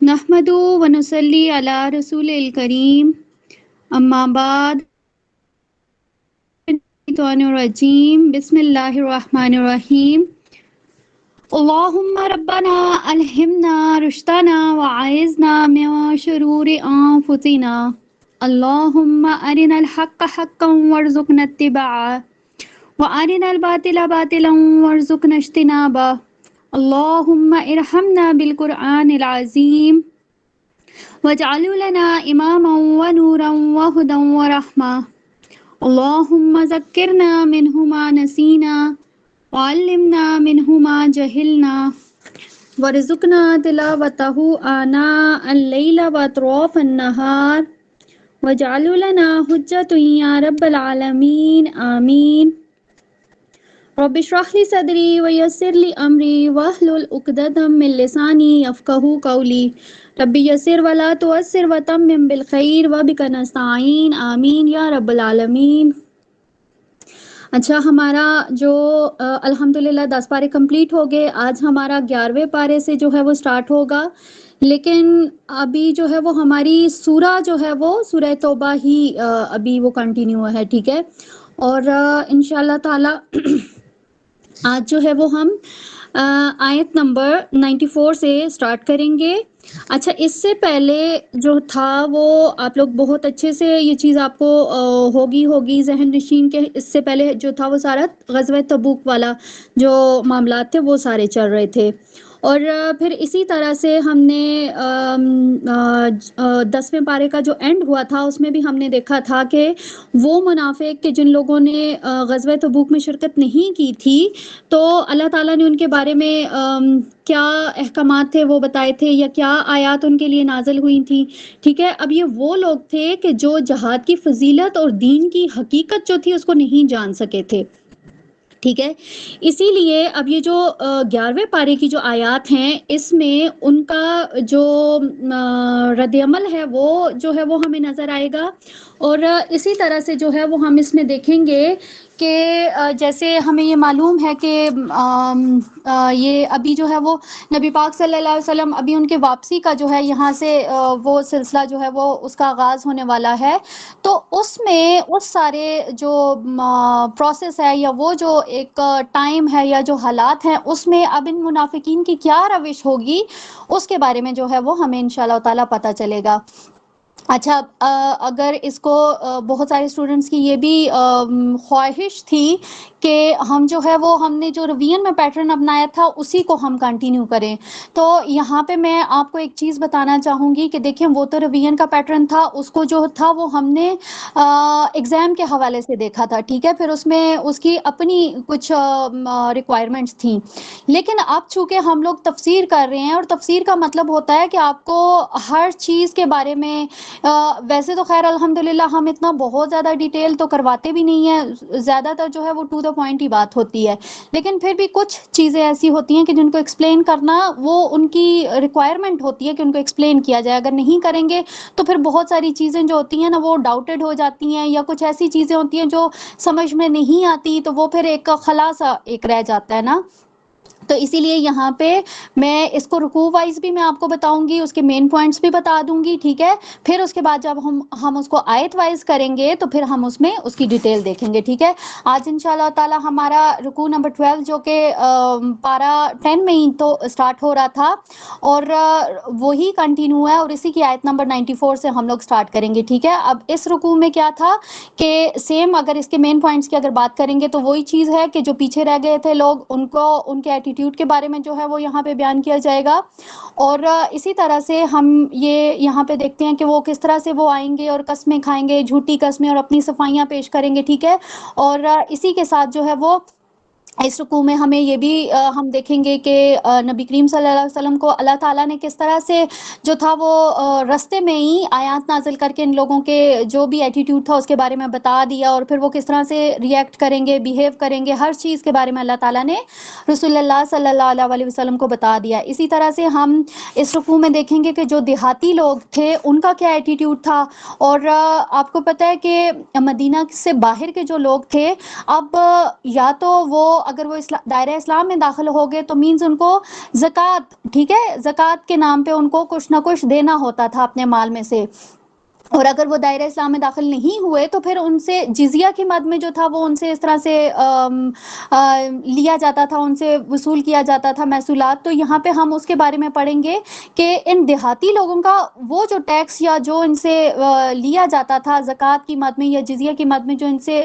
نحمدُ ونصلی علی رسول الکریم اما بعد الرجیم بسم اللہ الرحمن الرحیم اللہم ربنا الہمنا رشدنا وعائذنا من شرور انفسنا اللہم ارنا الحق حقا وارزقنا اتباعہ وارنا الباطل باطلا وارزقنا اجتنابہ اللہم ارحمنا بالقرآن العظیم واجعلہ لنا اماما ونورا وہدا ورحمہ اللہم ذکرنا منہ ما نسینا وعلمنا منہ ما جہلنا وارزقنا تلاوتہ آناء اللیل واطراف النہار واجعلہ لنا حجۃ یا رب العالمین آمین رب اشرح لی صدری ویسر لی امری واحلل عقدۃ من لسانی یفقہوا قولی رب یسر ولا تعسر وتمم بالخیر وبک نستعین آمین یا رب العالمین۔ اچھا، ہمارا جو الحمدللہ 10 پارے کمپلیٹ ہو گئے۔ آج ہمارا 11ویں پارے سے جو ہے وہ سٹارٹ ہوگا، لیکن ابھی جو ہے وہ ہماری سورہ جو ہے وہ سورہ توبہ ہی ابھی وہ کنٹینیو ہے، ٹھیک ہے۔ اور انشاءاللہ تعالی آج جو ہے وہ ہم آیت نمبر 94 سے سٹارٹ کریں گے۔ اچھا، اس سے پہلے جو تھا وہ آپ لوگ بہت اچھے سے یہ چیز آپ کو ہوگی ذہن نشین کے، اس سے پہلے جو تھا وہ سارا غزوہ تبوک والا جو معاملات تھے وہ سارے چل رہے تھے۔ اور پھر اسی طرح سے ہم نے 10ویں پارے کا جو اینڈ ہوا تھا اس میں بھی ہم نے دیکھا تھا کہ وہ منافق کہ جن لوگوں نے غزوہ تبوک میں شرکت نہیں کی تھی، تو اللہ تعالیٰ نے ان کے بارے میں کیا احکامات تھے وہ بتائے تھے، یا کیا آیات ان کے لیے نازل ہوئی تھیں، ٹھیک ہے۔ اب یہ وہ لوگ تھے کہ جو جہاد کی فضیلت اور دین کی حقیقت جو تھی اس کو نہیں جان سکے تھے، ٹھیک ہے۔ اسی لیے اب یہ جو 11ویں پارے کی جو آیات ہیں اس میں ان کا جو رد عمل ہے وہ جو ہے وہ ہمیں نظر آئے گا۔ اور اسی طرح سے جو ہے وہ ہم اس میں دیکھیں گے کہ جیسے ہمیں یہ معلوم ہے کہ یہ ابھی جو ہے وہ نبی پاک صلی اللہ علیہ وسلم ابھی ان کے واپسی کا جو ہے یہاں سے وہ سلسلہ جو ہے وہ اس کا آغاز ہونے والا ہے، تو اس میں اس سارے جو پروسیس ہے یا وہ جو ایک ٹائم ہے یا جو حالات ہیں اس میں اب ان منافقین کی کیا روش ہوگی اس کے بارے میں جو ہے وہ ہمیں انشاءاللہ تعالی پتہ چلے گا۔ اچھا، اگر اس کو بہت سارے اسٹوڈنٹس کی یہ بھی خواہش تھی کہ ہم جو ہے وہ ہم نے جو ریویژن میں پیٹرن اپنایا تھا اسی کو ہم کنٹینیو کریں، تو یہاں پہ میں آپ کو ایک چیز بتانا چاہوں گی کہ دیکھیں وہ تو ریویژن کا پیٹرن تھا، اس کو جو تھا وہ ہم نے ایگزام کے حوالے سے دیکھا تھا، ٹھیک ہے، پھر اس میں اس کی اپنی کچھ ریکوائرمنٹس تھیں، لیکن اب چونکہ ہم لوگ تفسیر کر رہے ہیں اور تفسیر کا مطلب ہوتا ہے کہ آپ کو ہر چیز کے بارے میں ویسے تو خیر الحمدللہ ہم اتنا بہت زیادہ ڈیٹیل تو کرواتے بھی نہیں ہیں، زیادہ تر جو ہے وہ ٹو دا پوائنٹ ہی بات ہوتی ہے، لیکن پھر بھی کچھ چیزیں ایسی ہوتی ہیں کہ جن کو ایکسپلین کرنا وہ ان کی ریکوائرمنٹ ہوتی ہے کہ ان کو ایکسپلین کیا جائے، اگر نہیں کریں گے تو پھر بہت ساری چیزیں جو ہوتی ہیں نا وہ ڈاؤٹڈ ہو جاتی ہیں، یا کچھ ایسی چیزیں ہوتی ہیں جو سمجھ میں نہیں آتی تو وہ پھر ایک خلاصہ ایک رہ جاتا ہے نا۔ تو اسی لیے یہاں پہ میں اس کو رکوع وائز بھی میں آپ کو بتاؤں گی، اس کے مین پوائنٹس بھی بتا دوں گی، ٹھیک ہے، پھر اس کے بعد جب ہم اس کو آیت وائز کریں گے تو پھر ہم اس میں اس کی ڈیٹیل دیکھیں گے، ٹھیک ہے۔ آج انشاءاللہ تعالی ہمارا رکوع نمبر 12 جو کہ پارا 10 میں ہی تو سٹارٹ ہو رہا تھا اور وہی کنٹینیو ہے، اور اسی کی آیت نمبر 94 سے ہم لوگ سٹارٹ کریں گے، ٹھیک ہے۔ اب اس رکوع میں کیا تھا کہ سیم اگر اس کے مین پوائنٹس کی اگر بات کریں گے تو وہی چیز ہے کہ جو پیچھے رہ گئے تھے لوگ ان کو ان کے ایٹیٹیوڈ کے بارے میں جو ہے وہ یہاں پہ بیان کیا جائے گا، اور اسی طرح سے ہم یہ یہاں پہ دیکھتے ہیں کہ وہ کس طرح سے وہ آئیں گے اور قسمیں کھائیں گے، جھوٹی قسمیں، اور اپنی صفائیاں پیش کریں گے، ٹھیک ہے۔ اور اسی کے ساتھ جو ہے وہ اس رکوع میں ہمیں یہ بھی ہم دیکھیں گے کہ نبی کریم صلی اللہ علیہ وسلم کو اللہ تعالیٰ نے کس طرح سے جو تھا وہ رستے میں ہی آیات نازل کر کے ان لوگوں کے جو بھی ایٹیٹیوڈ تھا اس کے بارے میں بتا دیا، اور پھر وہ کس طرح سے ریئیکٹ کریں گے، بیہیو کریں گے، ہر چیز کے بارے میں اللہ تعالیٰ نے رسول اللہ صلی اللہ علیہ وسلم کو بتا دیا۔ اسی طرح سے ہم اس رکوع میں دیکھیں گے کہ جو دیہاتی لوگ تھے ان کا کیا ایٹیٹیوڈ تھا، اور آپ کو پتہ ہے کہ مدینہ سے باہر کے جو لوگ تھے اب یا تو وہ اگر وہ دائرہ اسلام میں داخل ہو گئے تو مینز ان کو زکوٰۃ، ٹھیک ہے، زکوٰۃ کے نام پہ ان کو کچھ نہ کچھ دینا ہوتا تھا اپنے مال میں سے، اور اگر وہ دائرہ اسلام میں داخل نہیں ہوئے تو پھر ان سے جزیہ کی مد میں جو تھا وہ ان سے اس طرح سے لیا جاتا تھا، ان سے وصول کیا جاتا تھا محصولات۔ تو یہاں پہ ہم اس کے بارے میں پڑھیں گے کہ ان دیہاتی لوگوں کا وہ جو ٹیکس یا جو ان سے لیا جاتا تھا زکوٰۃ کی مد میں یا جزیہ کی مد میں، جو ان سے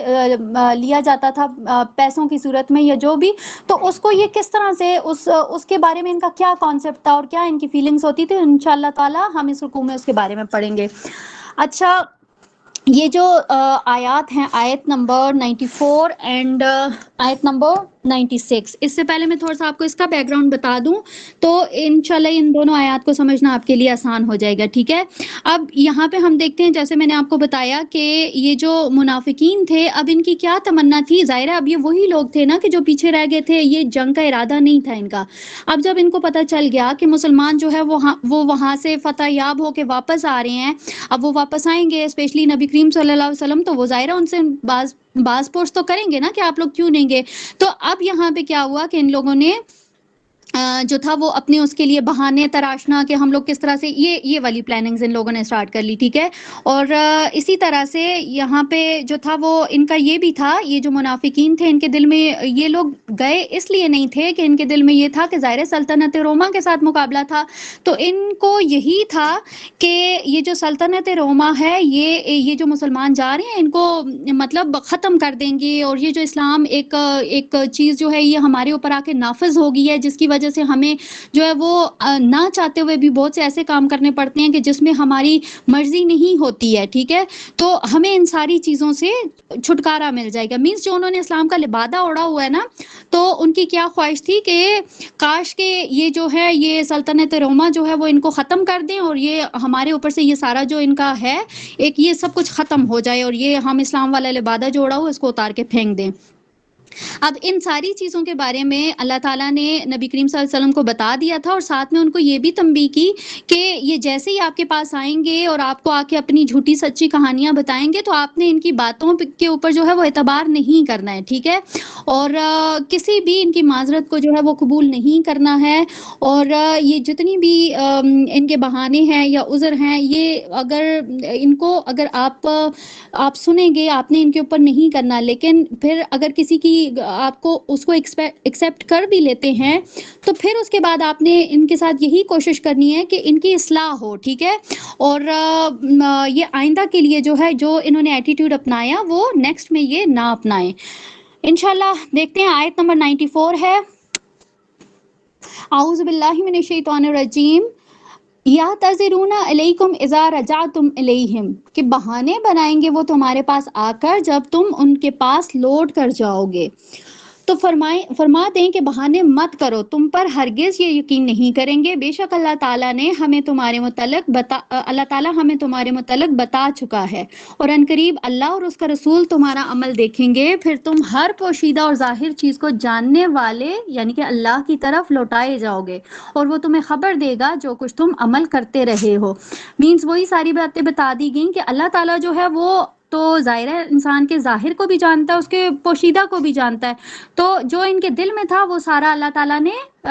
لیا جاتا تھا پیسوں کی صورت میں یا جو بھی، تو اس کو یہ کس طرح سے اس کے بارے میں ان کا کیا کانسیپٹ تھا اور کیا ان کی فیلنگز ہوتی تھی، انشاءاللہ تعالی ہم اس رکوع میں اس کے بارے میں پڑھیں گے۔ اچھا، یہ جو آیات ہیں، آیت نمبر 94 اینڈ آیت نمبر 96، اس سے پہلے میں تھوڑا سا آپ کو اس کا بیک گراؤنڈ بتا دوں تو انشاءاللہ ان دونوں آیات کو سمجھنا آپ کے لیے آسان ہو جائے گا، ٹھیک ہے۔ اب یہاں پہ ہم دیکھتے ہیں، جیسے میں نے آپ کو بتایا کہ یہ جو منافقین تھے، اب ان کی کیا تمنا تھی، ظاہر ہے اب یہ وہی لوگ تھے نا کہ جو پیچھے رہ گئے تھے، یہ جنگ کا ارادہ نہیں تھا ان کا۔ اب جب ان کو پتہ چل گیا کہ مسلمان جو ہے وہ وہاں سے فتح یاب ہو کے واپس آ رہے ہیں، اب وہ واپس آئیں گے اسپیشلی نبی کریم صلی اللہ علیہ وسلم، تو وہ ظاہرہ ان سے باز پوچھ تو کریں گے نا کہ آپ لوگ کیوں نہیں گئے۔ تو اب یہاں پہ کیا ہوا کہ ان لوگوں نے جو تھا وہ اپنے اس کے لیے بہانے تراشنا کہ ہم لوگ کس طرح سے یہ والی پلاننگز ان لوگوں نے اسٹارٹ کر لی، ٹھیک ہے۔ اور اسی طرح سے یہاں پہ جو تھا وہ ان کا یہ بھی تھا، یہ جو منافقین تھے ان کے دل میں یہ لوگ گئے اس لیے نہیں تھے کہ ان کے دل میں یہ تھا کہ ظاہر سلطنت روما کے ساتھ مقابلہ تھا، تو ان کو یہی تھا کہ یہ جو سلطنت روما ہے یہ جو مسلمان جا رہے ہیں ان کو مطلب ختم کر دیں گے، اور یہ جو اسلام ایک چیز جو ہے یہ ہمارے اوپر آ کے نافذ ہو گئی ہے، جس کی وجہ سے ہمیں جو ہے وہ نہ چاہتے ہوئے بھی بہت سے ایسے کام کرنے پڑتے ہیں کہ جس میں ہماری مرضی نہیں ہوتی ہے، ٹھیک ہے۔ تو ہمیں ان ساری چیزوں سے چھٹکارا مل جائے گا، مینس جو انہوں نے اسلام کا لبادہ اوڑھا ہوا ہے نا، تو ان کی کیا خواہش تھی کہ کاش کہ یہ جو ہے یہ سلطنت روما جو ہے وہ ان کو ختم کر دیں، اور یہ ہمارے اوپر سے یہ سارا جو ان کا ہے ایک یہ سب کچھ ختم ہو جائے، اور یہ ہم اسلام والا لبادہ جو اوڑھا ہوا اس کو اتار کے پھینک دیں۔ اب ان ساری چیزوں کے بارے میں اللہ تعالیٰ نے نبی کریم صلی اللہ علیہ وسلم کو بتا دیا تھا، اور ساتھ میں ان کو یہ بھی تنبیہ کی کہ یہ جیسے ہی آپ کے پاس آئیں گے اور آپ کو آ کے اپنی جھوٹی سچی کہانیاں بتائیں گے تو آپ نے ان کی باتوں کے اوپر جو ہے وہ اعتبار نہیں کرنا ہے، ٹھیک ہے، اور کسی بھی ان کی معذرت کو جو ہے وہ قبول نہیں کرنا ہے، اور یہ جتنی بھی ان کے بہانے ہیں یا عذر ہیں، یہ اگر آپ سنیں گے، آپ نے ان کے اوپر نہیں کرنا، لیکن پھر اگر کسی کی آپ کو اس کو ایکسیپٹ کر بھی لیتے ہیں تو پھر اس کے بعد آپ نے ان کے ساتھ یہی کوشش کرنی ہے کہ ان کی اصلاح ہو، ٹھیک ہے، اور یہ آئندہ کے لیے جو ہے جو انہوں نے ایٹیٹیوڈ اپنایا وہ نیکسٹ میں یہ نہ اپنائیں انشاءاللہ۔ دیکھتے ہیں آیت نمبر 94 ہے، اعوذ باللہ من الشیطان الرجیم، یعتذرون الیکم اذا رجعتم الیہم، کہ بہانے بنائیں گے وہ تمہارے پاس آ کر جب تم ان کے پاس لوٹ کر جاؤ گے، تو فرما دیں کہ بہانے مت کرو، تم پر ہرگز یہ یقین نہیں کریں گے، بے شک اللہ تعالیٰ ہمیں تمہارے متعلق بتا چکا ہے، اور عنقریب اللہ اور اس کا رسول تمہارا عمل دیکھیں گے، پھر تم ہر پوشیدہ اور ظاہر چیز کو جاننے والے یعنی کہ اللہ کی طرف لوٹائے جاؤ گے، اور وہ تمہیں خبر دے گا جو کچھ تم عمل کرتے رہے ہو۔ مینس وہی ساری باتیں بتا دی گئیں کہ اللہ تعالیٰ جو ہے وہ تو ظاہر ہے انسان کے ظاہر کو بھی جانتا ہے، اس کے پوشیدہ کو بھی جانتا ہے، تو جو ان کے دل میں تھا وہ سارا اللہ تعالیٰ نے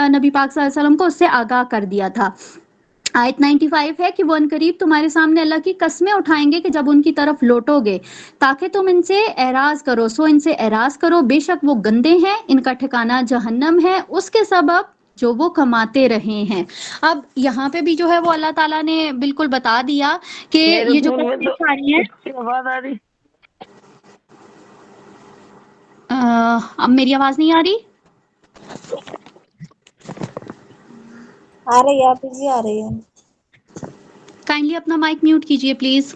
نبی پاک صلی اللہ علیہ وسلم کو اس سے آگاہ کر دیا تھا۔ آیت 95 ہے کہ وہ عنقریب تمہارے سامنے اللہ کی قسمیں اٹھائیں گے کہ جب ان کی طرف لوٹو گے تاکہ تم ان سے اعراض کرو، سو ان سے اعراض کرو، بے شک وہ گندے ہیں، ان کا ٹھکانہ جہنم ہے، اس کے سبب جو وہ کماتے رہے ہیں۔ اب یہاں پہ بھی جو ہے وہ اللہ تعالیٰ نے بالکل بتا دیا کہ یہ جو قسمیں آ رہی ہیں، اب میری آواز نہیں آ رہی؟ آ رہی ہے آپ جی، آ رہی ہے، کائنڈلی اپنا مائک میوٹ کیجئے پلیز۔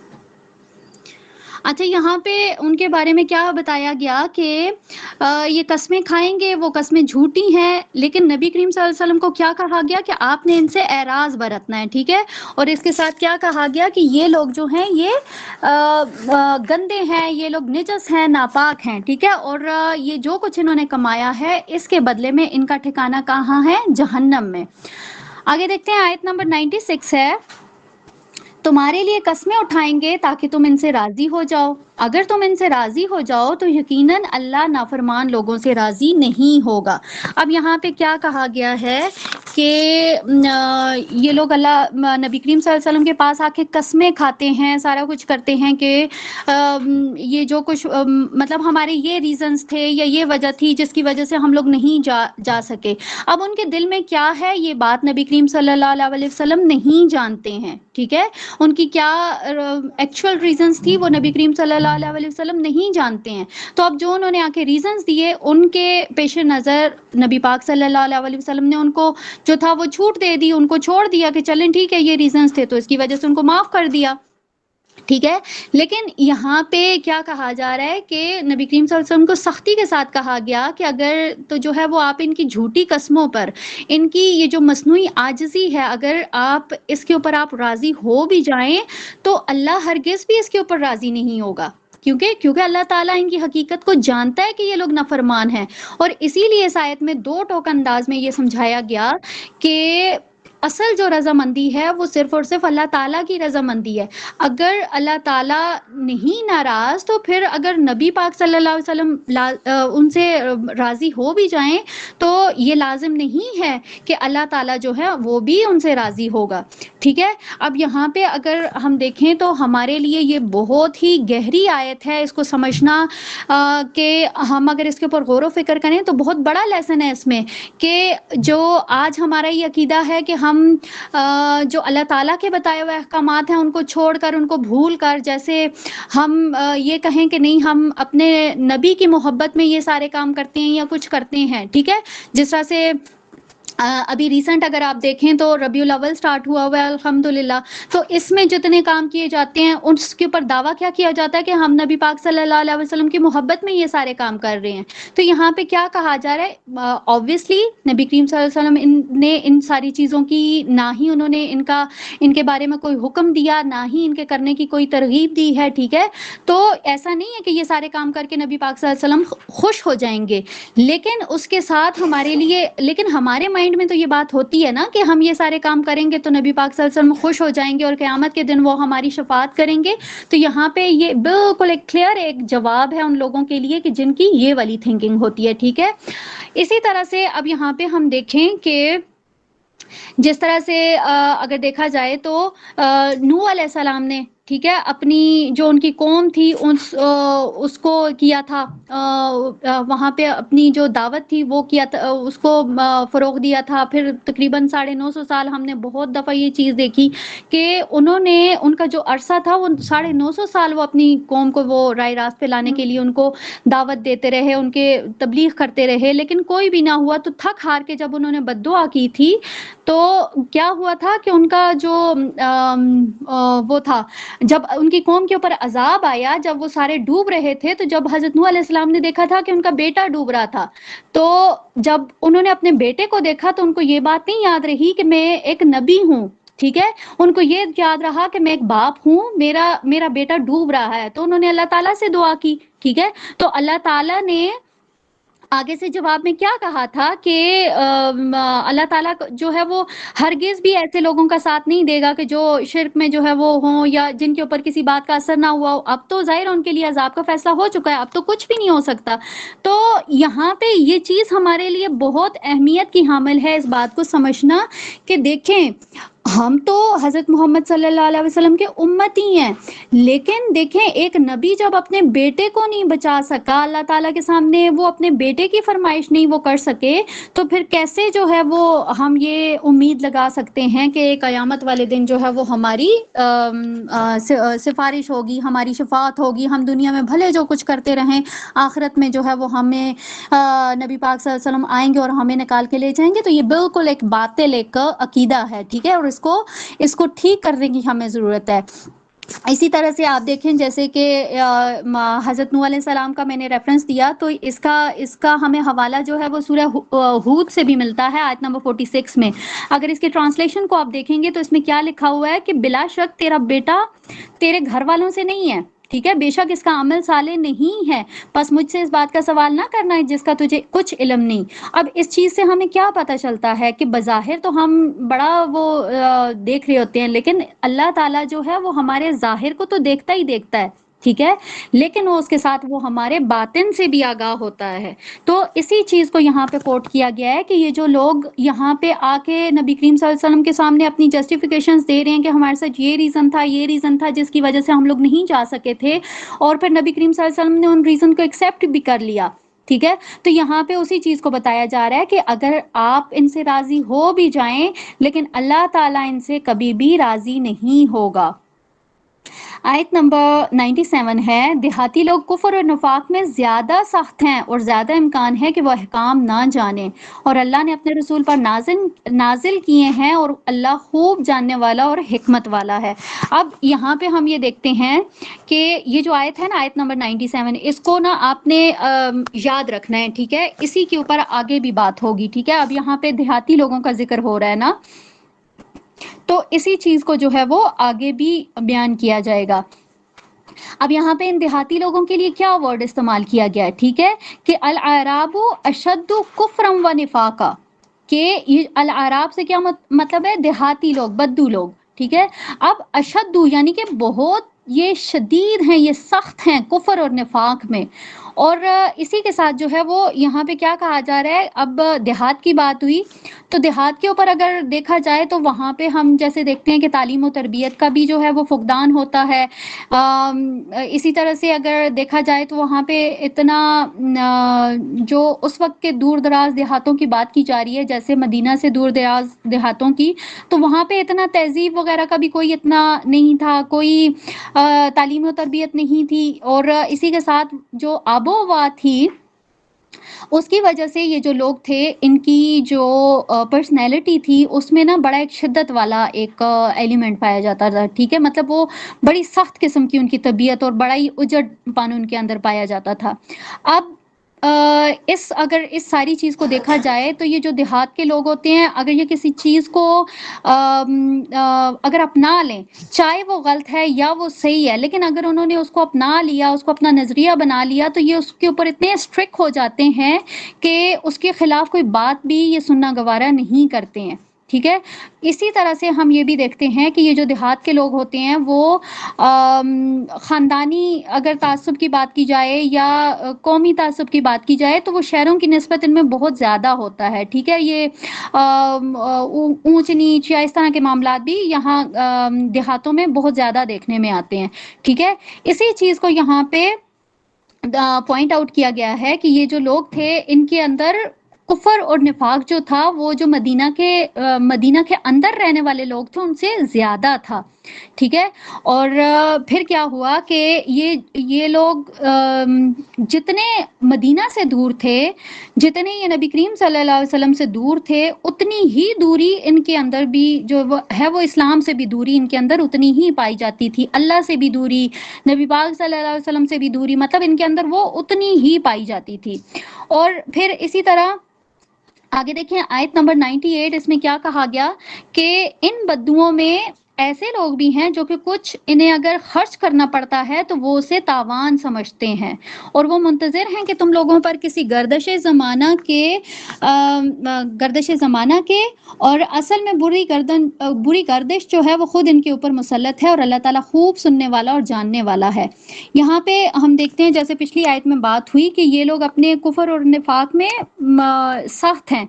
اچھا، یہاں پہ ان کے بارے میں کیا بتایا گیا کہ یہ قسمیں کھائیں گے، وہ قسمیں جھوٹی ہیں، لیکن نبی کریم صلی اللہ علیہ وسلم کو کیا کہا گیا کہ آپ نے ان سے اعراض برتنا ہے، ٹھیک ہے، اور اس کے ساتھ کیا کہا گیا کہ یہ لوگ جو ہیں یہ گندے ہیں، یہ لوگ نجس ہیں، ناپاک ہیں، ٹھیک ہے، اور یہ جو کچھ انہوں نے کمایا ہے اس کے بدلے میں ان کا ٹھکانہ کہاں ہے؟ جہنم میں۔ آگے دیکھتے ہیں آیت نمبر 96 ہے، تمہارے لیے قسمیں اٹھائیں گے تاکہ تم ان سے راضی ہو جاؤ، اگر تم ان سے راضی ہو جاؤ تو یقیناً اللہ نافرمان لوگوں سے راضی نہیں ہوگا۔ اب یہاں پہ کیا کہا گیا ہے کہ یہ لوگ نبی کریم صلی اللہ علیہ وسلم کے پاس آ کے قسمیں کھاتے ہیں، سارا کچھ کرتے ہیں کہ یہ جو کچھ مطلب ہمارے یہ ریزنز تھے یا یہ وجہ تھی جس کی وجہ سے ہم لوگ نہیں جا سکے۔ اب ان کے دل میں کیا ہے یہ بات نبی کریم صلی اللہ علیہ وسلم نہیں جانتے ہیں، ٹھیک ہے، ان کی کیا ایکچوئل ریزنز تھی وہ نبی کریم صلی اللہ علیہ وسلم نہیں جانتے ہیں۔ تو اب جو انہوں نے آ کے ریزنز دیے ان کے پیش نظر نبی پاک صلی اللہ علیہ وسلم نے ان کو جو تھا وہ چھوٹ دے دی، ان کو چھوڑ دیا کہ چلیں ٹھیک ہے یہ ریزنز تھے تو اس کی وجہ سے ان کو معاف کر دیا، ٹھیک ہے۔ لیکن یہاں پہ کیا کہا جا رہا ہے کہ نبی کریم صلی اللہ علیہ وسلم کو سختی کے ساتھ کہا گیا کہ اگر تو جو ہے وہ آپ ان کی جھوٹی قسموں پر، ان کی یہ جو مصنوعی عاجزی ہے، اگر آپ اس کے اوپر آپ راضی ہو بھی جائیں تو اللہ ہرگز بھی اس کے اوپر راضی نہیں ہوگا، کیونکہ اللہ تعالیٰ ان کی حقیقت کو جانتا ہے کہ یہ لوگ نافرمان ہیں۔ اور اسی لیے اس آیت میں دو ٹوک انداز میں یہ سمجھایا گیا کہ اصل جو رضامندی ہے وہ صرف اور صرف اللہ تعالیٰ کی رضامندی ہے۔ اگر اللہ تعالیٰ نہیں ناراض تو پھر اگر نبی پاک صلی اللہ علیہ وسلم ان سے راضی ہو بھی جائیں تو یہ لازم نہیں ہے کہ اللہ تعالیٰ جو ہے وہ بھی ان سے راضی ہوگا، ٹھیک ہے۔ اب یہاں پہ اگر ہم دیکھیں تو ہمارے لیے یہ بہت ہی گہری آیت ہے، اس کو سمجھنا کہ ہم اگر اس کے اوپر غور و فکر کریں تو بہت بڑا لیسن ہے اس میں، کہ جو آج ہمارا یہ عقیدہ ہے کہ ہم جو اللہ تعالیٰ کے بتائے ہوئے احکامات ہیں ان کو چھوڑ کر، ان کو بھول کر، جیسے ہم یہ کہیں کہ نہیں ہم اپنے نبی کی محبت میں یہ سارے کام کرتے ہیں یا کچھ کرتے ہیں، ٹھیک ہے۔ جس طرح سے ابھی ریسنٹ اگر آپ دیکھیں تو ربیع الاول سٹارٹ ہوا ہے الحمدللہ، تو اس میں جتنے کام کیے جاتے ہیں اس کے اوپر دعویٰ کیا کیا جاتا ہے کہ ہم نبی پاک صلی اللہ علیہ وسلم کی محبت میں یہ سارے کام کر رہے ہیں۔ تو یہاں پہ کیا کہا جا رہا ہے، obviously نبی کریم صلی اللہ علیہ وسلم نے ان ساری چیزوں کی نہ ہی انہوں نے ان کے بارے میں کوئی حکم دیا، نہ ہی ان کے کرنے کی کوئی ترغیب دی ہے، ٹھیک ہے۔ تو ایسا نہیں ہے کہ یہ سارے کام کر کے نبی پاک صلی اللہ علیہ وسلم خوش ہو جائیں گے، لیکن اس کے ساتھ ہمارے مائنڈ میں تو یہ بات ہوتی ہے نا کہ ہم یہ سارے کام کریں گے تو نبی پاک صلی اللہ علیہ وسلم خوش ہو جائیں گے اور قیامت کے دن وہ ہماری شفاعت کریں گے۔ تو یہاں پہ یہ بالکل ایک کلیئر ایک جواب ہے ان لوگوں کے لیے کہ جن کی یہ والی تھنکنگ ہوتی ہے، ٹھیک ہے۔ اسی طرح سے اب یہاں پہ ہم دیکھیں کہ جس طرح سے اگر دیکھا جائے تو نوح علیہ السلام نے، ٹھیک ہے، اپنی جو ان کی قوم تھی اس کو کیا تھا، وہاں پہ اپنی جو دعوت تھی وہ کیا تھا، اس کو فروغ دیا تھا۔ پھر تقریباً 950 سال ہم نے بہت دفعہ یہ چیز دیکھی کہ انہوں نے ان کا جو عرصہ تھا وہ 950 سال وہ اپنی قوم کو وہ رائے راست پہ لانے کے لیے ان کو دعوت دیتے رہے، ان کے تبلیغ کرتے رہے، لیکن کوئی بھی نہ ہوا۔ تو تھک ہار کے جب انہوں نے بد دعا کی تھی تو کیا ہوا تھا کہ ان کا جو وہ تھا، جب ان کی قوم کے اوپر عذاب آیا، جب وہ سارے ڈوب رہے تھے، تو جب حضرت نوح علیہ السلام نے دیکھا تھا کہ ان کا بیٹا ڈوب رہا تھا، تو جب انہوں نے اپنے بیٹے کو دیکھا تو ان کو یہ بات نہیں یاد رہی کہ میں ایک نبی ہوں، ٹھیک ہے، ان کو یہ یاد رہا کہ میں ایک باپ ہوں، میرا بیٹا ڈوب رہا ہے۔ تو انہوں نے اللہ تعالیٰ سے دعا کی، ٹھیک ہے۔ تو اللہ تعالیٰ نے آگے سے جواب میں کیا کہا تھا کہ اللہ تعالیٰ جو ہے وہ ہرگز بھی ایسے لوگوں کا ساتھ نہیں دے گا کہ جو شرک میں جو ہے وہ ہوں یا جن کے اوپر کسی بات کا اثر نہ ہوا ہو۔ اب تو ظاہر ان کے لیے عذاب کا فیصلہ ہو چکا ہے، اب تو کچھ بھی نہیں ہو سکتا۔ تو یہاں پہ یہ چیز ہمارے لیے بہت اہمیت کی حامل ہے، اس بات کو سمجھنا کہ دیکھیں ہم تو حضرت محمد صلی اللہ علیہ وسلم کے امتی ہیں، لیکن دیکھیں ایک نبی جب اپنے بیٹے کو نہیں بچا سکا، اللہ تعالیٰ کے سامنے وہ اپنے بیٹے کی فرمائش نہیں وہ کر سکے، تو پھر کیسے جو ہے وہ ہم یہ امید لگا سکتے ہیں کہ قیامت والے دن جو ہے وہ ہماری سفارش ہوگی، ہماری شفاعت ہوگی، ہم دنیا میں بھلے جو کچھ کرتے رہیں، آخرت میں جو ہے وہ ہمیں نبی پاک صلی اللہ علیہ وسلم آئیں گے اور ہمیں نکال کے لے جائیں گے۔ تو یہ بالکل ایک باطل ایک عقیدہ ہے، ٹھیک ہے، اور اس کو ٹھیک کرنے کی ہمیں ضرورت ہے۔ اسی طرح سے آپ دیکھیں جیسے کہ حضرت نوح علیہ السلام کا میں نے ریفرنس دیا، تو اس کا ہمیں حوالہ جو ہے وہ سورہ ہود سے بھی ملتا ہے، آیت نمبر 46 میں۔ اگر اس کے ٹرانسلیشن کو آپ دیکھیں گے تو اس میں کیا لکھا ہوا ہے کہ بلا شک تیرا بیٹا تیرے گھر والوں سے نہیں ہے، ٹھیک ہے، بے شک اس کا عمل صالح نہیں ہے، بس مجھ سے اس بات کا سوال نہ کرنا ہے جس کا تجھے کچھ علم نہیں۔ اب اس چیز سے ہمیں کیا پتہ چلتا ہے کہ بظاہر تو ہم بڑا وہ دیکھ رہے ہوتے ہیں، لیکن اللہ تعالیٰ جو ہے وہ ہمارے ظاہر کو تو دیکھتا ہی دیکھتا ہے، ٹھیک ہے، لیکن وہ اس کے ساتھ وہ ہمارے باطن سے بھی آگاہ ہوتا ہے۔ تو اسی چیز کو یہاں پہ کوٹ کیا گیا ہے کہ یہ جو لوگ یہاں پہ آ کے نبی کریم صلی اللہ علیہ وسلم کے سامنے اپنی جسٹیفیکیشنز دے رہے ہیں کہ ہمارے ساتھ یہ ریزن تھا جس کی وجہ سے ہم لوگ نہیں جا سکے تھے، اور پھر نبی کریم صلی اللہ علیہ وسلم نے ان ریزن کو ایکسیپٹ بھی کر لیا، ٹھیک ہے، تو یہاں پہ اسی چیز کو بتایا جا رہا ہے کہ اگر آپ ان سے راضی ہو بھی جائیں لیکن اللہ تعالیٰ ان سے کبھی بھی راضی نہیں ہوگا۔ آیت نمبر 97 ہے، دیہاتی لوگ کفر اور نفاق میں زیادہ سخت ہیں اور زیادہ امکان ہے کہ وہ احکام نہ جانیں، اور اللہ نے اپنے رسول پر نازل کیے ہیں، اور اللہ خوب جاننے والا اور حکمت والا ہے۔ اب یہاں پہ ہم یہ دیکھتے ہیں کہ یہ جو آیت ہے نا، آیت نمبر 97، اس کو نا آپ نے یاد رکھنا ہے، ٹھیک ہے، اسی کے اوپر آگے بھی بات ہوگی، ٹھیک ہے۔ اب یہاں پہ دیہاتی لوگوں کا ذکر ہو رہا ہے نا، تو اسی چیز کو جو ہے وہ آگے بھی بیان کیا جائے گا۔ اب یہاں پہ ان دیہاتی لوگوں کے لیے کیا ورڈ استعمال کیا گیا ہے، ٹھیک ہے، کہ الاعراب اشد کفرا و نفاقا، کہ یہ الاعراب سے کیا مطلب ہے، دیہاتی لوگ، بدو لوگ، ٹھیک ہے۔ اب اشدو یعنی کہ بہت یہ شدید ہیں، یہ سخت ہیں کفر اور نفاق میں، اور اسی کے ساتھ جو ہے وہ یہاں پہ کیا کہا جا رہا ہے، اب دیہات کی بات ہوئی تو دیہات کے اوپر اگر دیکھا جائے تو وہاں پہ ہم جیسے دیکھتے ہیں کہ تعلیم و تربیت کا بھی جو ہے وہ فقدان ہوتا ہے۔ اسی طرح سے اگر دیکھا جائے تو وہاں پہ اتنا جو اس وقت کے دور دراز دیہاتوں کی بات کی جا رہی ہے، جیسے مدینہ سے دور دراز دیہاتوں کی، تو وہاں پہ اتنا تہذیب وغیرہ کا بھی کوئی اتنا نہیں تھا، کوئی تعلیم و تربیت نہیں تھی، اور اسی کے ساتھ جو آب و ہوا تھی اس کی وجہ سے یہ جو لوگ تھے ان کی جو پرسنالٹی تھی اس میں نا بڑا ایک شدت والا ایک ایلیمنٹ پایا جاتا تھا، ٹھیک ہے، مطلب وہ بڑی سخت قسم کی ان کی طبیعت اور بڑا ہی اجڑ پن ان کے اندر پایا جاتا تھا۔ اب اگر اس ساری چیز کو دیکھا جائے تو یہ جو دیہات کے لوگ ہوتے ہیں، اگر یہ کسی چیز کو اگر اپنا لیں، چاہے وہ غلط ہے یا وہ صحیح ہے، لیکن اگر انہوں نے اس کو اپنا لیا، اس کو اپنا نظریہ بنا لیا، تو یہ اس کے اوپر اتنے اسٹرکٹ ہو جاتے ہیں کہ اس کے خلاف کوئی بات بھی یہ سننا گوارا نہیں کرتے ہیں، ٹھیک ہے۔ اسی طرح سے ہم یہ بھی دیکھتے ہیں کہ یہ جو دیہات کے لوگ ہوتے ہیں وہ خاندانی اگر تعصب کی بات کی جائے یا قومی تعصب کی بات کی جائے تو وہ شہروں کی نسبت ان میں بہت زیادہ ہوتا ہے، ٹھیک ہے۔ یہ اونچ نیچ یا اس طرح کے معاملات بھی یہاں دیہاتوں میں بہت زیادہ دیکھنے میں آتے ہیں، ٹھیک ہے۔ اسی چیز کو یہاں پہ پوائنٹ آؤٹ کیا گیا ہے کہ یہ جو لوگ تھے ان کے اندر کفر اور نفاق جو تھا وہ جو مدینہ کے اندر رہنے والے لوگ تھے ان سے زیادہ تھا، ٹھیک ہے۔ اور پھر کیا ہوا کہ یہ لوگ جتنے مدینہ سے دور تھے، جتنے یہ نبی کریم صلی اللہ علیہ وسلم سے دور تھے، اتنی ہی دوری ان کے اندر بھی جو ہے وہ اسلام سے بھی دوری ان کے اندر اتنی ہی پائی جاتی تھی، اللہ سے بھی دوری، نبی پاک صلی اللہ علیہ وسلم سے بھی دوری، مطلب ان کے اندر وہ اتنی ہی پائی جاتی تھی۔ اور پھر اسی طرح آگے دیکھیں آیت نمبر 98، اس میں کیا کہا گیا کہ ان بدوؤں میں ایسے لوگ بھی ہیں جو کہ کچھ انہیں اگر خرچ کرنا پڑتا ہے تو وہ اسے تاوان سمجھتے ہیں، اور وہ منتظر ہیں کہ تم لوگوں پر کسی گردش زمانہ کے اور اصل میں بری گردش جو ہے وہ خود ان کے اوپر مسلط ہے، اور اللہ تعالیٰ خوب سننے والا اور جاننے والا ہے۔ یہاں پہ ہم دیکھتے ہیں جیسے پچھلی آیت میں بات ہوئی کہ یہ لوگ اپنے کفر اور نفاق میں سخت ہیں،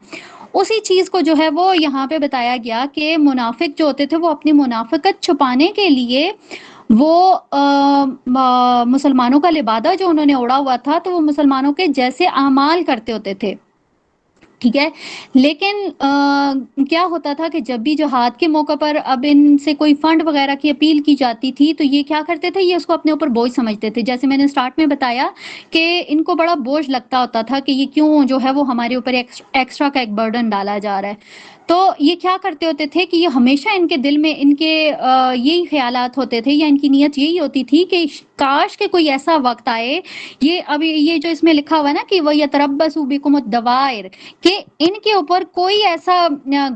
اسی چیز کو جو ہے وہ یہاں پہ بتایا گیا کہ منافق جو ہوتے تھے وہ اپنی منافقت چھپانے کے لیے وہ مسلمانوں کا لبادہ جو انہوں نے اوڑا ہوا تھا تو وہ مسلمانوں کے جیسے اعمال کرتے ہوتے تھے، ٹھیک ہے۔ لیکن کیا ہوتا تھا کہ جب بھی جہاد کے موقع پر اب ان سے کوئی فنڈ وغیرہ کی اپیل کی جاتی تھی تو یہ کیا کرتے تھے، یہ اس کو اپنے اوپر بوجھ سمجھتے تھے، جیسے میں نے سٹارٹ میں بتایا کہ ان کو بڑا بوجھ لگتا ہوتا تھا کہ یہ کیوں جو ہے وہ ہمارے اوپر ایکسٹرا کا ایک برڈن ڈالا جا رہا ہے۔ تو یہ کیا کرتے ہوتے تھے کہ یہ ہمیشہ ان کے دل میں ان کے یہی خیالات ہوتے تھے یا ان کی نیت یہی ہوتی تھی کہ کاش کہ کوئی ایسا وقت آئے، یہ ابھی یہ جو اس میں لکھا ہوا ہے نا کہ وہ یتربص بکم الدوائر، کہ ان کے اوپر کوئی ایسا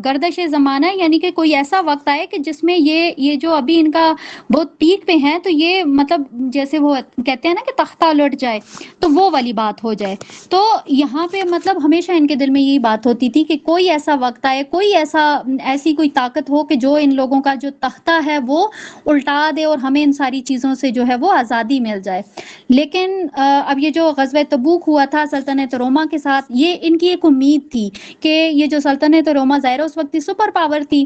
گردش زمانہ، یعنی کہ کوئی ایسا وقت آئے کہ جس میں یہ جو ابھی ان کا بہت پیک پہ ہیں، تو یہ مطلب جیسے وہ کہتے ہیں نا کہ تختہ الٹ جائے، تو وہ والی بات ہو جائے۔ تو یہاں پہ مطلب ہمیشہ ان کے دل میں یہی بات ہوتی تھی کہ کوئی ایسا وقت آئے، کوئی ایسی کوئی طاقت ہو کہ جو ان لوگوں کا جو تختہ ہے وہ الٹا دے اور ہمیں ان ساری چیزوں سے جو ہے وہ آزادی مل جائے۔ لیکن اب یہ جو غزوہ تبوک ہوا تھا سلطنت روما کے ساتھ، یہ ان کی ایک امید تھی کہ یہ جو سلطنت روما ظاہر اس وقت کی سپر پاور تھی،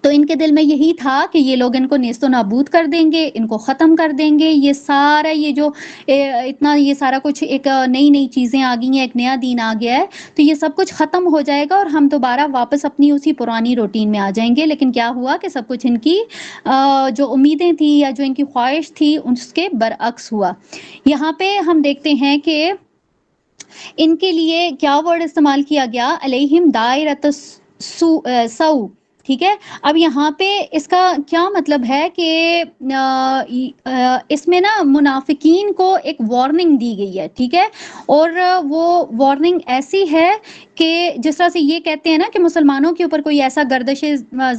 تو ان کے دل میں یہی تھا کہ یہ لوگ ان کو نیست و نابود کر دیں گے، ان کو ختم کر دیں گے، یہ سارا یہ جو اتنا یہ سارا کچھ ایک نئی چیزیں آ گئی ہیں، ایک نیا دین آ گیا ہے، تو یہ سب کچھ ختم ہو جائے گا اور ہم دوبارہ واپس اپنی اسی پرانی روٹین میں آ جائیں گے۔ لیکن کیا ہوا کہ سب کچھ ان کی جو امیدیں تھیں یا جو ان کی خواہش تھی اس کے برعکس ہوا۔ یہاں پہ ہم دیکھتے ہیں کہ ان کے لیے کیا ورڈ استعمال کیا گیا، علیہم دائرۃ سو، ٹھیک ہے۔ اب یہاں پہ اس کا کیا مطلب ہے کہ اس میں نا منافقین کو ایک وارننگ دی گئی ہے، ٹھیک ہے، اور وہ وارننگ ایسی ہے کہ جس طرح سے یہ کہتے ہیں نا کہ مسلمانوں کے اوپر کوئی ایسا گردش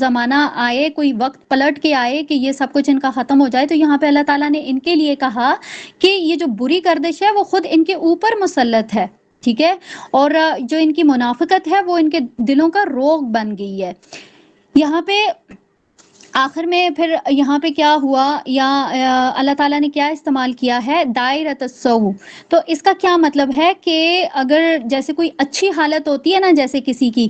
زمانہ آئے، کوئی وقت پلٹ کے آئے کہ یہ سب کچھ ان کا ختم ہو جائے، تو یہاں پہ اللہ تعالیٰ نے ان کے لیے کہا کہ یہ جو بری گردش ہے وہ خود ان کے اوپر مسلط ہے، ٹھیک ہے، اور جو ان کی منافقت ہے وہ ان کے دلوں کا روگ بن گئی ہے۔ یہاں پہ آخر میں پھر یہاں پہ کیا ہوا، یا اللہ تعالیٰ نے کیا استعمال کیا ہے، دائرۃ السو، تو اس کا کیا مطلب ہے کہ اگر جیسے کوئی اچھی حالت ہوتی ہے نا جیسے کسی کی،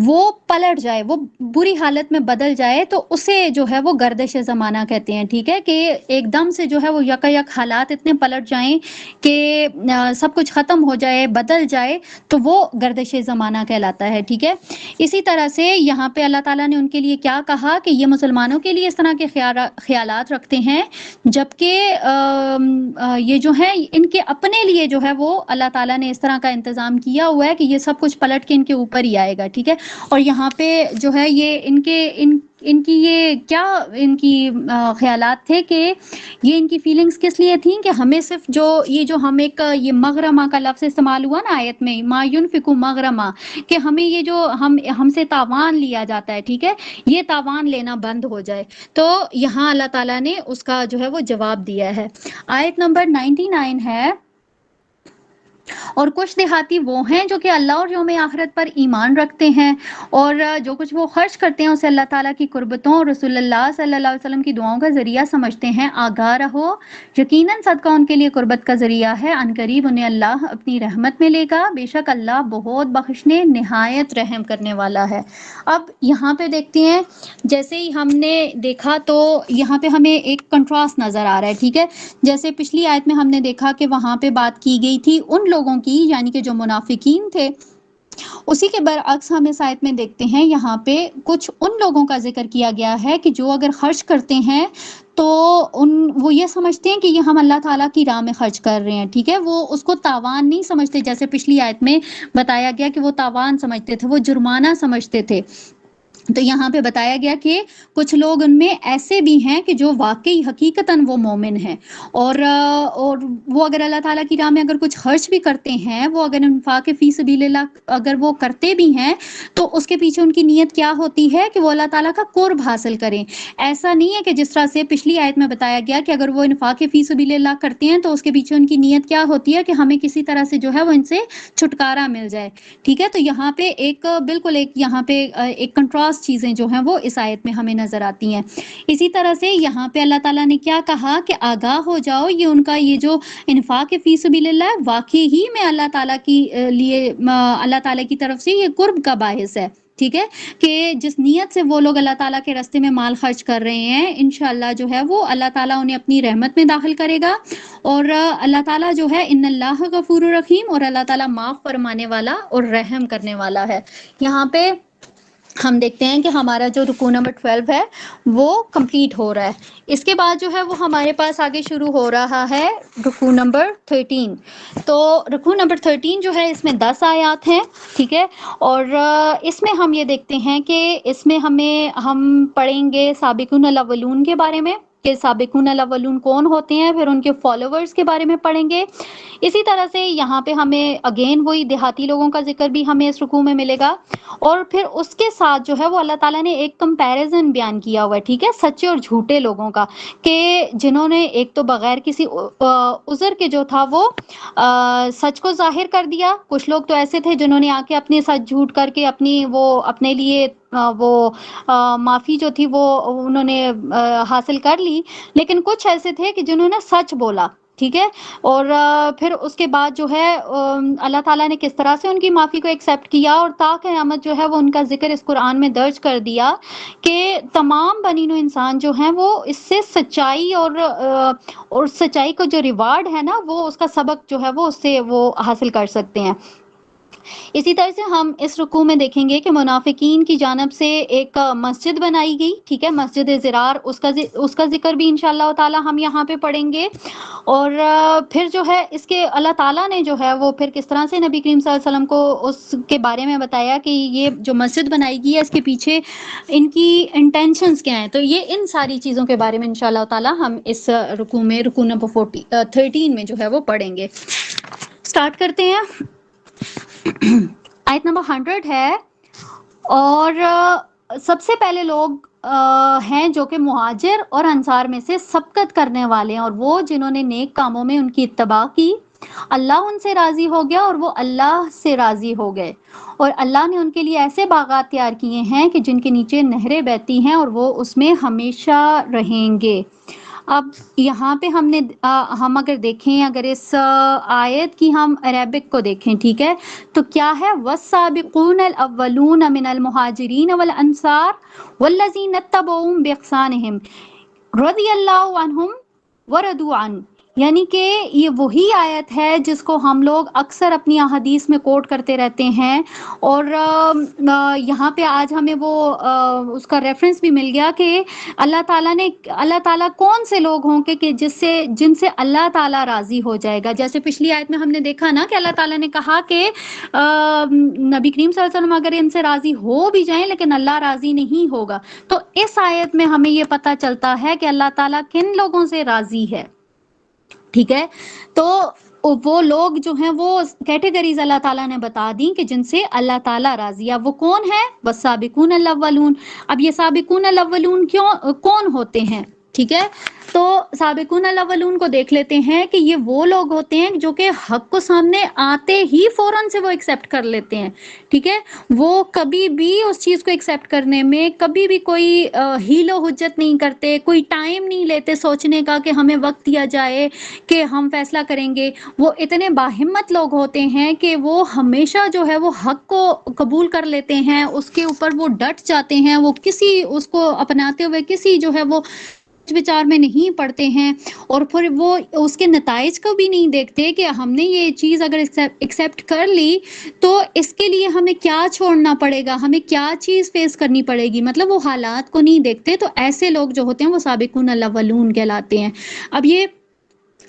وہ پلٹ جائے، وہ بری حالت میں بدل جائے، تو اسے جو ہے وہ گردش زمانہ کہتے ہیں، ٹھیک ہے، کہ ایک دم سے جو ہے وہ یک حالات اتنے پلٹ جائیں کہ سب کچھ ختم ہو جائے، بدل جائے، تو وہ گردش زمانہ کہلاتا ہے، ٹھیک ہے۔ اسی طرح سے یہاں پہ اللہ تعالیٰ نے ان کے لیے کیا کہا کہ یہ مسلمانوں کے لیے اس طرح کے خیالات رکھتے ہیں، جبکہ یہ جو ہے ان کے اپنے لیے جو ہے وہ اللہ تعالیٰ نے اس طرح کا انتظام کیا ہوا ہے کہ یہ سب کچھ پلٹ کے ان کے اوپر ہی آئے گا، ٹھیک ہے۔ اور یہاں پہ جو ہے یہ ان کی یہ کیا ان کی خیالات تھے کہ یہ ان کی فیلنگز کس لیے تھیں کہ ہمیں صرف جو ہم ایک یہ مغرمہ کا لفظ استعمال ہوا نا آیت میں، ما ينفق مغرمہ، کہ ہمیں یہ جو ہم سے تاوان لیا جاتا ہے، ٹھیک ہے، یہ تاوان لینا بند ہو جائے، تو یہاں اللہ تعالیٰ نے اس کا جو ہے وہ جواب دیا ہے۔ آیت نمبر 99 ہے، اور کچھ دیہاتی وہ ہیں جو کہ اللہ اور یوم آخرت پر ایمان رکھتے ہیں اور جو کچھ وہ خرچ کرتے ہیں اسے اللہ تعالیٰ کی قربتوں اور رسول اللہ صلی اللہ علیہ وسلم کی دعاؤں کا ذریعہ سمجھتے ہیں۔ آگاہ رہو، یقیناً صدقہ ان کے لیے قربت کا ذریعہ ہے، عنقریب انہیں اللہ اپنی رحمت میں لے گا، بے شک اللہ بہت بخشنے نہایت رحم کرنے والا ہے۔ اب یہاں پہ دیکھتے ہیں، جیسے ہی ہم نے دیکھا تو یہاں پہ ہمیں ایک کنٹراسٹ نظر آ رہا ہے، ٹھیک ہے، جیسے پچھلی آیت میں ہم نے دیکھا کہ وہاں پہ بات کی گئی تھی ان لوگوں کی، یعنی کہ جو منافقین تھے، اسی کے برعکس ہم اس آیت میں دیکھتے ہیں یہاں پہ کچھ ان لوگوں کا ذکر کیا گیا ہے کہ جو اگر خرچ کرتے ہیں تو وہ یہ سمجھتے ہیں کہ یہ ہم اللہ تعالیٰ کی راہ میں خرچ کر رہے ہیں، ٹھیک ہے، وہ اس کو تاوان نہیں سمجھتے، جیسے پچھلی آیت میں بتایا گیا کہ وہ تاوان سمجھتے تھے، وہ جرمانہ سمجھتے تھے۔ تو یہاں پہ بتایا گیا کہ کچھ لوگ ان میں ایسے بھی ہیں کہ جو واقعی حقیقتاً وہ مومن ہیں، اور وہ اگر اللہ تعالیٰ کی راہ میں اگر کچھ خرچ بھی کرتے ہیں، وہ اگر انفاق فی سبیل اللہ اگر وہ کرتے بھی ہیں، تو اس کے پیچھے ان کی نیت کیا ہوتی ہے کہ وہ اللہ تعالیٰ کا قرب حاصل کریں۔ ایسا نہیں ہے کہ جس طرح سے پچھلی آیت میں بتایا گیا کہ اگر وہ انفاق فی سبیل اللہ کرتے ہیں تو اس کے پیچھے ان کی نیت کیا ہوتی ہے کہ ہمیں کسی طرح سے جو ہے وہ ان سے چھٹکارا مل جائے، ٹھیک ہے۔ تو یہاں پہ بالکل یہاں پہ ایک کنٹراسٹ چیزیں جو ہیں وہ اس آیت میں ہمیں نظر آتی ہیں۔ اسی طرح سے یہاں پہ اللہ تعالیٰ نے کیا کہا کہ آگاہ ہو جاؤ، یہ ان کا یہ جو انفاق فی سبیل اللہ واقعی ہی میں اللہ تعالیٰ کی لیے اللہ تعالیٰ کی طرف سے یہ قرب کا باعث ہے، ٹھیک ہے، کہ جس نیت سے وہ لوگ اللہ تعالیٰ کے راستے میں مال خرچ کر رہے ہیں، انشاءاللہ جو ہے وہ اللہ تعالیٰ انہیں اپنی رحمت میں داخل کرے گا، اور اللہ تعالیٰ جو ہے ان اللہ غفور رحیم، اور اللہ تعالیٰ معاف فرمانے والا اور رحم کرنے والا ہے۔ یہاں پہ ہم دیکھتے ہیں کہ ہمارا جو رکوع نمبر 12 ہے وہ کمپلیٹ ہو رہا ہے۔ اس کے بعد جو ہے وہ ہمارے پاس آگے شروع ہو رہا ہے رکوع نمبر 13۔ تو رکوع نمبر 13 جو ہے اس میں 10 آیات ہیں، ٹھیک ہے، اور اس میں ہم یہ دیکھتے ہیں کہ اس میں ہم پڑھیں گے سابقون الاولون کے بارے میں، کہ سابقون الاولون کون ہوتے ہیں، پھر ان کے فالوورز کے بارے میں پڑھیں گے۔ اسی طرح سے یہاں پہ ہمیں اگین وہی دیہاتی لوگوں کا ذکر بھی ہمیں اس رکوع میں ملے گا، اور پھر اس کے ساتھ جو ہے وہ اللہ تعالیٰ نے ایک کمپیریزن بیان کیا ہوا ہے، ٹھیک ہے، سچے اور جھوٹے لوگوں کا، کہ جنہوں نے ایک تو بغیر کسی عذر کے جو تھا وہ سچ کو ظاہر کر دیا، کچھ لوگ تو ایسے تھے جنہوں نے آ کے اپنے سچ جھوٹ کر کے اپنی وہ اپنے لیے وہ معافی جو تھی وہ انہوں نے حاصل کر لی، لیکن کچھ ایسے تھے کہ جنہوں نے سچ بولا، ٹھیک ہے، اور پھر اس کے بعد جو ہے اللہ تعالیٰ نے کس طرح سے ان کی معافی کو ایکسیپٹ کیا، اور تا قیامت جو ہے وہ ان کا ذکر اس قرآن میں درج کر دیا کہ تمام بنی نوع انسان جو ہیں وہ اس سے سچائی اور سچائی کو جو ریوارڈ ہے نا وہ اس کا سبق جو ہے وہ اس سے وہ حاصل کر سکتے ہیں۔ اسی طرح سے ہم اس رکوع میں دیکھیں گے کہ منافقین کی جانب سے ایک مسجد بنائی گئی، ٹھیک ہے، مسجد زرار، اس کا ذکر بھی انشاءاللہ تعالی ہم یہاں پہ پڑھیں گے، اور پھر جو ہے اس کے اللہ تعالیٰ نے جو ہے وہ پھر کس طرح سے نبی کریم صلی اللہ علیہ وسلم کو اس کے بارے میں بتایا کہ یہ جو مسجد بنائی گئی ہے اس کے پیچھے ان کی انٹینشنز کیا ہیں، تو یہ ان ساری چیزوں کے بارے میں انشاءاللہ تعالی ہم اس رکوع میں رکوع نمبر 13 میں جو ہے وہ پڑھیں گے۔ سٹارٹ کرتے ہیں۔ آیت نمبر 100 ہے، اور سب سے پہلے لوگ ہیں جو کہ مہاجر اور انصار میں سے سبقت کرنے والے ہیں، اور وہ جنہوں نے نیک کاموں میں ان کی اتباع کی، اللہ ان سے راضی ہو گیا اور وہ اللہ سے راضی ہو گئے، اور اللہ نے ان کے لیے ایسے باغات تیار کیے ہیں کہ جن کے نیچے نہریں بہتی ہیں اور وہ اس میں ہمیشہ رہیں گے۔ اب یہاں پہ ہم اگر دیکھیں، اگر اس آیت کی ہم عربک کو دیکھیں، ٹھیک ہے، تو کیا ہے، والسابقون الاولون من المہاجرین والانصار والذین اتبعوہم باحسانہم رضی اللہ عنہم ورضوا عنہ، یعنی کہ یہ وہی آیت ہے جس کو ہم لوگ اکثر اپنی احادیث میں کوٹ کرتے رہتے ہیں، اور یہاں پہ آج ہمیں وہ اس کا ریفرنس بھی مل گیا کہ اللہ تعالیٰ کون سے لوگ ہوں گے کہ جن سے اللہ تعالیٰ راضی ہو جائے گا۔ جیسے پچھلی آیت میں ہم نے دیکھا نا کہ اللہ تعالیٰ نے کہا کہ نبی کریم صلی اللہ علیہ وسلم اگر ان سے راضی ہو بھی جائیں لیکن اللہ راضی نہیں ہوگا، تو اس آیت میں ہمیں یہ پتہ چلتا ہے کہ اللہ تعالیٰ کن لوگوں سے راضی ہے، ٹھیک ہے، تو وہ لوگ جو ہیں وہ کیٹیگریز اللہ تعالیٰ نے بتا دیں کہ جن سے اللہ تعالیٰ راضی ہے۔ وہ کون ہے؟ والسابقون الاولون۔ اب یہ سابقون الاولون کون ہوتے ہیں، ٹھیک ہے، تو سابقون الاولون کو دیکھ لیتے ہیں کہ یہ وہ لوگ ہوتے ہیں جو کہ حق کو سامنے آتے ہی فوراً سے وہ ایکسیپٹ کر لیتے ہیں، ٹھیک ہے، وہ کبھی بھی اس چیز کو ایکسیپٹ کرنے میں کبھی بھی کوئی ہیل و حجت نہیں کرتے، کوئی ٹائم نہیں لیتے سوچنے کا کہ ہمیں وقت دیا جائے کہ ہم فیصلہ کریں گے۔ وہ اتنے باہمت لوگ ہوتے ہیں کہ وہ ہمیشہ جو ہے وہ حق کو قبول کر لیتے ہیں، اس کے اوپر وہ ڈٹ جاتے ہیں، وہ اس کو اپناتے ہوئے کسی جو ہے وہ وچار میں نہیں پڑتے ہیں، اور پھر وہ اس کے نتائج کو بھی نہیں دیکھتے کہ ہم نے یہ چیز اگر ایکسیپٹ کر لی تو اس کے لیے ہمیں کیا چھوڑنا پڑے گا، ہمیں کیا چیز فیس کرنی پڑے گی، مطلب وہ حالات کو نہیں دیکھتے۔ تو ایسے لوگ جو ہوتے ہیں وہ سابقون الاولون کہلاتے ہیں۔ اب یہ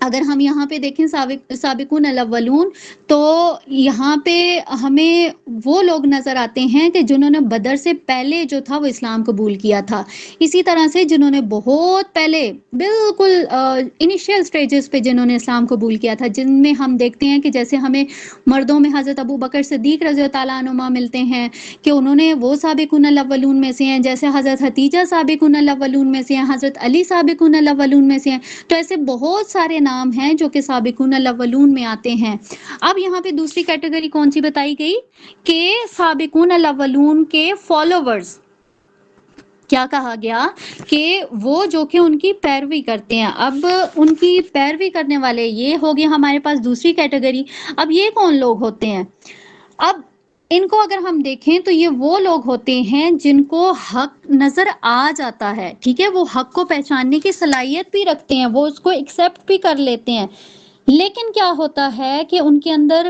اگر ہم یہاں پہ دیکھیں سابقون الاولون، تو یہاں پہ ہمیں وہ لوگ نظر آتے ہیں کہ جنہوں نے بدر سے پہلے جو تھا وہ اسلام قبول کیا تھا، اسی طرح سے جنہوں نے بہت پہلے بالکل انیشیل سٹیجز پہ جنہوں نے اسلام قبول کیا تھا، جن میں ہم دیکھتے ہیں کہ جیسے ہمیں مردوں میں حضرت ابو بکر صدیق رضی اللہ تعالیٰ عنہما ملتے ہیں کہ انہوں نے وہ سابقون الاولون میں سے ہیں، جیسے حضرت حتیجہ سابقون الاولون میں سے ہیں، حضرت علی سابقون الاولون میں سے ہیں، تو ایسے بہت سارے نام ہیں جو کہ سابقون الاولون میں آتے ہیں۔ اب یہاں پہ دوسری کیٹیگری کون سی بتائی گئی کہ سابقون الاولون کے فالوورز، کیا کہا گیا کہ وہ جو کہ ان کی پیروی کرتے ہیں۔ اب ان کی پیروی کرنے والے یہ ہو گئے ہمارے پاس دوسری کیٹیگری۔ اب یہ کون لوگ ہوتے ہیں؟ اب ان کو اگر ہم دیکھیں تو یہ وہ لوگ ہوتے ہیں جن کو حق نظر آ جاتا ہے، ٹھیک ہے، وہ حق کو پہچاننے کی صلاحیت بھی رکھتے ہیں، وہ اس کو ایکسیپٹ بھی کر لیتے ہیں، لیکن کیا ہوتا ہے کہ ان کے اندر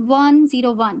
101।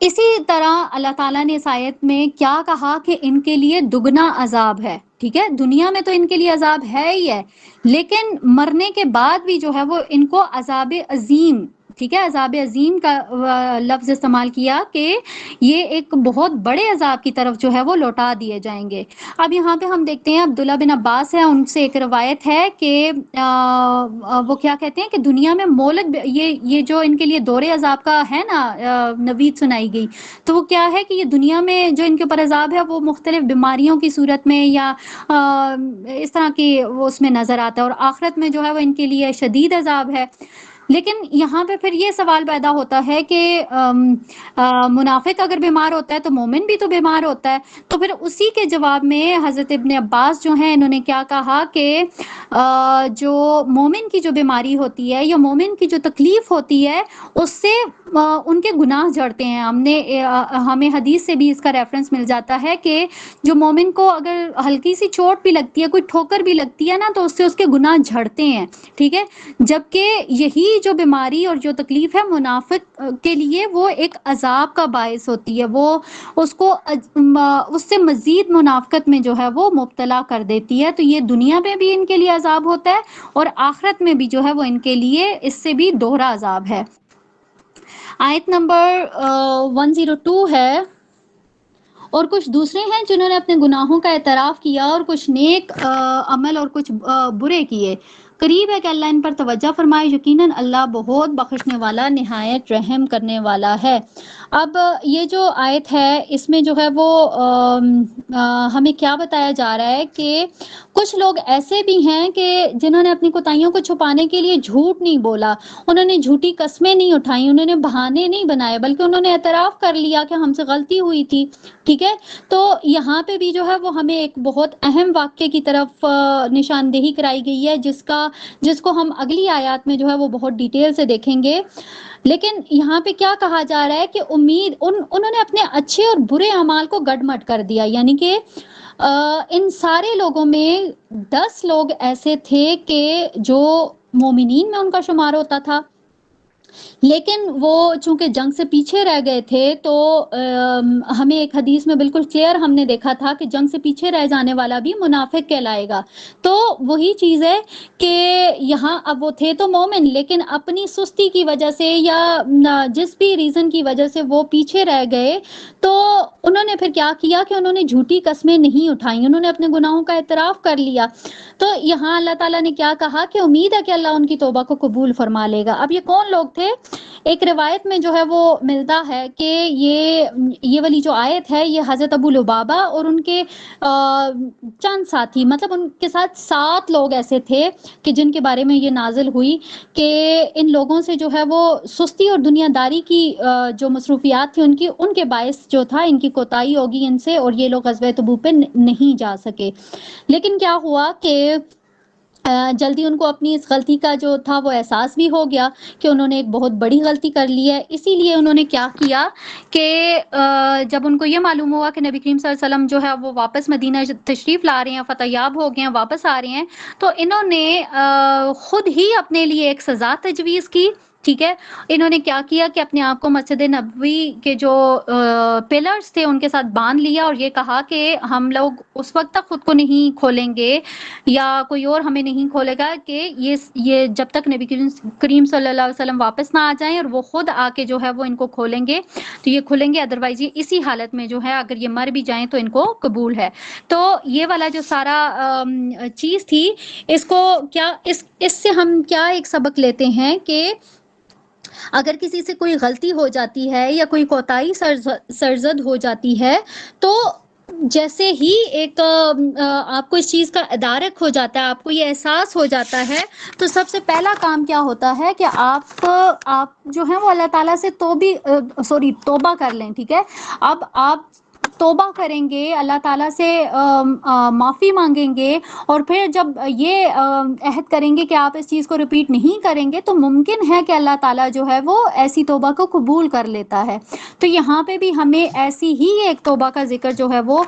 اسی طرح اللہ تعالیٰ نے اس آیت میں کیا کہا کہ ان کے لیے دگنا عذاب ہے. ٹھیک ہے، دنیا میں تو ان کے لیے عذاب ہے ہی ہے، لیکن مرنے کے بعد بھی جو ہے وہ ان کو عذاب عظیم، ٹھیک ہے، عذاب عظیم کا لفظ استعمال کیا کہ یہ ایک بہت بڑے عذاب کی طرف جو ہے وہ لوٹا دیے جائیں گے. اب یہاں پہ ہم دیکھتے ہیں عبداللہ بن عباس ہے، ان سے ایک روایت ہے کہ وہ کیا کہتے ہیں کہ دنیا میں مولد یہ جو ان کے لیے دور عذاب کا ہے نا نوید سنائی گئی، تو وہ کیا ہے کہ یہ دنیا میں جو ان کے اوپر عذاب ہے وہ مختلف بیماریوں کی صورت میں یا اس طرح کی وہ اس میں نظر آتا ہے، اور آخرت میں جو ہے وہ ان کے لیے شدید عذاب ہے. لیکن یہاں پہ پھر یہ سوال پیدا ہوتا ہے کہ منافق اگر بیمار ہوتا ہے تو مومن بھی تو بیمار ہوتا ہے. تو پھر اسی کے جواب میں حضرت ابن عباس جو ہیں انہوں نے کیا کہا کہ جو مومن کی جو بیماری ہوتی ہے یا مومن کی جو تکلیف ہوتی ہے اس سے ان کے گناہ جھڑتے ہیں. ہمیں حدیث سے بھی اس کا ریفرنس مل جاتا ہے کہ جو مومن کو اگر ہلکی سی چوٹ بھی لگتی ہے، کوئی ٹھوکر بھی لگتی ہے نا، تو اس سے اس کے گناہ جھڑتے ہیں. ٹھیک ہے، جبکہ یہی جو بیماری اور جو تکلیف ہے منافق کے لیے وہ ایک عذاب کا باعث ہوتی ہے، وہ اس کو اس سے مزید منافقت میں جو ہے وہ مبتلا کر دیتی ہے. تو یہ دنیا میں بھی ان کے لیے عذاب ہوتا ہے اور آخرت میں بھی جو ہے وہ ان کے لیے اس سے بھی دوہرا عذاب ہے. آیت نمبر 102 ہے، اور کچھ دوسرے ہیں جنہوں نے اپنے گناہوں کا اعتراف کیا اور کچھ نیک عمل اور کچھ برے کیے. قریب ہے کہ اللہ ان پر توجہ فرمائے، یقیناً اللہ بہت بخشنے والا نہایت رحم کرنے والا ہے. اب یہ جو آیت ہے اس میں جو ہے وہ ہمیں کیا بتایا جا رہا ہے کہ کچھ لوگ ایسے بھی ہیں کہ جنہوں نے اپنی کوتاہیوں کو چھپانے کے لیے جھوٹ نہیں بولا، انہوں نے جھوٹی قسمیں نہیں اٹھائیں، انہوں نے بہانے نہیں بنائے، بلکہ انہوں نے اعتراف کر لیا کہ ہم سے غلطی ہوئی تھی. ٹھیک ہے، تو یہاں پہ بھی جو ہے وہ ہمیں ایک بہت اہم واقعے کی طرف نشاندہی کرائی گئی ہے جس کو ہم اگلی آیات میں جو ہے وہ بہت ڈیٹیل سے دیکھیں گے. لیکن یہاں پہ کیا کہا جا رہا ہے کہ انہوں نے اپنے اچھے اور برے اعمال کو گڈ مٹ کر دیا، یعنی کہ ان سارے لوگوں میں 10 لوگ ایسے تھے کہ جو مومنین میں ان کا شمار ہوتا تھا، لیکن وہ چونکہ جنگ سے پیچھے رہ گئے تھے تو ہمیں ایک حدیث میں بالکل کلیئر ہم نے دیکھا تھا کہ جنگ سے پیچھے رہ جانے والا بھی منافق کہلائے گا. تو وہی چیز ہے کہ یہاں اب وہ تھے تو مومن، لیکن اپنی سستی کی وجہ سے یا جس بھی ریزن کی وجہ سے وہ پیچھے رہ گئے، تو انہوں نے پھر کیا کیا کہ انہوں نے جھوٹی قسمیں نہیں اٹھائیں، انہوں نے اپنے گناہوں کا اعتراف کر لیا. تو یہاں اللہ تعالیٰ نے کیا کہا کہ امید ہے کہ اللہ ان کی توبہ کو قبول فرما لے گا. اب یہ کون لوگ تھے؟ ایک روایت میں جو ہے وہ ملتا ہے کہ یہ والی جو آیت ہے یہ حضرت ابو لبابہ اور ان کے چند ساتھی، مطلب ان کے ساتھ 7 لوگ ایسے تھے کہ جن کے بارے میں یہ نازل ہوئی کہ ان لوگوں سے جو ہے وہ سستی اور دنیا داری کی جو مصروفیات تھی ان کے باعث جو تھا ان کی کوتاہی ہوگی ان سے، اور یہ لوگ غزوہ تبوک پہ نہیں جا سکے. لیکن کیا ہوا کہ جلدی ان کو اپنی اس غلطی کا جو تھا وہ احساس بھی ہو گیا کہ انہوں نے ایک بہت بڑی غلطی کر لی ہے. اسی لیے انہوں نے کیا کیا کہ جب ان کو یہ معلوم ہوا کہ نبی کریم صلی اللہ علیہ وسلم جو ہے وہ واپس مدینہ تشریف لا رہے ہیں، فتح یاب ہو گئے ہیں، واپس آ رہے ہیں، تو انہوں نے خود ہی اپنے لیے ایک سزا تجویز کی. ٹھیک ہے، انہوں نے کیا کیا کہ اپنے آپ کو مسجد نبوی کے جو پلرز تھے ان کے ساتھ باندھ لیا اور یہ کہا کہ ہم لوگ اس وقت تک خود کو نہیں کھولیں گے یا کوئی اور ہمیں نہیں کھولے گا کہ یہ جب تک نبی کریم صلی اللہ علیہ وسلم واپس نہ آ جائیں اور وہ خود آ کے جو ہے وہ ان کو کھولیں گے تو یہ کھولیں گے، ادروائز یہ اسی حالت میں جو ہے اگر یہ مر بھی جائیں تو ان کو قبول ہے. تو یہ والا جو سارا چیز تھی، اس کو کیا اس سے ہم کیا ایک سبق لیتے ہیں کہ اگر کسی سے کوئی غلطی ہو جاتی ہے یا کوئی کوتاہی سرزد ہو جاتی ہے تو جیسے ہی ایک آپ کو اس چیز کا ادارک ہو جاتا ہے، آپ کو یہ احساس ہو جاتا ہے، تو سب سے پہلا کام کیا ہوتا ہے کہ آپ جو ہیں وہ اللہ تعالیٰ سے توبہ کر لیں. ٹھیک ہے، اب آپ توبہ کریں گے، اللہ تعالیٰ سے معافی مانگیں گے، اور پھر جب یہ عہد کریں گے کہ آپ اس چیز کو ریپیٹ نہیں کریں گے، تو ممکن ہے کہ اللہ تعالیٰ جو ہے وہ ایسی توبہ کو قبول کر لیتا ہے۔ تو یہاں پہ بھی ہمیں ایسی ہی ایک توبہ کا ذکر جو ہے وہ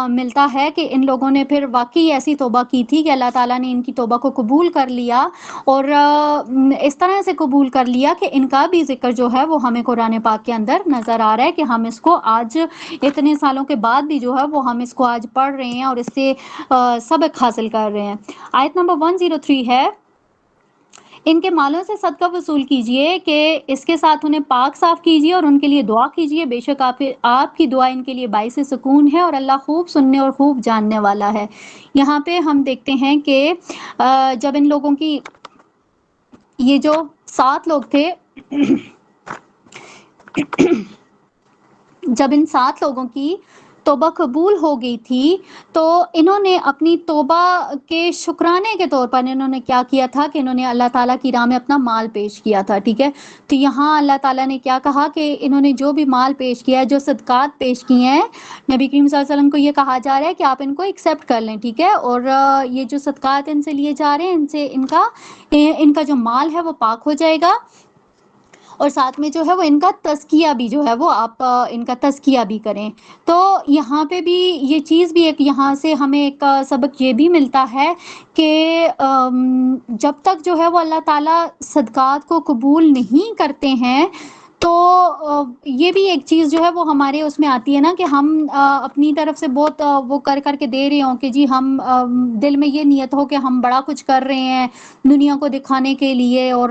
ملتا ہے کہ ان لوگوں نے پھر واقعی ایسی توبہ کی تھی کہ اللہ تعالیٰ نے ان کی توبہ کو قبول کر لیا، اور اس طرح سے قبول کر لیا کہ ان کا بھی ذکر جو ہے وہ ہمیں قرآن پاک کے اندر نظر آ رہا ہے کہ ہم اس کو آج اتنے سالوں کے بعد بھی جو ہے وہ ہم اس کو آج پڑھ رہے ہیں اور اس سے سبق حاصل کر رہے ہیں۔ آیت نمبر 103 ہے، ان کے مالوں سے صدقہ وصول کیجئے کہ اس کے ساتھ انہیں پاک صاف کیجئے اور ان کے لیے دعا کیجئے، بے شک آپ کی دعا ان کے لیے باعث سکون ہے اور اللہ خوب سننے اور خوب جاننے والا ہے۔ یہاں پہ ہم دیکھتے ہیں کہ جب ان لوگوں کی یہ جو 7 لوگ تھے جب ان 7 لوگوں کی توبہ قبول ہو گئی تھی، تو انہوں نے اپنی توبہ کے شکرانے کے طور پر انہوں نے کیا کیا تھا کہ انہوں نے اللہ تعالیٰ کی راہ میں اپنا مال پیش کیا تھا، ٹھیک ہے۔ تو یہاں اللہ تعالیٰ نے کیا کہا کہ انہوں نے جو بھی مال پیش کیا ہے، جو صدقات پیش کیے ہیں، نبی کریم صلی اللہ علیہ وسلم کو یہ کہا جا رہا ہے کہ آپ ان کو ایکسیپٹ کر لیں، ٹھیک ہے، اور یہ جو صدقات ان سے لیے جا رہے ہیں، ان سے ان کا جو مال ہے وہ پاک ہو جائے گا، اور ساتھ میں جو ہے وہ ان کا تزکیہ بھی جو ہے وہ آپ ان کا تزکیہ بھی کریں۔ تو یہاں پہ بھی یہ چیز بھی ایک یہاں سے ہمیں ایک سبق یہ بھی ملتا ہے کہ جب تک جو ہے وہ اللہ تعالیٰ صدقات کو قبول نہیں کرتے ہیں، تو یہ بھی ایک چیز جو ہے وہ ہمارے اس میں آتی ہے نا کہ ہم اپنی طرف سے بہت وہ کر کے دے رہے ہوں کہ جی ہم دل میں یہ نیت ہو کہ ہم بڑا کچھ کر رہے ہیں دنیا کو دکھانے کے لیے، اور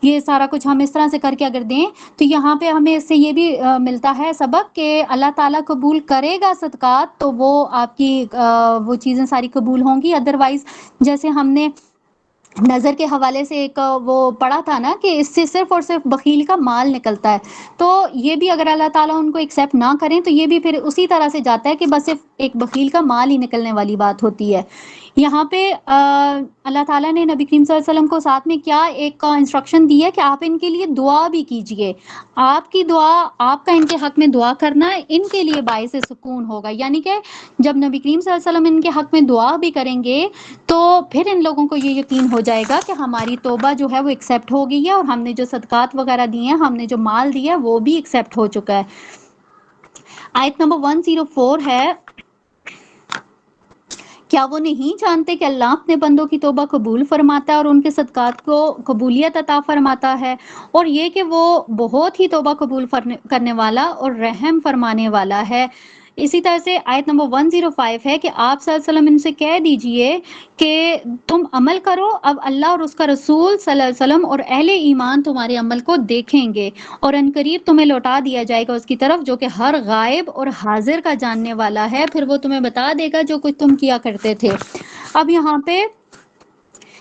یہ سارا کچھ ہم اس طرح سے کر کے اگر دیں، تو یہاں پہ ہمیں اس سے یہ بھی ملتا ہے سبق کہ اللہ تعالیٰ قبول کرے گا صدقات تو وہ آپ کی وہ چیزیں ساری قبول ہوں گی، ادروائز جیسے ہم نے نظر کے حوالے سے ایک وہ پڑھا تھا نا کہ اس سے صرف اور صرف بخیل کا مال نکلتا ہے، تو یہ بھی اگر اللہ تعالیٰ ان کو ایکسیپٹ نہ کریں تو یہ بھی پھر اسی طرح سے جاتا ہے کہ بس صرف ایک بخیل کا مال ہی نکلنے والی بات ہوتی ہے۔ یہاں پہ اللہ تعالیٰ نے نبی کریم صلی اللہ علیہ وسلم کو ساتھ میں کیا ایک انسٹرکشن دی ہے کہ آپ ان کے لیے دعا بھی کیجئے، آپ کی دعا، آپ کا ان کے حق میں دعا کرنا ان کے لیے باعث سکون ہوگا، یعنی کہ جب نبی کریم صلی اللہ علیہ وسلم ان کے حق میں دعا بھی کریں گے تو پھر ان لوگوں کو یہ یقین ہو جائے گا کہ ہماری توبہ جو ہے وہ ایکسیپٹ ہو گئی ہے، اور ہم نے جو صدقات وغیرہ دیے ہیں، ہم نے جو مال دیا ہے وہ بھی ایکسیپٹ ہو چکا ہے۔ آیت نمبر 104 ہے، کیا وہ نہیں جانتے کہ اللہ اپنے بندوں کی توبہ قبول فرماتا ہے اور ان کے صدقات کو قبولیت عطا فرماتا ہے، اور یہ کہ وہ بہت ہی توبہ قبول کرنے والا اور رحم فرمانے والا ہے۔ اسی طرح سے آیت نمبر 105 ہے کہ آپ صلی اللہ علیہ وسلم ان سے کہہ دیجئے کہ تم عمل کرو، اب اللہ اور اس کا رسول صلی اللہ علیہ وسلم اور اہل ایمان تمہارے عمل کو دیکھیں گے، اور ان قریب تمہیں لوٹا دیا جائے گا اس کی طرف جو کہ ہر غائب اور حاضر کا جاننے والا ہے، پھر وہ تمہیں بتا دے گا جو کچھ تم کیا کرتے تھے۔ اب یہاں پہ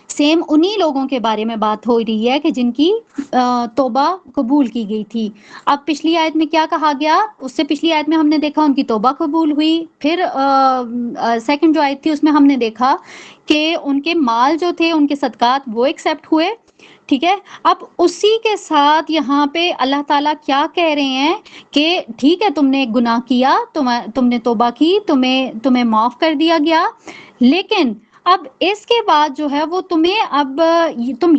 سیم انہی لوگوں کے بارے میں بات ہو رہی ہے کہ جن کی توبہ قبول کی گئی تھی۔ اب پچھلی آیت میں کیا کہا گیا، اس سے پچھلی آیت میں ہم نے دیکھا ان کی توبہ قبول ہوئی، پھر سیکنڈ جو آیت تھی اس میں ہم نے دیکھا کہ ان کے مال جو تھے، ان کے صدقات وہ ایکسیپٹ ہوئے، ٹھیک ہے۔ اب اسی کے ساتھ یہاں پہ اللہ تعالیٰ کیا کہہ رہے ہیں کہ ٹھیک ہے تم نے ایک گناہ کیا، تم نے توبہ کی، تمہیں معاف کر دیا گیا، لیکن اب اس کے بعد جو ہے وہ تم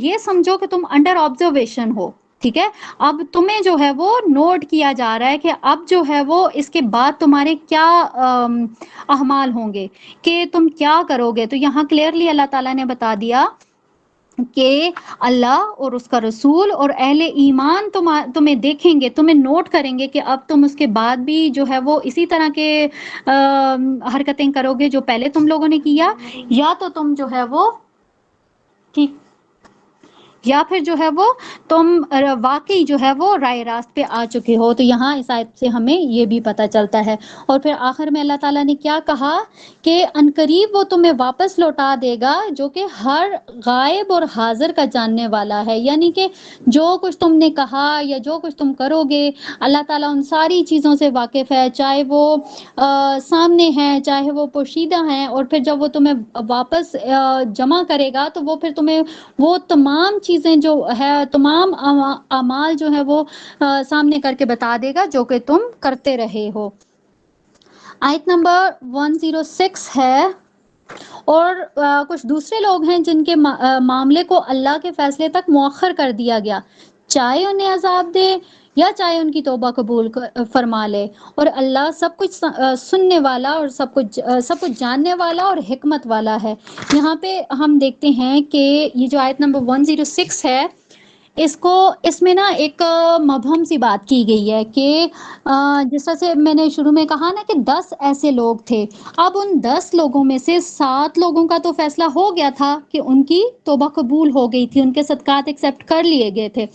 یہ سمجھو کہ تم انڈر آبزرویشن ہو، ٹھیک ہے۔ اب تمہیں جو ہے وہ نوٹ کیا جا رہا ہے کہ اب جو ہے وہ اس کے بعد تمہارے کیا اعمال ہوں گے، کہ تم کیا کرو گے۔ تو یہاں کلیئرلی اللہ تعالیٰ نے بتا دیا کہ اللہ اور اس کا رسول اور اہل ایمان تمہیں دیکھیں گے، تمہیں نوٹ کریں گے کہ اب تم اس کے بعد بھی جو ہے وہ اسی طرح کے حرکتیں کرو گے جو پہلے تم لوگوں نے کیا، یا تو تم جو ہے وہ ٹھیک، یا پھر جو ہے وہ تم واقعی جو ہے وہ رائے راست پہ آ چکے ہو۔ تو یہاں اس آیت سے ہمیں یہ بھی پتہ چلتا ہے۔ اور پھر آخر میں اللہ تعالیٰ نے کیا کہا کہ عنقریب وہ تمہیں واپس لوٹا دے گا جو کہ ہر غائب اور حاضر کا جاننے والا ہے، یعنی کہ جو کچھ تم نے کہا یا جو کچھ تم کرو گے اللہ تعالیٰ ان ساری چیزوں سے واقف ہے، چاہے وہ سامنے ہیں چاہے وہ پوشیدہ ہیں، اور پھر جب وہ تمہیں واپس جمع کرے گا تو وہ پھر تمہیں وہ تمام چیزیں جو ہے، تمام اعمال جو ہے وہ سامنے کر کے بتا دے گا جو کہ تم کرتے رہے ہو۔ آیت نمبر 106 ہے، اور کچھ دوسرے لوگ ہیں جن کے معاملے کو اللہ کے فیصلے تک مؤخر کر دیا گیا، چاہے انہیں عذاب دے یا چاہے ان کی توبہ قبول فرما لے، اور اللہ سب کچھ سننے والا اور سب کچھ جاننے والا اور حکمت والا ہے۔ یہاں پہ ہم دیکھتے ہیں کہ یہ جو آیت نمبر 106 ہے، اس میں نا ایک مبہم سی بات کی گئی ہے کہ جس طرح سے میں نے شروع میں کہا نا کہ 10 ایسے لوگ تھے، اب ان 10 لوگوں میں سے 7 لوگوں کا تو فیصلہ ہو گیا تھا کہ ان کی توبہ قبول ہو گئی تھی، ان کے صدقات ایکسیپٹ کر لیے گئے تھے،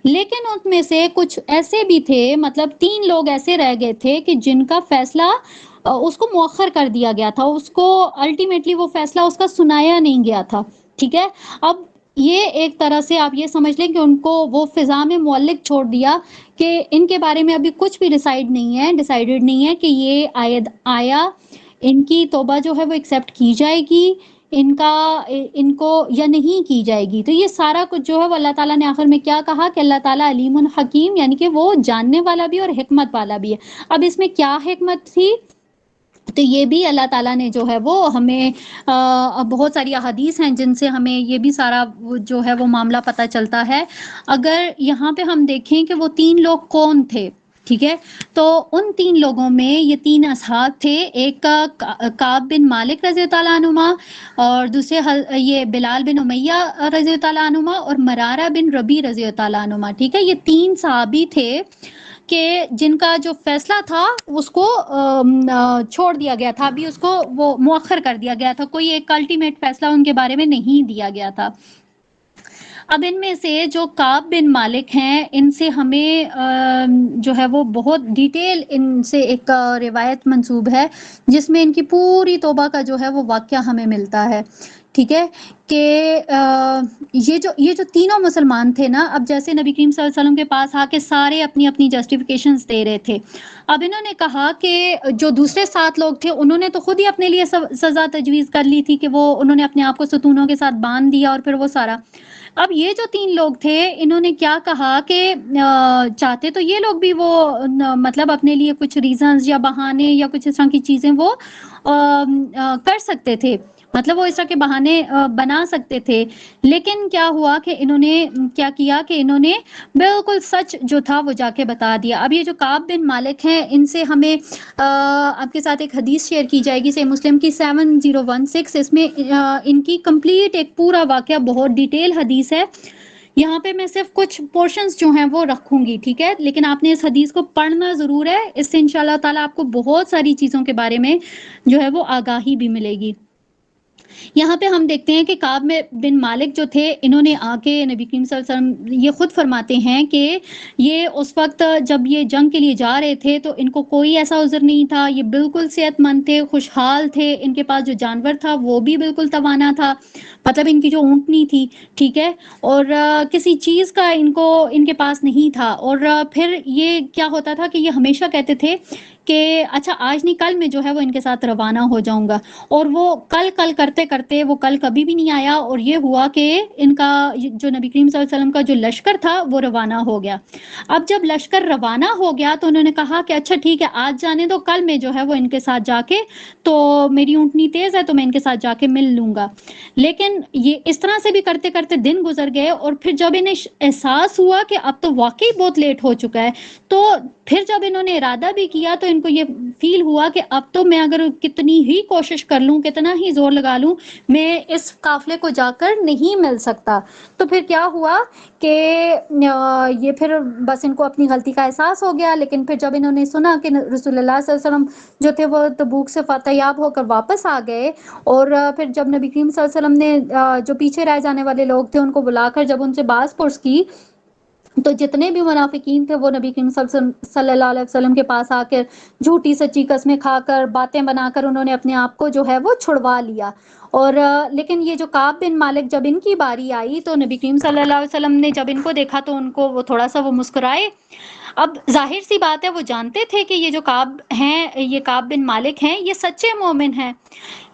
لیکن ان میں سے کچھ ایسے بھی تھے، مطلب 3 لوگ ایسے رہ گئے تھے کہ جن کا فیصلہ اس کو مؤخر کر دیا گیا تھا، اس کو الٹیمیٹلی وہ فیصلہ اس کا سنایا نہیں گیا تھا، ٹھیک ہے۔ اب یہ ایک طرح سے آپ یہ سمجھ لیں کہ ان کو وہ فضا میں معلق چھوڑ دیا کہ ان کے بارے میں ابھی کچھ بھی ڈیسائیڈڈ نہیں ہے کہ یہ آیا ان کی توبہ جو ہے وہ ایکسیپٹ کی جائے گی ان کو یا نہیں کی جائے گی۔ تو یہ سارا کچھ جو ہے وہ اللہ تعالیٰ نے آخر میں کیا کہا کہ اللہ تعالیٰ علیم حکیم، یعنی کہ وہ جاننے والا بھی اور حکمت والا بھی ہے۔ اب اس میں کیا حکمت تھی، تو یہ بھی اللہ تعالیٰ نے جو ہے وہ ہمیں بہت ساری احادیث ہیں جن سے ہمیں یہ بھی سارا جو ہے وہ معاملہ پتہ چلتا ہے۔ اگر یہاں پہ ہم دیکھیں کہ وہ 3 لوگ کون تھے، ٹھیک ہے، تو ان 3 لوگوں میں یہ 3 اصحاب تھے، ایک کعب بن مالک رضی اللہ عنہما، اور دوسرے یہ بلال بن امیہ رضی اللہ عنہما، اور مرارہ بن ربیع رضی اللہ عنہما، ٹھیک ہے۔ یہ 3 صحابی تھے کہ جن کا جو فیصلہ تھا اس کو چھوڑ دیا گیا تھا، ابھی اس کو وہ مؤخر کر دیا گیا تھا، کوئی ایک الٹیمیٹ فیصلہ ان کے بارے میں نہیں دیا گیا تھا۔ اب ان میں سے جو کعب بن مالک ہیں، ان سے ہمیں جو ہے وہ بہت ڈیٹیل ان سے ایک روایت منسوب ہے جس میں ان کی پوری توبہ کا جو ہے وہ واقعہ ہمیں ملتا ہے، ٹھیک ہے، کہ یہ جو تینوں مسلمان تھے نا، اب جیسے نبی کریم صلی اللہ علیہ وسلم کے پاس آ کے سارے اپنی اپنی جسٹیفیکیشنز دے رہے تھے، اب انہوں نے کہا کہ جو دوسرے 7 لوگ تھے انہوں نے تو خود ہی اپنے لیے سزا تجویز کر لی تھی کہ وہ انہوں نے اپنے آپ کو ستونوں کے ساتھ باندھ دیا اور پھر وہ سارا۔ اب یہ جو 3 لوگ تھے انہوں نے کیا کہا کہ چاہتے تو یہ لوگ بھی وہ مطلب اپنے لیے کچھ ریزنز یا بہانے یا کچھ اس طرح کی چیزیں وہ کر سکتے تھے، مطلب وہ اس طرح کے بہانے بنا سکتے تھے، لیکن کیا ہوا کہ انہوں نے کیا کیا کہ انہوں نے بالکل سچ جو تھا وہ جا کے بتا دیا۔ اب یہ جو کعب بن مالک ہیں، ان سے ہمیں آپ کے ساتھ ایک حدیث شیئر کی جائے گی، صحیح مسلم کی 7016، اس میں ان کی کمپلیٹ ایک پورا واقعہ بہت ڈیٹیل حدیث ہے۔ یہاں پہ میں صرف کچھ پورشنز جو ہیں وہ رکھوں گی، ٹھیک ہے، لیکن آپ نے اس حدیث کو پڑھنا ضرور ہے، اس سے انشاءاللہ تعالیٰ آپ کو بہت ساری چیزوں کے بارے میں جو ہے وہ آگاہی بھی ملے گی۔ یہاں پہ ہم دیکھتے ہیں کہ کعب بن مالک جو تھے، انہوں نے آ کے نبی کریم صلی اللہ علیہ وسلم یہ خود فرماتے ہیں کہ یہ اس وقت جب یہ جنگ کے لیے جا رہے تھے تو ان کو کوئی ایسا عذر نہیں تھا، یہ بالکل صحت مند تھے، خوشحال تھے، ان کے پاس جو جانور تھا وہ بھی بالکل توانا تھا، مطلب ان کی جو اونٹنی تھی، ٹھیک ہے، اور کسی چیز کا ان کے پاس نہیں تھا۔ اور پھر یہ کیا ہوتا تھا کہ یہ ہمیشہ کہتے تھے کہ اچھا آج نہیں کل میں جو ہے وہ ان کے ساتھ روانہ ہو جاؤں گا، اور وہ کل کرتے کرتے وہ کل کبھی بھی نہیں آیا، اور یہ ہوا کہ ان کا جو نبی کریم صلی اللہ علیہ وسلم کا جو لشکر تھا وہ روانہ ہو گیا۔ اب جب لشکر روانہ ہو گیا تو انہوں نے کہا کہ اچھا ٹھیک ہے آج جانے دو، کل میں جو ہے وہ ان کے ساتھ جا کے، تو میری اونٹنی تیز ہے تو میں ان کے ساتھ جا کے مل لوں گا۔ لیکن یہ اس طرح سے بھی کرتے کرتے دن گزر گئے، اور پھر جب انہیں احساس ہوا کہ اب تو واقعی بہت لیٹ ہو چکا ہے، تو پھر جب انہوں نے ارادہ بھی کیا تو ان کو یہ فیل ہوا کہ اب تو میں اگر کتنی ہی کوشش کر لوں، کتنا ہی زور لگا لوں، میں اس قافلے کو جا کر نہیں مل سکتا۔ تو پھر کیا ہوا کہ یہ پھر بس ان کو اپنی غلطی کا احساس ہو گیا، لیکن پھر جب انہوں نے سنا کہ رسول اللہ صلی اللہ علیہ وسلم جو تھے وہ تبوک سے فتح یاب ہو کر واپس آ گئے، اور پھر جب نبی کریم صلی اللہ علیہ وسلم نے جو پیچھے رہ جانے والے لوگ تھے ان کو بلا کر جب ان سے باز پرس کی، تو جتنے بھی منافقین تھے وہ نبی کریم صلی اللہ علیہ وسلم کے پاس آ کر جھوٹی سچی قسمیں کھا کر باتیں بنا کر انہوں نے اپنے آپ کو جو ہے وہ چھڑوا لیا۔ اور لیکن یہ جو کعب بن مالک جب ان کی باری آئی تو نبی کریم صلی اللہ علیہ وسلم نے جب ان کو دیکھا تو ان کو وہ تھوڑا سا وہ مسکرائے۔ اب ظاہر سی بات ہے وہ جانتے تھے کہ یہ جو کعب ہیں، یہ کعب بن مالک ہیں، یہ سچے مومن ہیں،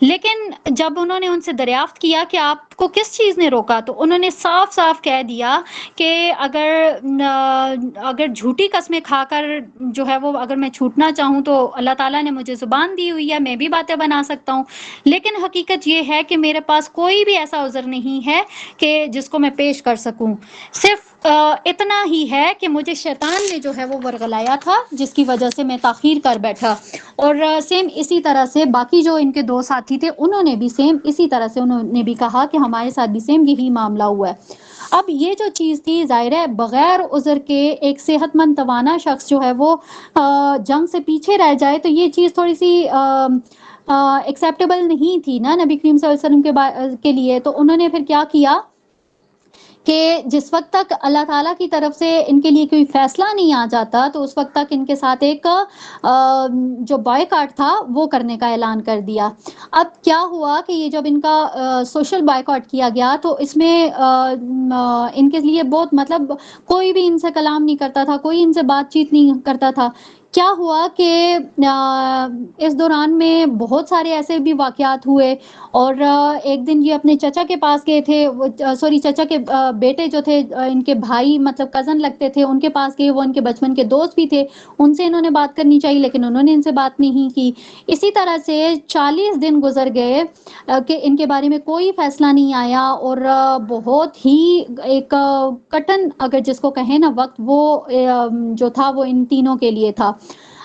لیکن جب انہوں نے ان سے دریافت کیا کہ آپ کو کس چیز نے روکا؟ تو انہوں نے صاف صاف کہہ دیا کہ اگر جھوٹی قسمیں کھا کر جو ہے وہ اگر میں چھوٹنا چاہوں تو اللہ تعالیٰ نے مجھے زبان دی ہوئی ہے، میں بھی باتیں بنا سکتا ہوں، لیکن حقیقت یہ ہے کہ میرے پاس کوئی بھی ایسا عذر نہیں ہے کہ جس کو میں پیش کر سکوں، صرف اتنا ہی ہے کہ مجھے شیطان نے جو ہے وہ ورغلایا تھا جس کی وجہ سے میں تاخیر کر بیٹھا۔ اور سیم اسی طرح سے باقی جو ان کے دو ساتھی تھے انہوں نے بھی سیم اسی طرح سے انہوں نے بھی کہا کہ ہمارے ساتھ بھی سیم یہی معاملہ ہوا ہے۔ اب یہ جو چیز تھی ظاہر ہے بغیر عذر کے ایک صحت مند توانا شخص جو ہے وہ جنگ سے پیچھے رہ جائے تو یہ چیز تھوڑی سی ایکسیپٹیبل نہیں تھی نا نبی کریم صلی اللہ علیہ وسلم کے لیے۔ تو انہوں نے پھر کیا کیا کہ جس وقت تک اللہ تعالیٰ کی طرف سے ان کے لیے کوئی فیصلہ نہیں آ جاتا تو اس وقت تک ان کے ساتھ ایک جو بائیکاٹ تھا وہ کرنے کا اعلان کر دیا۔ اب کیا ہوا کہ یہ جب ان کا سوشل بائیکاٹ کیا گیا تو اس میں ان کے لیے بہت مطلب کوئی بھی ان سے کلام نہیں کرتا تھا، کوئی ان سے بات چیت نہیں کرتا تھا۔ کیا ہوا کہ اس دوران میں بہت سارے ایسے بھی واقعات ہوئے، اور ایک دن یہ اپنے چچا کے پاس گئے تھے، سوری چچا کے بیٹے جو تھے ان کے بھائی مطلب کزن لگتے تھے، ان کے پاس گئے، وہ ان کے بچپن کے دوست بھی تھے، ان سے انہوں نے بات کرنی چاہیے لیکن انہوں نے ان سے بات نہیں کی۔ اسی طرح سے 40 دن گزر گئے کہ ان کے بارے میں کوئی فیصلہ نہیں آیا، اور بہت ہی ایک کٹن اگر جس کو کہیں نا وقت وہ جو تھا وہ ان تینوں کے لیے تھا۔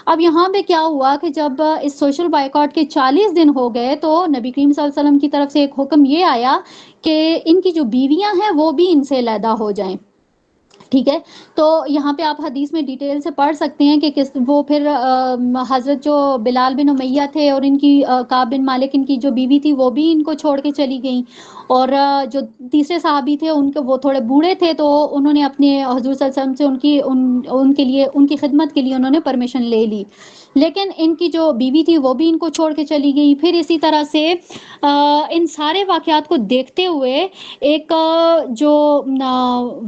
اب یہاں پہ کیا ہوا کہ جب اس سوشل بائیکاٹ کے 40 دن ہو گئے تو نبی کریم صلی اللہ علیہ وسلم کی طرف سے ایک حکم یہ آیا کہ ان کی جو بیویاں ہیں وہ بھی ان سے علیحدہ ہو جائیں، ٹھیک ہے۔ تو یہاں پہ آپ حدیث میں ڈیٹیل سے پڑھ سکتے ہیں کہ وہ پھر حضرت جو بلال بن امیہ تھے اور ان کی کعب بن مالک ان کی جو بیوی تھی وہ بھی ان کو چھوڑ کے چلی گئیں، اور جو تیسرے صحابی تھے ان کے وہ تھوڑے بوڑھے تھے تو انہوں نے اپنے حضور صلی اللہ علیہ وسلم سے ان کے لیے ان کی خدمت کے لیے انہوں نے پرمیشن لے لی، لیکن ان کی جو بیوی تھی وہ بھی ان کو چھوڑ کے چلی گئی۔ پھر اسی طرح سے ان سارے واقعات کو دیکھتے ہوئے ایک جو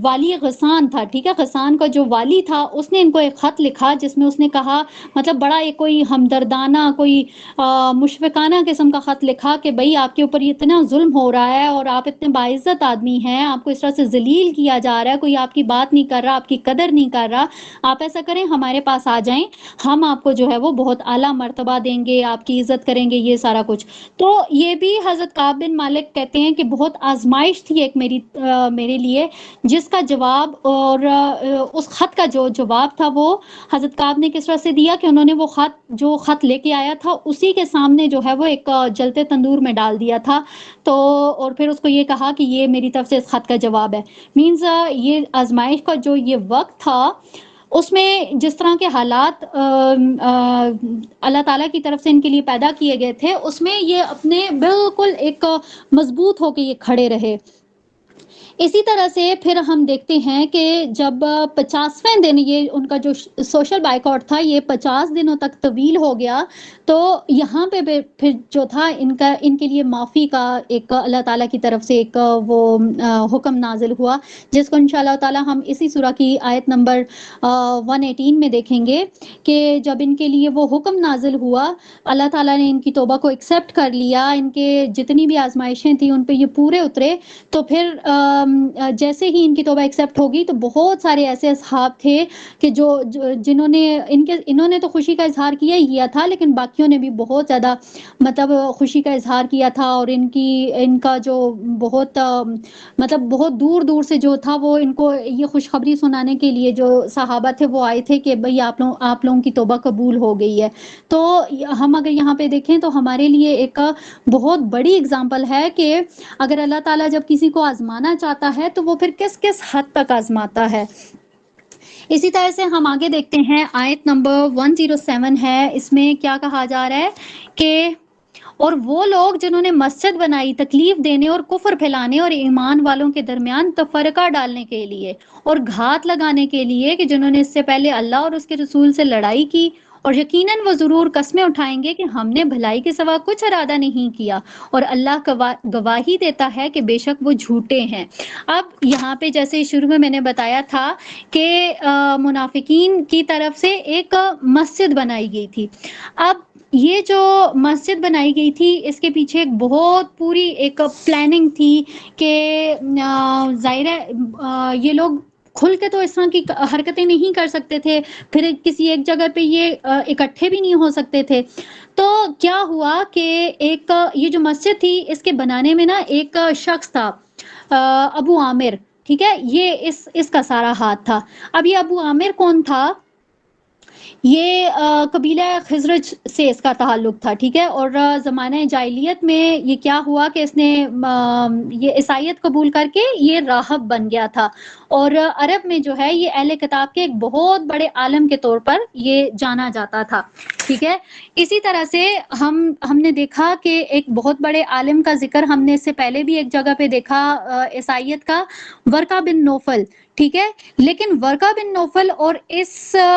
والی غسان تھا، ٹھیک ہے، غسان کا جو والی تھا اس نے ان کو ایک خط لکھا جس میں اس نے کہا مطلب بڑا ایک کوئی ہمدردانہ کوئی مشفقانہ قسم کا خط لکھا کہ بھئی آپ کے اوپر اتنا ظلم ہو رہا ہے اور آپ اتنے باعزت آدمی ہیں، آپ کو اس طرح سے ذلیل کیا جا رہا ہے، کوئی آپ کی بات نہیں کر رہا، آپ کی قدر نہیں کر رہا، آپ ایسا کریں ہمارے پاس آ جائیں، ہم آپ کو جو ہے وہ بہت اعلیٰ مرتبہ دیں گے، آپ کی عزت کریں گے، یہ سارا کچھ۔ تو یہ بھی حضرت کعب بن مالک کہتے ہیں کہ بہت آزمائش تھی ایک میرے لیے، جس کا جواب اور اس خط کا جو جواب تھا وہ حضرت کعب نے کس طرح سے دیا کہ انہوں نے وہ خط لے کے آیا تھا اسی کے سامنے جو ہے وہ ایک جلتے تندور میں ڈال دیا تھا، تو اور پھر اس کو یہ کہا کہ یہ میری طرف سے اس خط کا جواب ہے۔ مینز یہ آزمائش کا جو یہ وقت تھا اس میں جس طرح کے حالات اللہ تعالیٰ کی طرف سے ان کے لیے پیدا کیے گئے تھے اس میں یہ اپنے بالکل ایک مضبوط ہو کے یہ کھڑے رہے۔ اسی طرح سے پھر ہم دیکھتے ہیں کہ جب 50ویں دن یہ ان کا جو سوشل بائیکاٹ تھا یہ 50 دنوں تک طویل ہو گیا، تو یہاں پہ پھر جو تھا ان کے لیے معافی کا ایک اللہ تعالیٰ کی طرف سے ایک وہ حکم نازل ہوا، جس کو انشاءاللہ تعالیٰ ہم اسی سورہ کی آیت نمبر 118 میں دیکھیں گے کہ جب ان کے لیے وہ حکم نازل ہوا، اللہ تعالیٰ نے ان کی توبہ کو ایکسیپٹ کر لیا، ان کے جتنی بھی آزمائشیں تھیں ان پہ یہ پورے اترے، تو پھر جیسے ہی ان کی توبہ ایکسیپٹ ہوگی تو بہت سارے ایسے اصحاب تھے کہ جنہوں نے انہوں نے تو خوشی کا اظہار کیا ہی کیا تھا، لیکن باقیوں نے بھی بہت زیادہ مطلب خوشی کا اظہار کیا تھا، اور ان کا جو بہت مطلب بہت دور دور سے جو تھا وہ ان کو یہ خوشخبری سنانے کے لیے جو صحابہ تھے وہ آئے تھے کہ بھئی آپ لوگوں کی توبہ قبول ہو گئی ہے۔ تو ہم اگر یہاں پہ دیکھیں تو ہمارے لیے ایک بہت بڑی اگزامپل ہے کہ اگر اللہ تعالیٰ جب کسی کو آزمانا چاہتا ہے تو وہ پھر کس حد تک آزماتا ہے۔ اسی طرح سے ہم آگے دیکھتے ہیں آیت نمبر 107 ہے، اس میں کیا کہا جا رہا ہے کہ اور وہ لوگ جنہوں نے مسجد بنائی تکلیف دینے اور کفر پھیلانے اور ایمان والوں کے درمیان تفرقہ ڈالنے کے لیے اور گھات لگانے کے لیے کہ جنہوں نے اس سے پہلے اللہ اور اس کے رسول سے لڑائی کی، اور یقیناً وہ ضرور قسمیں اٹھائیں گے کہ ہم نے بھلائی کے سوا کچھ ارادہ نہیں کیا، اور اللہ گواہی دیتا ہے کہ بے شک وہ جھوٹے ہیں۔ اب یہاں پہ جیسے شروع میں نے بتایا تھا کہ منافقین کی طرف سے ایک مسجد بنائی گئی تھی۔ اب یہ جو مسجد بنائی گئی تھی اس کے پیچھے ایک بہت پوری ایک پلاننگ تھی کہ ظاہر ہے یہ لوگ کھل کے تو اس طرح کی حرکتیں نہیں کر سکتے تھے، پھر کسی ایک جگہ پہ یہ اکٹھے بھی نہیں ہو سکتے تھے. تو کیا ہوا کہ ایک یہ جو مسجد تھی اس کے بنانے میں نا ایک شخص تھا ابو عامر، ٹھیک ہے، یہ اس کا سارا ہاتھ تھا. اب یہ ابو عامر کون تھا؟ یہ قبیلہ خزرج سے اس کا تعلق تھا، ٹھیک ہے. اور زمانہ جاہلیت میں یہ کیا ہوا کہ اس نے یہ عیسائیت قبول کر کے یہ راہب بن گیا تھا، اور عرب میں جو ہے یہ اہل کتاب کے ایک بہت بڑے عالم کے طور پر یہ جانا جاتا تھا، ٹھیک ہے. اسی طرح سے ہم نے دیکھا کہ ایک بہت بڑے عالم کا ذکر ہم نے اس سے پہلے بھی ایک جگہ پہ دیکھا، عیسائیت کا، ورقہ بن نوفل، ٹھیک ہے. لیکن ورقہ بن نوفل اور اس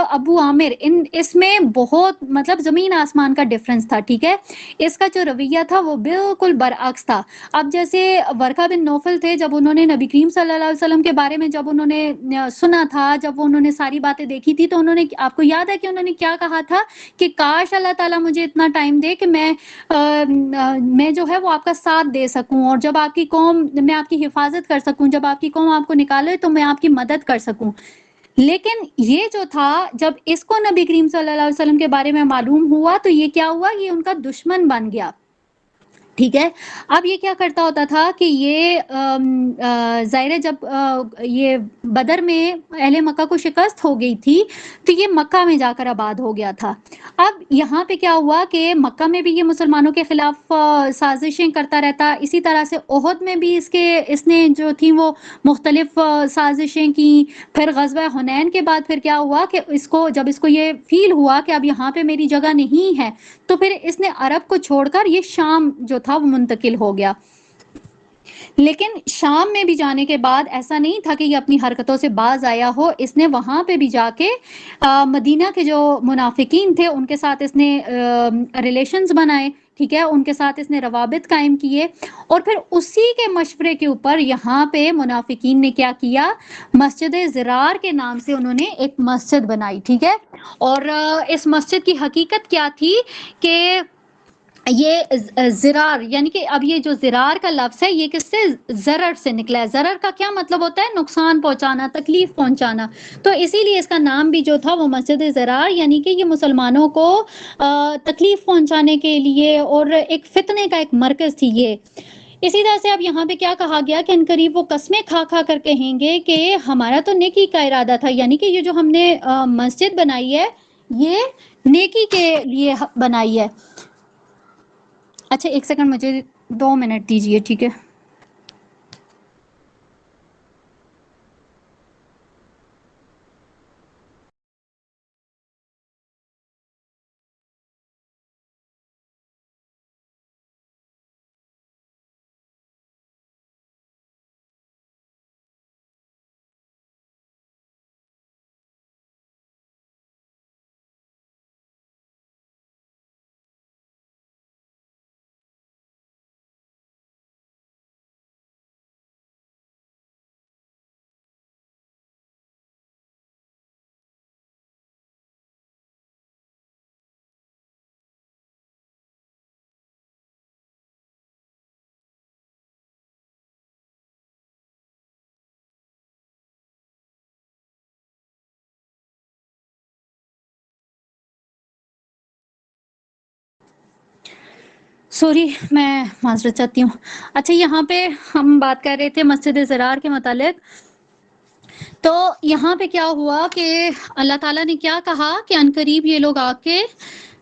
ابو عامر اس میں بہت مطلب زمین آسمان کا ڈفرنس تھا، ٹھیک ہے. اس کا جو رویہ تھا وہ بالکل برعکس تھا. اب جیسے ورقہ بن نوفل تھے، جب انہوں نے نبی کریم صلی اللہ علیہ وسلم کے بارے میں جب انہوں نے سنا تھا، جب انہوں نے ساری باتیں دیکھی تھی، تو انہوں نے، آپ کو یاد ہے کہ انہوں نے کیا کہا تھا کہ کاش اللہ تعالیٰ مجھے اتنا ٹائم دے کہ میں جو ہے وہ آپ کا ساتھ دے سکوں، اور جب آپ کی قوم، میں آپ کی حفاظت کر سکوں، جب آپ کی قوم آپ کو نکالے تو میں آپ کی مدد کر سکوں. لیکن یہ جو تھا، جب اس کو نبی کریم صلی اللہ علیہ وسلم کے بارے میں معلوم ہوا تو یہ کیا ہوا، یہ ان کا دشمن بن گیا، ٹھیک ہے. اب یہ کیا کرتا ہوتا تھا کہ یہ ظاہر ہے جب یہ بدر میں اہل مکہ کو شکست ہو گئی تھی تو یہ مکہ میں جا کر آباد ہو گیا تھا. اب یہاں پہ کیا ہوا کہ مکہ میں بھی یہ مسلمانوں کے خلاف سازشیں کرتا رہتا. اسی طرح سے احد میں بھی اس نے جو تھی وہ مختلف سازشیں کی. پھر غزوہ حنین کے بعد پھر کیا ہوا کہ جب اس کو یہ فیل ہوا کہ اب یہاں پہ میری جگہ نہیں ہے، تو پھر اس نے عرب کو چھوڑ کر یہ شام جو تھا وہ منتقل ہو گیا. لیکن شام میں بھی جانے کے بعد ایسا نہیں تھا کہ یہ اپنی حرکتوں سے باز آیا ہو. اس نے وہاں پہ بھی جا کے مدینہ کے جو منافقین تھے ان کے ساتھ اس نے ریلیشنز بنائے، ٹھیک ہے، ان کے ساتھ اس نے روابط قائم کیے. اور پھر اسی کے مشورے کے اوپر یہاں پہ منافقین نے کیا کیا، مسجد زرار کے نام سے انہوں نے ایک مسجد بنائی، ٹھیک ہے. اور اس مسجد کی حقیقت کیا تھی کہ یہ زرار، یعنی کہ اب یہ جو زرار کا لفظ ہے یہ کس سے، ضرر سے نکلا ہے. ضرر کا کیا مطلب ہوتا ہے؟ نقصان پہنچانا، تکلیف پہنچانا. تو اسی لیے اس کا نام بھی جو تھا وہ مسجد زرار، یعنی کہ یہ مسلمانوں کو تکلیف پہنچانے کے لیے اور ایک فتنے کا ایک مرکز تھی یہ. اسی طرح سے اب یہاں پہ کیا کہا گیا کہ انقریب وہ قسمیں کھا کھا کر کہیں گے کہ ہمارا تو نیکی کا ارادہ تھا، یعنی کہ یہ جو ہم نے مسجد بنائی ہے یہ نیکی کے لیے بنائی ہے. اچھا ایک سیکنڈ مجھے 2 منٹ دیجیے، ٹھیک ہے. سوری، میں معذرت چاہتی ہوں. اچھا یہاں پہ ہم بات کر رہے تھے مسجد زرار کے متعلق. تو یہاں پہ کیا ہوا کہ اللہ تعالیٰ نے کیا کہا کہ عنقریب یہ لوگ آ کے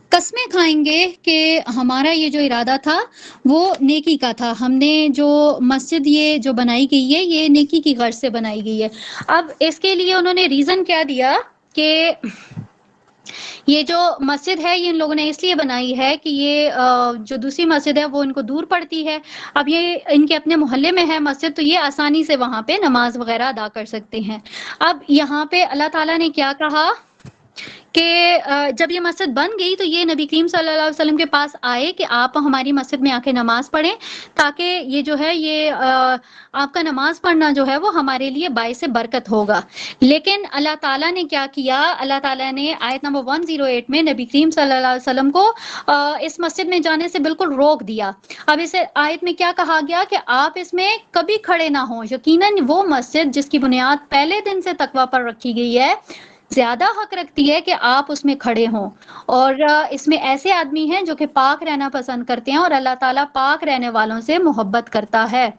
قسمیں کھائیں گے کہ ہمارا یہ جو ارادہ تھا وہ نیکی کا تھا، ہم نے جو مسجد یہ جو بنائی گئی ہے یہ نیکی کی غرض سے بنائی گئی ہے. اب اس کے لیے انہوں نے ریزن کیا دیا کہ یہ جو مسجد ہے یہ ان لوگوں نے اس لیے بنائی ہے کہ یہ جو دوسری مسجد ہے وہ ان کو دور پڑتی ہے. اب یہ ان کے اپنے محلے میں ہے مسجد، تو یہ آسانی سے وہاں پہ نماز وغیرہ ادا کر سکتے ہیں. اب یہاں پہ اللہ تعالیٰ نے کیا کہا کہ جب یہ مسجد بن گئی تو یہ نبی کریم صلی اللہ علیہ وسلم کے پاس آئے کہ آپ ہماری مسجد میں آ کے نماز پڑھیں تاکہ یہ جو ہے یہ آپ کا نماز پڑھنا جو ہے وہ ہمارے لیے باعث برکت ہوگا. لیکن اللہ تعالیٰ نے کیا کیا, اللہ تعالیٰ نے آیت نمبر 108 میں نبی کریم صلی اللہ علیہ وسلم کو اس مسجد میں جانے سے بالکل روک دیا. اب اس آیت میں کیا کہا گیا کہ آپ اس میں کبھی کھڑے نہ ہوں. یقیناً وہ مسجد جس کی بنیاد پہلے دن سے تقوی پر رکھی گئی ہے زیادہ حق رکھتی ہے کہ آپ اس میں کھڑے ہوں. اور اس میں ایسے آدمی ہیں جو کہ پاک رہنا پسند کرتے ہیں اور اللہ تعالیٰ پاک رہنے والوں سے محبت کرتا ہے.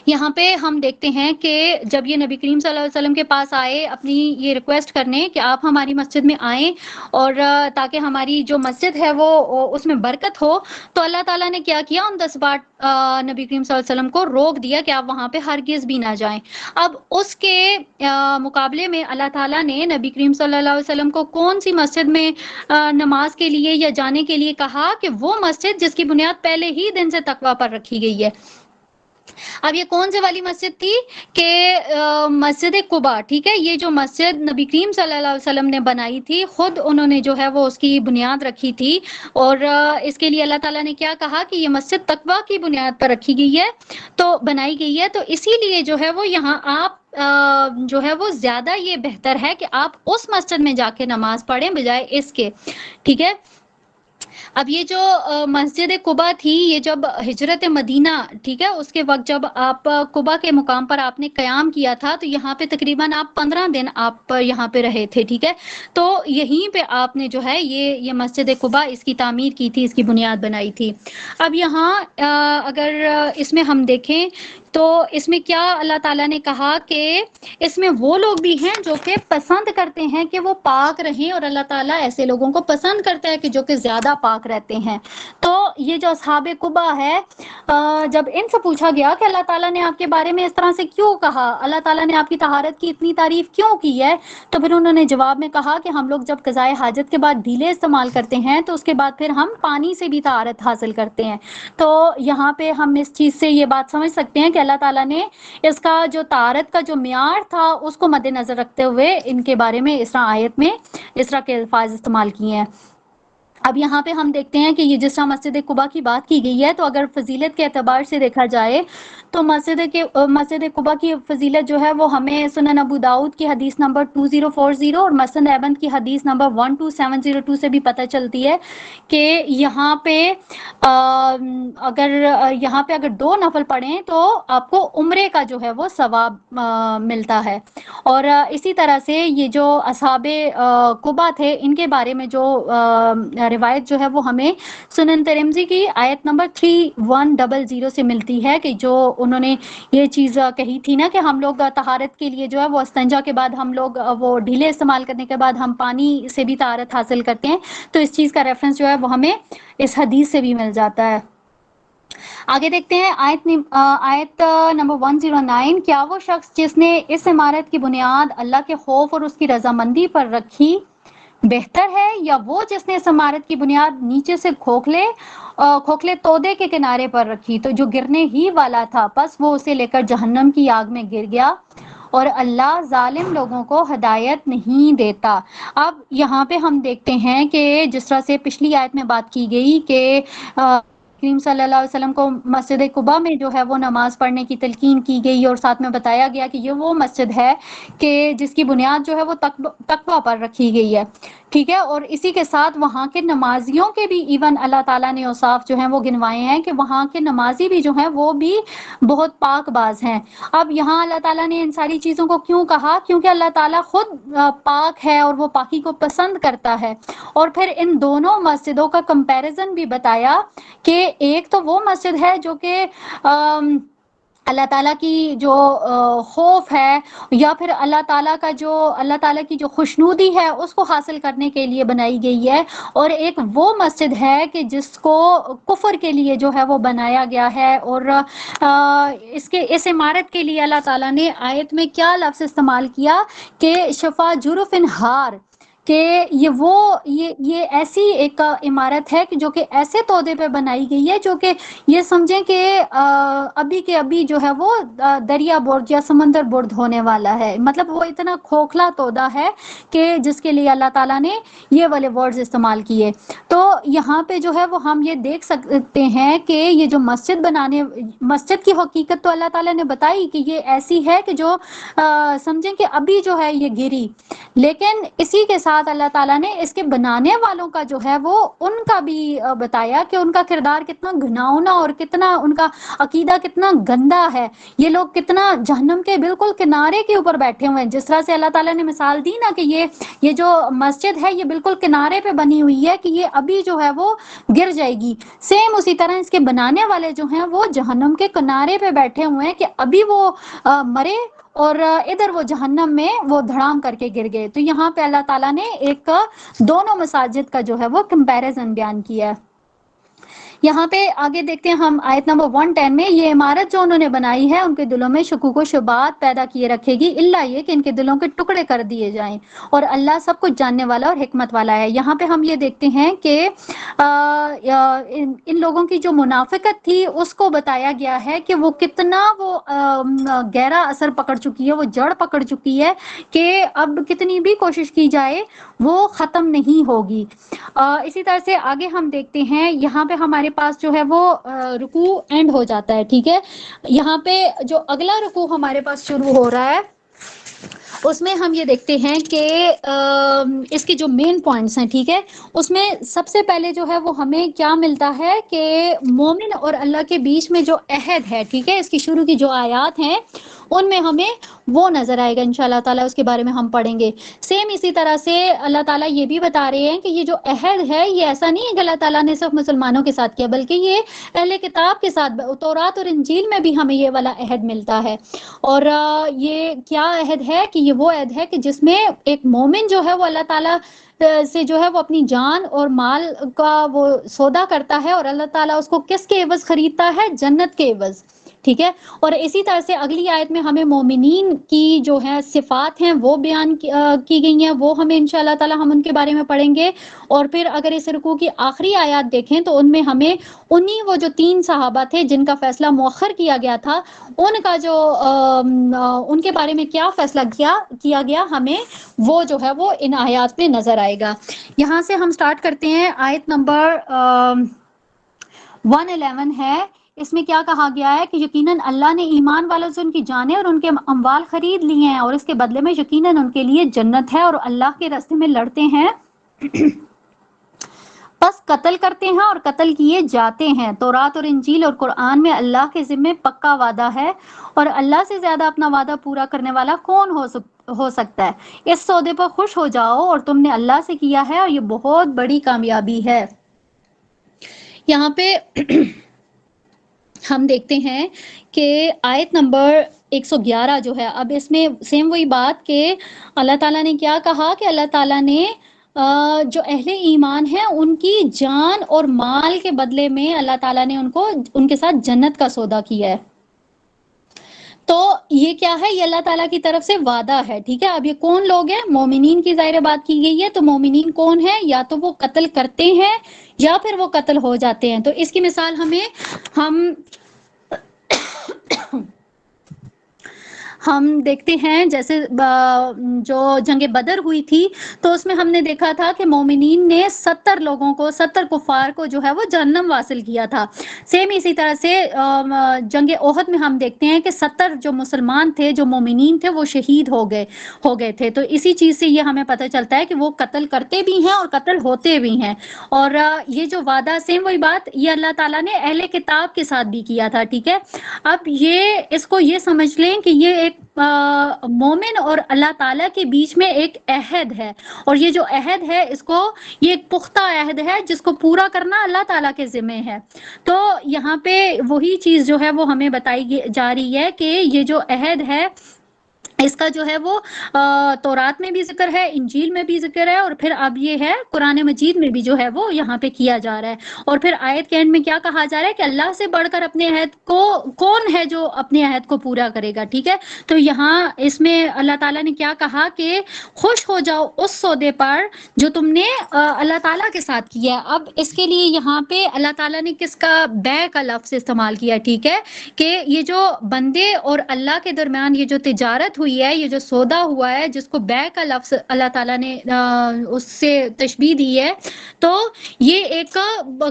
یہاں پہ ہم دیکھتے ہیں کہ جب یہ نبی کریم صلی اللہ علیہ وسلم کے پاس آئے اپنی یہ ریکویسٹ کرنے کہ آپ ہماری مسجد میں آئیں اور تاکہ ہماری جو مسجد ہے وہ اس میں برکت ہو, تو اللہ تعالیٰ نے کیا کیا, ان 10 بار نبی کریم صلی اللہ علیہ وسلم کو روک دیا کہ آپ وہاں پہ ہرگز بھی نہ جائیں. اب اس کے مقابلے میں اللہ تعالیٰ نے نبی کریم صلی اللہ علیہ وسلم کو کون سی مسجد میں نماز کے لیے یا جانے کے لیے کہا کہ وہ مسجد جس کی بنیاد پہلے ہی دن سے تقوی پر رکھی گئی ہے. اب یہ کون سے والی مسجد تھی کہ مسجد قباء. ٹھیک ہے, یہ جو مسجد نبی کریم صلی اللہ علیہ وسلم نے بنائی تھی, خود انہوں نے جو ہے وہ اس کی بنیاد رکھی تھی. اور اس کے لیے اللہ تعالیٰ نے کیا کہا کہ یہ مسجد تقویٰ کی بنیاد پر رکھی گئی ہے, تو بنائی گئی ہے, تو اسی لیے جو ہے وہ یہاں آپ جو ہے وہ زیادہ یہ بہتر ہے کہ آپ اس مسجد میں جا کے نماز پڑھیں بجائے اس کے. ٹھیک ہے. اب یہ جو مسجد قباء تھی, یہ جب ہجرت مدینہ, ٹھیک ہے, اس کے وقت جب آپ قباء کے مقام پر آپ نے قیام کیا تھا تو یہاں پہ تقریباً آپ 15 دن آپ یہاں پہ رہے تھے. ٹھیک ہے, تو یہیں پہ آپ نے جو ہے یہ مسجد قباء اس کی تعمیر کی تھی, اس کی بنیاد بنائی تھی. اب یہاں اگر اس میں ہم دیکھیں تو اس میں کیا اللہ تعالیٰ نے کہا کہ اس میں وہ لوگ بھی ہیں جو کہ پسند کرتے ہیں کہ وہ پاک رہیں, اور اللہ تعالیٰ ایسے لوگوں کو پسند کرتا ہے کہ جو کہ زیادہ پاک رہتے ہیں. تو یہ جو اصحاب قباء ہے, جب ان سے پوچھا گیا کہ اللہ تعالیٰ نے آپ کے بارے میں اس طرح سے کیوں کہا, اللہ تعالیٰ نے آپ کی طہارت کی اتنی تعریف کیوں کی ہے, تو پھر انہوں نے جواب میں کہا کہ ہم لوگ جب قضائے حاجت کے بعد ڈھیلے استعمال کرتے ہیں تو اس کے بعد پھر ہم پانی سے بھی طہارت حاصل کرتے ہیں. تو یہاں پہ ہم اس چیز سے یہ بات سمجھ سکتے ہیں کہ اللہ تعالیٰ نے اس کا جو طہارت کا جو معیار تھا اس کو مد نظر رکھتے ہوئے ان کے بارے میں اس طرح آیت میں اس طرح کے الفاظ استعمال کیے ہیں. اب یہاں پہ ہم دیکھتے ہیں کہ یہ جس طرح مسجد قباء کی بات کی گئی ہے, تو اگر فضیلت کے اعتبار سے دیکھا جائے تو مسجد قباء کی فضیلت جو ہے وہ ہمیں سنن ابو داؤد کی حدیث نمبر 2040 اور مسند احمد کی حدیث نمبر 12702 سے بھی پتہ چلتی ہے کہ یہاں پہ اگر 2 نفل پڑھیں تو آپ کو عمرے کا جو ہے وہ ثواب ملتا ہے. اور اسی طرح سے یہ جو اصحاب قباء تھے ان کے بارے میں جو روایت جو ہے وہ ہمیں سنن ترمذی کی آیت نمبر 3100 سے ملتی ہے کہ جو انہوں نے یہ چیز کہی تھی نا کہ ہم لوگ طہارت کے لیے جو ہے وہ استنجا کے بعد ہم لوگ وہ ڈھیلے استعمال کرنے کے بعد ہم پانی سے بھی طہارت حاصل کرتے ہیں, تو اس چیز کا ریفرنس جو ہے وہ ہمیں اس حدیث سے بھی مل جاتا ہے. آگے دیکھتے ہیں آیت نمبر 109. کیا وہ شخص جس نے اس عمارت کی بنیاد اللہ کے خوف اور اس کی رضامندی پر رکھی بہتر ہے, یا وہ جس نے اس عمارت کی بنیاد نیچے سے کھوکھلے تودے کے کنارے پر رکھی تو جو گرنے ہی والا تھا, پس وہ اسے لے کر جہنم کی آگ میں گر گیا, اور اللہ ظالم لوگوں کو ہدایت نہیں دیتا. اب یہاں پہ ہم دیکھتے ہیں کہ جس طرح سے پچھلی آیت میں بات کی گئی کہ کریم صلی اللہ علیہ وسلم کو مسجد قباء میں جو ہے وہ نماز پڑھنے کی تلقین کی گئی, اور ساتھ میں بتایا گیا کہ یہ وہ مسجد ہے کہ جس کی بنیاد جو ہے وہ تقویٰ پر رکھی گئی ہے. ٹھیک ہے, اور اسی کے ساتھ وہاں کے نمازیوں کے بھی ایون اللہ تعالیٰ نے اوصاف جو ہیں وہ گنوائے ہیں کہ وہاں کے نمازی بھی جو ہیں وہ بھی بہت پاک باز ہیں. اب یہاں اللہ تعالیٰ نے ان ساری چیزوں کو کیوں کہا, کیونکہ اللہ تعالیٰ خود پاک ہے اور وہ پاکی کو پسند کرتا ہے. اور پھر ان دونوں مسجدوں کا کمپیریزن بھی بتایا کہ ایک تو وہ مسجد ہے جو کہ اللہ تعالیٰ کی جو خوف ہے یا پھر اللہ تعالیٰ کی جو خوشنودی ہے اس کو حاصل کرنے کے لیے بنائی گئی ہے, اور ایک وہ مسجد ہے کہ جس کو کفر کے لیے جو ہے وہ بنایا گیا ہے. اور اس عمارت کے لیے اللہ تعالیٰ نے آیت میں کیا لفظ استعمال کیا کہ شفا جرف ہار, کہ یہ ایسی ایک عمارت ہے کہ جو کہ ایسے تودے پہ بنائی گئی ہے جو کہ یہ سمجھیں کہ ابھی کے ابھی جو ہے وہ دریا برج یا سمندر برد ہونے والا ہے. مطلب وہ اتنا کھوکھلا تودا ہے کہ جس کے لیے اللہ تعالیٰ نے یہ والے ورڈز استعمال کیے. تو یہاں پہ جو ہے وہ ہم یہ دیکھ سکتے ہیں کہ یہ جو مسجد کی حقیقت تو اللہ تعالیٰ نے بتائی کہ یہ ایسی ہے کہ جو سمجھیں کہ ابھی جو ہے یہ گری، لیکن اسی کے ساتھ اللہ تعالیٰ نے اس کے بنانے والوں کا جو ہے وہ ان کا بھی بتایا کہ ان کا کردار کتنا گھناؤنا اور کتنا ان کا عقیدہ کتنا گندا ہے. یہ لوگ کتنا جہنم کے بالکل کنارے کے اوپر بیٹھے ہوئے ہیں. جس طرح سے اللہ تعالیٰ نے مثال دی نا کہ یہ جو مسجد ہے یہ بالکل کنارے پہ بنی ہوئی ہے کہ یہ ابھی جو ہے وہ گر جائے گی، سیم اسی طرح اس کے بنانے والے جو ہیں وہ جہنم کے کنارے پہ بیٹھے ہوئے ہیں کہ ابھی وہ مرے اور ادھر وہ جہنم میں وہ دھڑام کر کے گر گئے. تو یہاں پہ اللہ تعالیٰ نے ایک دونوں مساجد کا جو ہے وہ کمپیریزن بیان کیا ہے. یہاں پہ آگے دیکھتے ہیں ہم آیت نمبر 110 میں، یہ عمارت جو انہوں نے بنائی ہے ان کے دلوں میں شکوک و شبہات پیدا کیے رکھے گی، الا یہ کہ ان کے دلوں کے ٹکڑے کر دیے جائیں، اور اللہ سب کچھ جاننے والا اور حکمت والا ہے. یہاں پہ ہم یہ دیکھتے ہیں کہ ان لوگوں کی جو منافقت تھی اس کو بتایا گیا ہے کہ وہ کتنا وہ گہرا اثر پکڑ چکی ہے، وہ جڑ پکڑ چکی ہے کہ اب کتنی بھی کوشش کی جائے وہ ختم نہیں ہوگی. اسی طرح سے آگے ہم دیکھتے ہیں یہاں پہ ہمارے پاس جو ہے وہ رکوع اینڈ ہو جاتا ہے. ٹھیک ہے، یہاں پہ جو اگلا رکوع ہمارے پاس شروع ہو رہا ہے اس میں ہم یہ دیکھتے ہیں کہ اس کے جو مین پوائنٹس ہیں، ٹھیک ہے، اس میں سب سے پہلے جو ہے وہ ہمیں کیا ملتا ہے کہ مومن اور اللہ کے بیچ میں جو عہد ہے، ٹھیک ہے، اس کی شروع کی جو آیات ہیں ان میں ہمیں وہ نظر آئے گا انشاءاللہ تعالیٰ، اس کے بارے میں ہم پڑھیں گے. سیم اسی طرح سے اللہ تعالیٰ یہ بھی بتا رہے ہیں کہ یہ جو عہد ہے یہ ایسا نہیں ہے کہ اللہ تعالیٰ نے صرف مسلمانوں کے ساتھ کیا، بلکہ یہ اہل کتاب کے ساتھ، تورات اور انجیل میں بھی ہمیں یہ والا عہد ملتا ہے. اور یہ کیا عہد ہے کہ یہ وہ عہد ہے کہ جس میں ایک مومن جو ہے وہ اللہ تعالیٰ سے جو ہے وہ اپنی جان اور مال کا وہ سودا کرتا ہے، اور اللہ تعالیٰ اس کو کس کے عوض خریدتا ہے؟ جنت کے عوض. ٹھیک ہے، اور اسی طرح سے اگلی آیت میں ہمیں مومنین کی جو ہے صفات ہیں وہ بیان کی گئی ہیں، وہ ہمیں انشاءاللہ تعالی ہم ان کے بارے میں پڑھیں گے. اور پھر اگر اس رکوع کی آخری آیات دیکھیں تو ان میں ہمیں انہی وہ جو 3 صحابہ تھے جن کا فیصلہ مؤخر کیا گیا تھا، ان کا جو ان کے بارے میں کیا فیصلہ کیا گیا ہمیں وہ جو ہے وہ ان آیات میں نظر آئے گا. یہاں سے ہم سٹارٹ کرتے ہیں، آیت نمبر 111 ہے. اس میں کیا کہا گیا ہے کہ یقیناً اللہ نے ایمان والوں سے ان کی جانیں اور ان کے اموال خرید لیے ہیں، اور اس کے بدلے میں یقیناً ان کے لیے جنت ہے، اور اللہ کے راستے میں لڑتے ہیں بس قتل کرتے ہیں اور قتل کیے جاتے ہیں. تورات اور انجیل اور قرآن میں اللہ کے ذمے پکا وعدہ ہے، اور اللہ سے زیادہ اپنا وعدہ پورا کرنے والا کون ہو سکتا ہے؟ اس سودے پر خوش ہو جاؤ، اور تم نے اللہ سے کیا ہے، اور یہ بہت بڑی کامیابی ہے. یہاں پہ ہم دیکھتے ہیں کہ آیت نمبر 111 جو ہے، اب اس میں سیم وہی بات کہ اللہ تعالیٰ نے کیا کہا کہ اللہ تعالیٰ نے جو اہل ایمان ہیں ان کی جان اور مال کے بدلے میں اللہ تعالیٰ نے ان کے ساتھ جنت کا سودا کیا ہے. تو یہ کیا ہے؟ یہ اللہ تعالیٰ کی طرف سے وعدہ ہے. ٹھیک ہے، اب یہ کون لوگ ہیں؟ مومنین کی ظاہر بات کی گئی ہے. تو مومنین کون ہیں؟ یا تو وہ قتل کرتے ہیں یا پھر وہ قتل ہو جاتے ہیں. تو اس کی مثال ہم دیکھتے ہیں جیسے جو جنگ بدر ہوئی تھی تو اس میں ہم نے دیکھا تھا کہ مومنین نے 70 لوگوں کو، 70 کفار کو جو ہے وہ جہنم واصل کیا تھا. سیم اسی طرح سے جنگ احد میں ہم دیکھتے ہیں کہ 70 جو مسلمان تھے، جو مومنین تھے، وہ شہید ہو گئے تھے. تو اسی چیز سے یہ ہمیں پتہ چلتا ہے کہ وہ قتل کرتے بھی ہیں اور قتل ہوتے بھی ہیں. اور یہ جو وعدہ، سیم وہی بات یہ اللہ تعالیٰ نے اہل کتاب کے ساتھ بھی کیا تھا. ٹھیک ہے، اب اس کو یہ سمجھ لیں کہ یہ ایک مومن اور اللہ تعالیٰ کے بیچ میں ایک عہد ہے، اور یہ جو عہد ہے یہ ایک پختہ عہد ہے جس کو پورا کرنا اللہ تعالیٰ کے ذمہ ہے. تو یہاں پہ وہی چیز جو ہے وہ ہمیں بتائی جا رہی ہے کہ یہ جو عہد ہے اس کا جو ہے وہ تورات میں بھی ذکر ہے، انجیل میں بھی ذکر ہے، اور پھر اب یہ ہے قرآن مجید میں بھی جو ہے وہ یہاں پہ کیا جا رہا ہے۔ اور پھر آیت کے اینڈ میں کیا کہا جا رہا ہے کہ اللہ سے بڑھ کر اپنے عہد کو کون ہے جو اپنے عہد کو پورا کرے گا، ٹھیک ہے۔ تو یہاں اس میں اللہ تعالیٰ نے کیا کہا کہ خوش ہو جاؤ اس سودے پر جو تم نے اللہ تعالیٰ کے ساتھ کیا ہے۔ اب اس کے لیے یہاں پہ اللہ تعالیٰ نے کس کا، بے کا لفظ استعمال کیا، ٹھیک ہے، کہ یہ جو بندے اور اللہ کے درمیان یہ جو تجارت ہوئی ہے، یہ جو سودا ہوا ہے جس کو بے کا لفظ اللہ تعالیٰ نے اس سے تشبیہ دی ہے، تو یہ ایک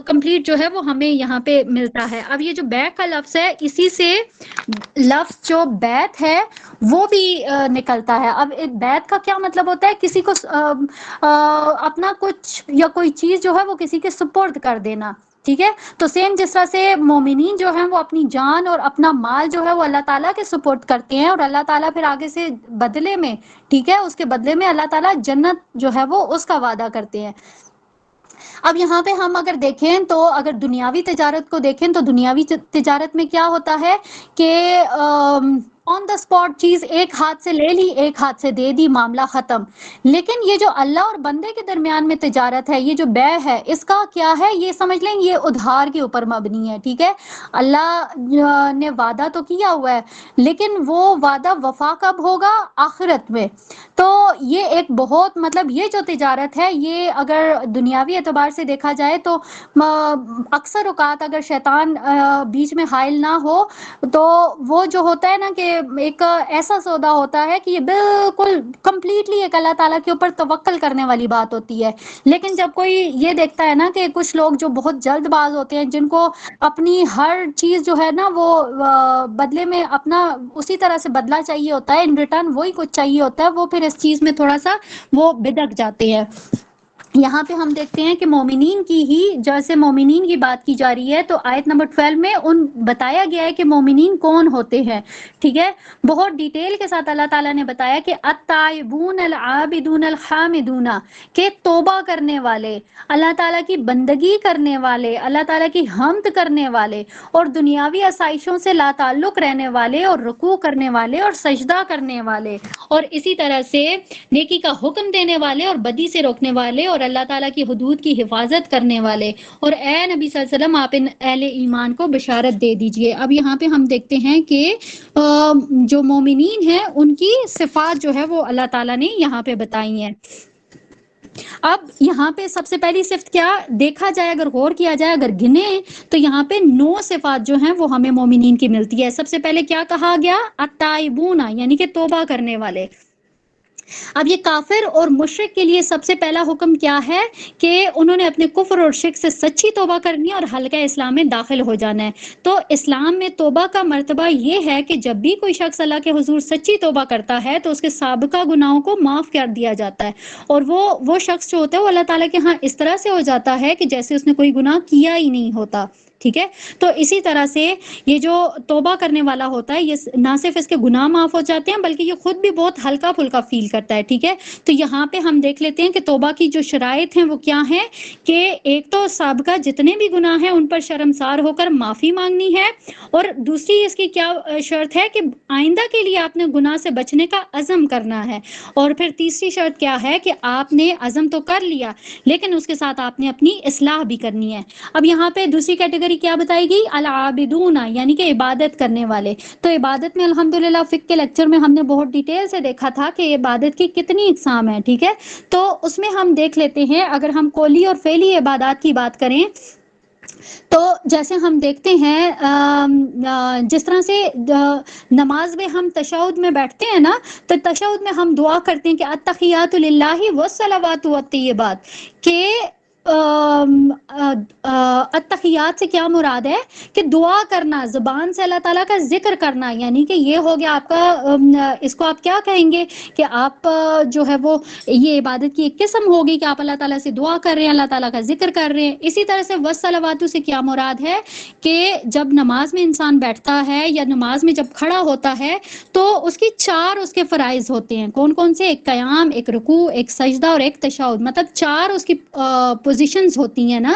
کمپلیٹ جو ہے وہ ہمیں یہاں پہ ملتا ہے۔ اب یہ جو بے کا لفظ ہے، اسی سے لفظ جو بیت ہے وہ بھی نکلتا ہے۔ اب بیت کا کیا مطلب ہوتا ہے؟ کسی کو اپنا کچھ یا کوئی چیز جو ہے وہ کسی کے سپرد کر دینا، ٹھیک ہے۔ تو سیم جس طرح سے مومنین جو ہیں وہ اپنی جان اور اپنا مال جو ہے وہ اللہ تعالیٰ کے سپرد کرتے ہیں، اور اللہ تعالیٰ پھر آگے سے بدلے میں، ٹھیک ہے، اس کے بدلے میں اللہ تعالیٰ جنت جو ہے وہ اس کا وعدہ کرتے ہیں۔ اب یہاں پہ ہم اگر دیکھیں تو اگر دنیاوی تجارت کو دیکھیں تو دنیاوی تجارت میں کیا ہوتا ہے کہ آن دا اسپاٹ چیز ایک ہاتھ سے لے لی، ایک ہاتھ سے دے دی، معاملہ ختم۔ لیکن یہ جو اللہ اور بندے کے درمیان میں تجارت ہے، یہ جو بے ہے، اس کا کیا ہے؟ یہ سمجھ لیں یہ ادھار کے اوپر مبنی ہے، ٹھیک ہے۔ اللہ نے وعدہ تو کیا ہوا ہے، لیکن وہ وعدہ وفا کب ہوگا؟ آخرت میں۔ تو یہ ایک بہت مطلب یہ جو تجارت ہے، یہ اگر دنیاوی اعتبار سے دیکھا جائے تو اکثر اوقات اگر شیطان بیچ میں حائل نہ ہو تو وہ جو ہوتا ہے نا کہ ایک ایسا سودا ہوتا ہے کہ یہ بالکل کمپلیٹلی ایک اللہ تعالیٰ کے اوپر توکل کرنے والی بات ہوتی ہے۔ لیکن جب کوئی یہ دیکھتا ہے نا کہ کچھ لوگ جو بہت جلد باز ہوتے ہیں، جن کو اپنی ہر چیز جو ہے نا وہ بدلے میں اپنا اسی طرح سے بدلہ چاہیے ہوتا ہے، ان ریٹرن وہی کچھ چاہیے ہوتا ہے، وہ پھر اس چیز میں تھوڑا سا وہ بدک جاتے ہیں۔ یہاں پہ ہم دیکھتے ہیں کہ مومنین کی ہی جیسے مومنین کی بات کی جا رہی ہے، تو آیت نمبر 12 میں ان بتایا گیا ہے کہ مومنین کون ہوتے ہیں، ٹھیک ہے۔ بہت ڈیٹیل کے ساتھ اللہ تعالیٰ نے بتایا کہ التائبون العابدون الحامدون، کہ توبہ کرنے والے، اللہ تعالیٰ کی بندگی کرنے والے، اللہ تعالیٰ کی حمد کرنے والے، اور دنیاوی آسائشوں سے لا تعلق رہنے والے، اور رکوع کرنے والے، اور سجدہ کرنے والے، اور اسی طرح سے نیکی کا حکم دینے والے اور بدی سے روکنے والے، اور اللہ تعالیٰ کی حدود کی حفاظت کرنے والے۔ اور اے نبی صلی اللہ علیہ وسلم، آپ ان اہل ایمان کو بشارت دے دیجئے۔ اب یہاں پہ ہم دیکھتے ہیں کہ جو مومنین ہیں ان کی صفات جو ہے وہ اللہ تعالیٰ نے یہاں پہ بتائی ہیں۔ اب یہاں پہ سب سے پہلی صفت کیا دیکھا جائے، اگر غور کیا جائے، اگر گنے تو یہاں پہ 9 صفات جو ہیں وہ ہمیں مومنین کی ملتی ہے۔ سب سے پہلے کیا کہا گیا؟ التائبون، یعنی کہ توبہ کرنے والے۔ اب یہ کافر اور مشرک کے لیے سب سے پہلا حکم کیا ہے کہ انہوں نے اپنے کفر اور شرک سے سچی توبہ کرنی ہے اور حلقہ اسلام میں داخل ہو جانا ہے۔ تو اسلام میں توبہ کا مرتبہ یہ ہے کہ جب بھی کوئی شخص اللہ کے حضور سچی توبہ کرتا ہے تو اس کے سابقہ گناہوں کو معاف کر دیا جاتا ہے، اور وہ شخص جو ہوتا ہے وہ اللہ تعالیٰ کے ہاں اس طرح سے ہو جاتا ہے کہ جیسے اس نے کوئی گناہ کیا ہی نہیں ہوتا، ٹھیک ہے۔ تو اسی طرح سے یہ جو توبہ کرنے والا ہوتا ہے، یہ نہ صرف اس کے گناہ معاف ہو جاتے ہیں بلکہ یہ خود بھی بہت ہلکا پھلکا فیل کرتا ہے، ٹھیک ہے۔ تو یہاں پہ ہم دیکھ لیتے ہیں کہ توبہ کی جو شرائط ہیں وہ کیا ہیں، کہ ایک تو سابقہ جتنے بھی گناہ ہیں ان پر شرمسار ہو کر معافی مانگنی ہے، اور دوسری اس کی کیا شرط ہے کہ آئندہ کے لیے آپ نے گناہ سے بچنے کا عزم کرنا ہے، اور پھر تیسری شرط کیا ہے کہ آپ نے عزم تو کر لیا لیکن اس کے ساتھ آپ نے اپنی اصلاح بھی کرنی ہے۔ اب یہاں پہ دوسری کیٹیگری کیا بتائی گئی؟ العابدون، یعنی کہ عبادت کرنے والے۔ تو عبادت میں الحمدللہ فقہ کے لیکچر میں ہم نے بہت ڈیٹیل سے دیکھا تھا کہ عبادت کی کتنی اقسام ہیں، ٹھیک ہے۔ تو اس میں ہم دیکھ لیتے ہیں، اگر ہم قولی اور فعلی عبادات کی بات کریں تو جیسے ہم دیکھتے ہیں جس طرح سے نماز میں ہم تشہد میں بیٹھتے ہیں نا، تو تشہد میں ہم دعا کرتے ہیں کہ التحیات للہ والصلوات والطیبات، کہ التحیات سے کیا مراد ہے کہ دعا کرنا، زبان سے اللہ تعالیٰ کا ذکر کرنا، یعنی کہ یہ ہو گیا آپ کا اس کو آپ کیا کہیں گے کہ آپ جو ہے وہ یہ عبادت کی ایک قسم ہوگی کہ آپ اللہ تعالیٰ سے دعا کر رہے ہیں، اللہ تعالیٰ کا ذکر کر رہے ہیں۔ اسی طرح سے والصلوات سے کیا مراد ہے کہ جب نماز میں انسان بیٹھتا ہے یا نماز میں جب کھڑا ہوتا ہے تو اس کی 4 اس کے فرائض ہوتے ہیں۔ کون کون سے؟ ایک قیام، ایک رکوع، ایک سجدہ اور ایک تشہد، مطلب 4 اس کی پوزیشنز ہوتی ہیں نا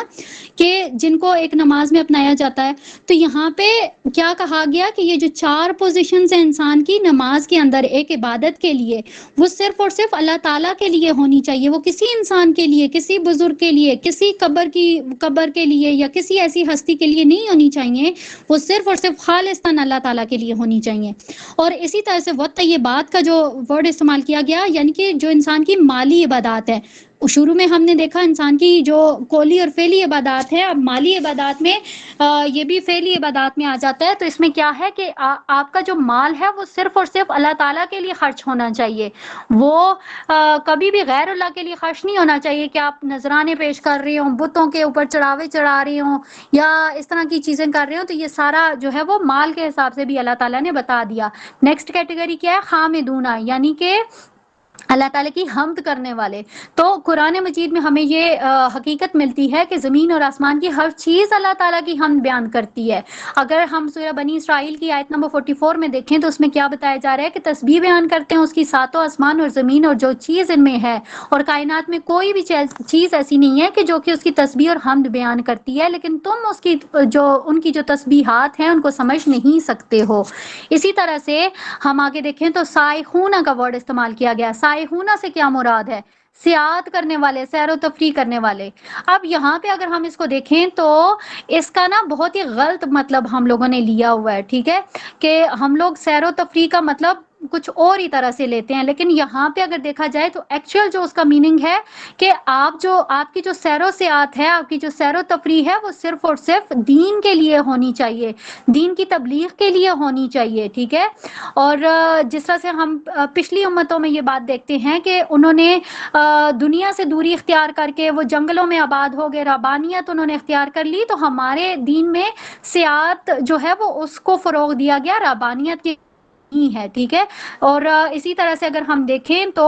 کہ جن کو ایک نماز میں اپنایا جاتا ہے، تو یہاں پہ کیا کہا گیا کہ یہ جو 4 پوزیشنز ہیں انسان کی نماز کے اندر ایک عبادت کے لیے، وہ صرف اور صرف اللہ تعالیٰ کے لیے ہونی چاہیے، وہ کسی انسان کے لیے، کسی بزرگ کے لیے، کسی قبر کے لیے یا کسی ایسی ہستی کے لیے نہیں ہونی چاہیے، وہ صرف اور صرف خالصتاً اللہ تعالیٰ کے لیے ہونی چاہیے۔ اور اسی طرح سے وَالطَّیِّبَاتِ کا جو ورڈ استعمال کیا گیا، یعنی کہ جو انسان کی مالی عبادات ہے، شروع میں ہم نے دیکھا انسان کی جو قولی اور فعلی عبادات ہے، اب مالی عبادات میں یہ بھی فعلی عبادات میں آ جاتا ہے۔ تو اس میں کیا ہے کہ آپ کا جو مال ہے وہ صرف اور صرف اللہ تعالیٰ کے لیے خرچ ہونا چاہیے، وہ کبھی بھی غیر اللہ کے لیے خرچ نہیں ہونا چاہیے کہ آپ نذرانے پیش کر رہے ہوں، بتوں کے اوپر چڑھاوے چڑھا رہے ہوں یا اس طرح کی چیزیں کر رہے ہوں، تو یہ سارا جو ہے وہ مال کے حساب سے بھی اللہ تعالیٰ نے بتا دیا۔ نیکسٹ کیٹیگری کیا ہے؟ حامدون، یعنی کہ اللہ تعالیٰ کی حمد کرنے والے۔ تو قرآن مجید میں ہمیں یہ حقیقت ملتی ہے کہ زمین اور آسمان کی ہر چیز اللہ تعالیٰ کی حمد بیان کرتی ہے۔ اگر ہم سورہ بنی اسرائیل کی آیت نمبر 44 میں دیکھیں تو اس میں کیا بتایا جا رہا ہے کہ تسبیح بیان کرتے ہیں اس کی ساتوں آسمان اور زمین اور جو چیز ان میں ہے، اور کائنات میں کوئی بھی چیز ایسی نہیں ہے کہ جو کہ اس کی تسبیح اور حمد بیان کرتی ہے، لیکن تم اس کی ان کی جو تسبیحات ہیں ان کو سمجھ نہیں سکتے ہو۔ اسی طرح سے ہم آگے دیکھیں تو سائحون کا ورڈ استعمال کیا گیا۔ سائحون سے کیا مراد ہے؟ سیاحت کرنے والے، سیر و تفریح کرنے والے۔ اب یہاں پہ اگر ہم اس کو دیکھیں تو اس کا نا بہت ہی غلط مطلب ہم لوگوں نے لیا ہوا ہے، ٹھیک ہے، کہ ہم لوگ سیر و تفریح کا مطلب کچھ اور ہی طرح سے لیتے ہیں، لیکن یہاں پہ اگر دیکھا جائے تو ایکچوئل جو اس کا میننگ ہے کہ آپ کی جو سیر و سیاحت ہے، آپ کی جو سیر و تفریح ہے، وہ صرف اور صرف دین کے لیے ہونی چاہیے، دین کی تبلیغ کے لیے ہونی چاہیے، ٹھیک ہے۔ اور جس طرح سے ہم پچھلی امتوں میں یہ بات دیکھتے ہیں کہ انہوں نے دنیا سے دوری اختیار کر کے وہ جنگلوں میں آباد ہو گئے، رہبانیت انہوں نے اختیار کر لی، تو ہمارے دین میں سیاحت جو ہے وہ اس کو فروغ دیا گیا، رہبانیت کی ہی ہے، ٹھیک ہے۔ اور اسی طرح سے اگر ہم دیکھیں تو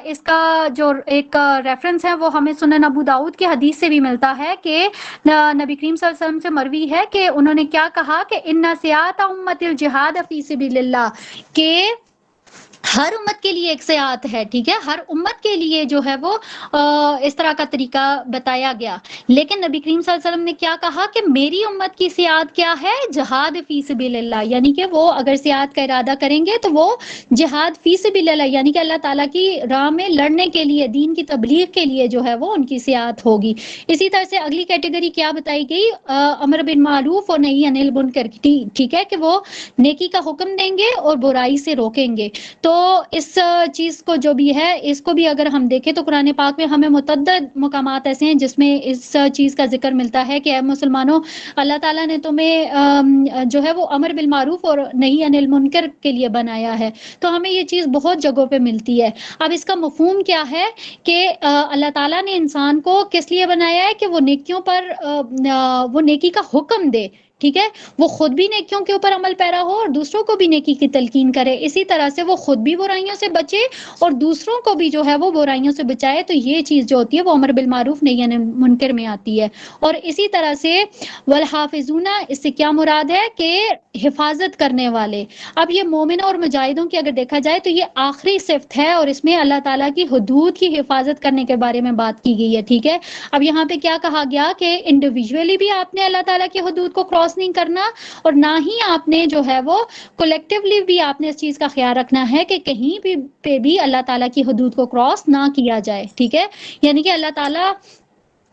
اس کا جو ایک ریفرنس ہے وہ ہمیں سنن ابو داؤد کی حدیث سے بھی ملتا ہے کہ نبی کریم صلی اللہ علیہ وسلم سے مروی ہے کہ انہوں نے کیا کہا کہ ان سیاحت امت الجہاد فی سبیل اللہ، کہ ہر امت کے لیے ایک سیاحت ہے، ٹھیک ہے، ہر امت کے لیے جو ہے وہ اس طرح کا طریقہ بتایا گیا، لیکن نبی کریم صلی اللہ علیہ وسلم نے کیا کہا کہ میری امت کی سیاحت کیا ہے؟ جہاد فی سبیل اللہ، یعنی کہ وہ اگر سیاحت کا ارادہ کریں گے تو وہ جہاد فی سبیل اللہ، یعنی کہ اللہ تعالیٰ کی راہ میں لڑنے کے لیے، دین کی تبلیغ کے لیے جو ہے وہ ان کی سیاحت ہوگی۔ اسی طرح سے اگلی کیٹیگری کیا بتائی گئی؟ امر بالمعروف اور نہی عن المنکر، ٹھیک ہے، کہ وہ نیکی کا حکم دیں گے اور برائی سے روکیں گے۔ تو اس چیز کو جو بھی ہے، اس کو بھی اگر ہم دیکھیں تو قرآن پاک میں ہمیں متعدد مقامات ایسے ہیں جس میں اس چیز کا ذکر ملتا ہے کہ اے مسلمانوں، اللہ تعالیٰ نے تمہیں جو ہے وہ امر بالمعروف اور نہی عن المنکر کے لیے بنایا ہے، تو ہمیں یہ چیز بہت جگہوں پہ ملتی ہے۔ اب اس کا مفہوم کیا ہے کہ اللہ تعالیٰ نے انسان کو کس لیے بنایا ہے کہ وہ نیکیوں پر وہ نیکی کا حکم دے، ٹھیک ہے، وہ خود بھی نیکیوں کے اوپر عمل پیرا ہو اور دوسروں کو بھی نیکی کی تلقین کرے، اسی طرح سے وہ خود بھی برائیوں سے بچے اور دوسروں کو بھی جو ہے وہ برائیوں سے بچائے۔ تو یہ چیز جو ہوتی ہے وہ امر بالمعروف نہی عن المنکر میں آتی ہے۔ اور اسی طرح سے والحافظون، اس سے کیا مراد ہے کہ حفاظت کرنے والے۔ اب یہ مومنوں اور مجاہدوں کی اگر دیکھا جائے تو یہ آخری صفت ہے اور اس میں اللہ تعالیٰ کی حدود کی حفاظت کرنے کے بارے میں بات کی گئی ہے، ٹھیک ہے۔ اب یہاں پہ کیا کہا گیا کہ انڈیویجولی بھی آپ نے اللہ تعالیٰ کی حدود کو کراس نہیں کرنا، اور نہ ہی آپ نے جو ہے وہ کولیکٹیولی بھی آپ نے اس چیز کا خیال رکھنا ہے کہ کہیں بھی پہ بھی اللہ تعالیٰ کی حدود کو کراس نہ کیا جائے، ٹھیک ہے۔ یعنی کہ اللہ تعالیٰ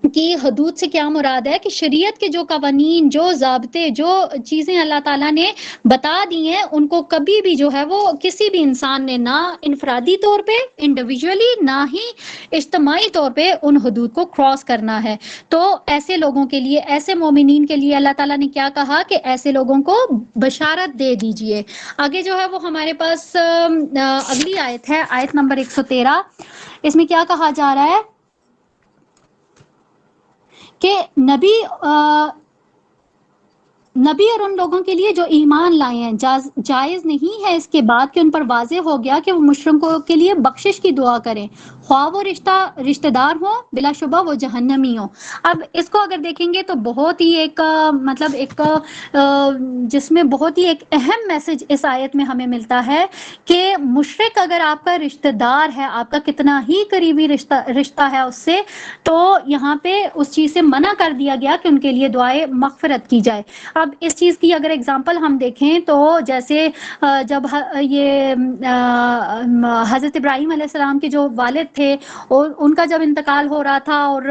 کی حدود سے کیا مراد ہے کہ شریعت کے جو قوانین، جو ضابطے، جو چیزیں اللہ تعالیٰ نے بتا دی ہیں، ان کو کبھی بھی جو ہے وہ کسی بھی انسان نے نہ انفرادی طور پہ انڈیویجولی نہ ہی اجتماعی طور پہ ان حدود کو کراس کرنا ہے۔ تو ایسے لوگوں کے لیے، ایسے مومنین کے لیے اللہ تعالیٰ نے کیا کہا کہ ایسے لوگوں کو بشارت دے دیجئے۔ آگے جو ہے وہ ہمارے پاس اگلی آیت ہے، آیت نمبر 113۔ اس میں کیا کہا جا رہا ہے کہ نبی نبی اور ان لوگوں کے لیے جو ایمان لائے ہیں جائز نہیں ہے اس کے بعد کہ ان پر واضح ہو گیا کہ وہ مشرکوں کے لیے بخشش کی دعا کریں، خواہ وہ رشتہ دار ہوں، بلا شبہ وہ جہنمی ہوں۔ اب اس کو اگر دیکھیں گے تو بہت ہی ایک مطلب ایک جس میں بہت ہی ایک اہم میسج اس آیت میں ہمیں ملتا ہے کہ مشرک اگر آپ کا رشتہ دار ہے، آپ کا کتنا ہی قریبی رشتہ ہے اس سے، تو یہاں پہ اس چیز سے منع کر دیا گیا کہ ان کے لیے دعائے مغفرت کی جائے۔ اب اس چیز کی اگر اگزامپل ہم دیکھیں تو جیسے جب یہ حضرت ابراہیم علیہ السلام کے جو والد تھے اور ان کا جب انتقال ہو رہا تھا، اور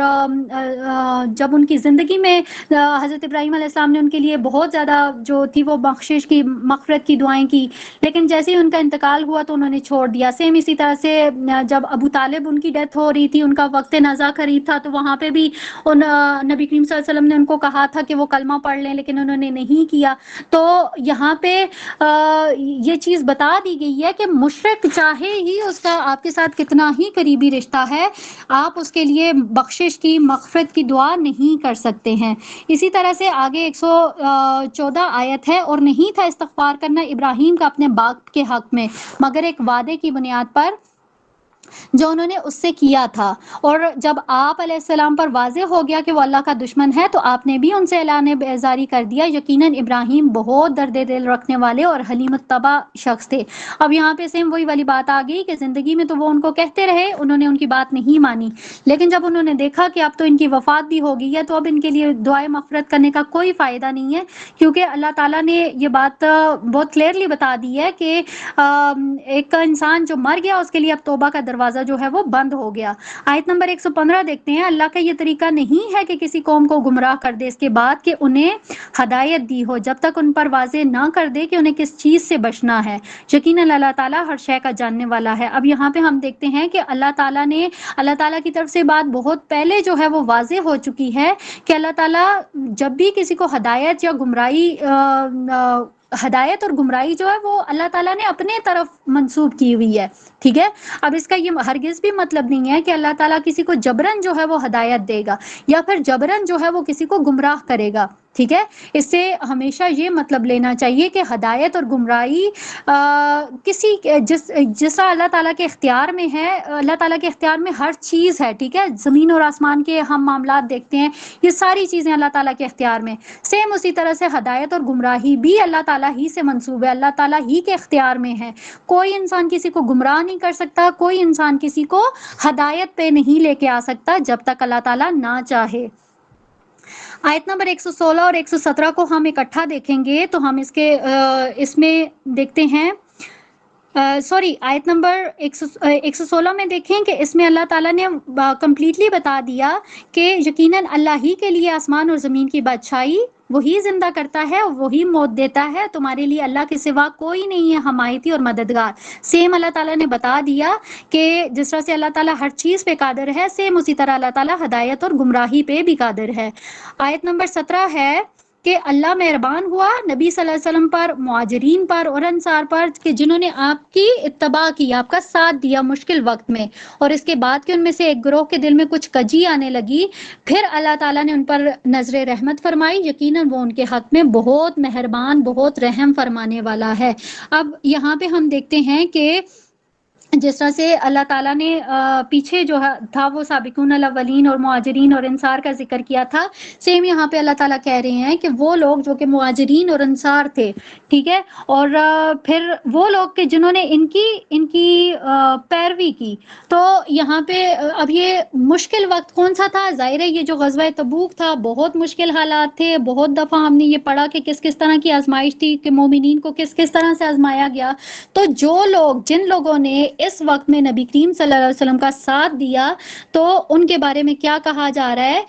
جب ان کی زندگی میں حضرت ابراہیم علیہ السلام نے ان کے لیے بہت زیادہ جو تھی وہ بخشش کی، مغفرت کی دعائیں کی، لیکن جیسے ہی ان کا انتقال ہوا تو انہوں نے چھوڑ دیا۔ سیم اسی طرح سے جب ابو طالب ان کی ڈیتھ ہو رہی تھی، ان کا وقت نزا قریب تھا، تو وہاں پہ بھی نبی کریم صلی اللہ علیہ وسلم نے ان کو کہا تھا کہ وہ کلمہ پڑھ لیں، لیکن انہوں نے نہیں کیا۔ تو یہاں پہ یہ چیز بتا دی گئی ہے کہ مشرک چاہے ہی اس کا آپ کے ساتھ کتنا ہی قریبی رشتہ ہے، آپ اس کے لیے بخشش کی، مغفرت کی دعا نہیں کر سکتے ہیں۔ اسی طرح سے آگے 114 آیت ہے، اور نہیں تھا استغفار کرنا ابراہیم کا اپنے باپ کے حق میں مگر ایک وعدے کی بنیاد پر جو انہوں نے اس سے کیا تھا، اور جب آپ علیہ السلام پر واضح ہو گیا کہ وہ اللہ کا دشمن ہے تو آپ نے بھی ان سے اعلان بیزاری کر دیا۔ یقیناً ابراہیم بہت درد دل رکھنے والے اور حلیم الطبع شخص تھے۔ اب یہاں پہ سیم وہی والی بات آ گئی کہ زندگی میں تو وہ ان کو کہتے رہے، انہوں نے ان کی بات نہیں مانی، لیکن جب انہوں نے دیکھا کہ اب تو ان کی وفات بھی ہو گئی ہے تو اب ان کے لیے دعائیں مغفرت کرنے کا کوئی فائدہ نہیں ہے، کیونکہ اللہ تعالیٰ نے یہ بات بہت کلیئرلی بتا دی ہے کہ ایک انسان جو مر گیا اس کے لیے اب توبہ کا دروازہ جو ہے وہ بند ہو گیا۔ آیت نمبر 115 دیکھتے ہیں۔ اللہ کا یہ طریقہ نہیں ہے کہ کسی قوم کو گمراہ کر دے اس کے بعد کہ انہیں ہدایت دی ہو، جب تک ان پر واضح نہ کر دے کہ انہیں کس چیز سے بچنا ہے۔ یقیناً اللہ تعالیٰ ہر شے کا جاننے والا ہے۔ اب یہاں پہ ہم دیکھتے ہیں کہ اللہ تعالیٰ کی طرف سے بات بہت پہلے جو ہے وہ واضح ہو چکی ہے کہ اللہ تعالیٰ جب بھی کسی کو ہدایت یا گمراہی ہدایت اور گمراہی جو ہے وہ اللہ تعالیٰ نے اپنے طرف منسوب کی ہوئی ہے، ٹھیک ہے۔ اب اس کا یہ ہرگز بھی مطلب نہیں ہے کہ اللہ تعالیٰ کسی کو جبرن جو ہے وہ ہدایت دے گا یا پھر جبرن جو ہے وہ کسی کو گمراہ کرے گا، ٹھیک ہے۔ اس سے ہمیشہ یہ مطلب لینا چاہیے کہ ہدایت اور گمراہی جس طرح اللہ تعالیٰ کے اختیار میں ہے، اللہ تعالیٰ کے اختیار میں ہر چیز ہے، ٹھیک ہے۔ زمین اور آسمان کے ہم معاملات دیکھتے ہیں، یہ ساری چیزیں اللہ تعالیٰ کے اختیار میں، سیم اسی طرح سے ہدایت اور گمراہی بھی اللہ تعالیٰ ہی سے منسوب ہے، اللہ تعالیٰ ہی کے اختیار میں ہے۔ کوئی انسان کسی کو گمراہ نہیں کر سکتا، کوئی انسان کسی کو ہدایت پہ نہیں لے کے آ سکتا جب تک اللہ تعالیٰ نہ چاہے۔ آیت نمبر 116 اور 117 کو ہم اکٹھا دیکھیں گے تو ہم اس میں دیکھتے ہیں، آیت نمبر 116 میں دیکھیں کہ اس میں اللہ تعالیٰ نے کمپلیٹلی بتا دیا کہ یقیناً اللہ ہی کے لیے آسمان اور زمین کی بادشاہی، وہی زندہ کرتا ہے، وہی موت دیتا ہے، تمہارے لیے اللہ کے سوا کوئی نہیں ہے حمایتی اور مددگار۔ سیم اللہ تعالیٰ نے بتا دیا کہ جس طرح سے اللہ تعالیٰ ہر چیز پہ قادر ہے، سیم اسی طرح اللہ تعالیٰ ہدایت اور گمراہی پہ بھی قادر ہے۔ آیت نمبر 17 ہے کہ اللہ مہربان ہوا نبی صلی اللہ علیہ وسلم پر، مہاجرین پر اور انصار پر کہ جنہوں نے آپ کی اتباع کی، آپ کا ساتھ دیا مشکل وقت میں، اور اس کے بعد کہ ان میں سے ایک گروہ کے دل میں کچھ کجی آنے لگی، پھر اللہ تعالیٰ نے ان پر نظر رحمت فرمائی، یقیناً وہ ان کے حق میں بہت مہربان، بہت رحم فرمانے والا ہے۔ اب یہاں پہ ہم دیکھتے ہیں کہ جس طرح سے اللہ تعالیٰ نے پیچھے جو تھا وہ سابقون الاولین اور مہاجرین اور انصار کا ذکر کیا تھا، سیم یہاں پہ اللہ تعالیٰ کہہ رہے ہیں کہ وہ لوگ جو کہ مہاجرین اور انصار تھے، ٹھیک ہے، اور پھر وہ لوگ کہ جنہوں نے ان کی پیروی کی۔ تو یہاں پہ اب یہ مشکل وقت کون سا تھا؟ ظاہر ہے یہ جو غزوہ تبوک تھا، بہت مشکل حالات تھے، بہت دفعہ ہم نے یہ پڑھا کہ کس کس طرح کی آزمائش تھی، کہ مومنین کو کس کس طرح سے آزمایا گیا۔ تو جن لوگوں نے اس وقت میں نبی کریم صلی اللہ علیہ وسلم کا ساتھ دیا تو ان کے بارے میں کیا کہا جا رہا ہے؟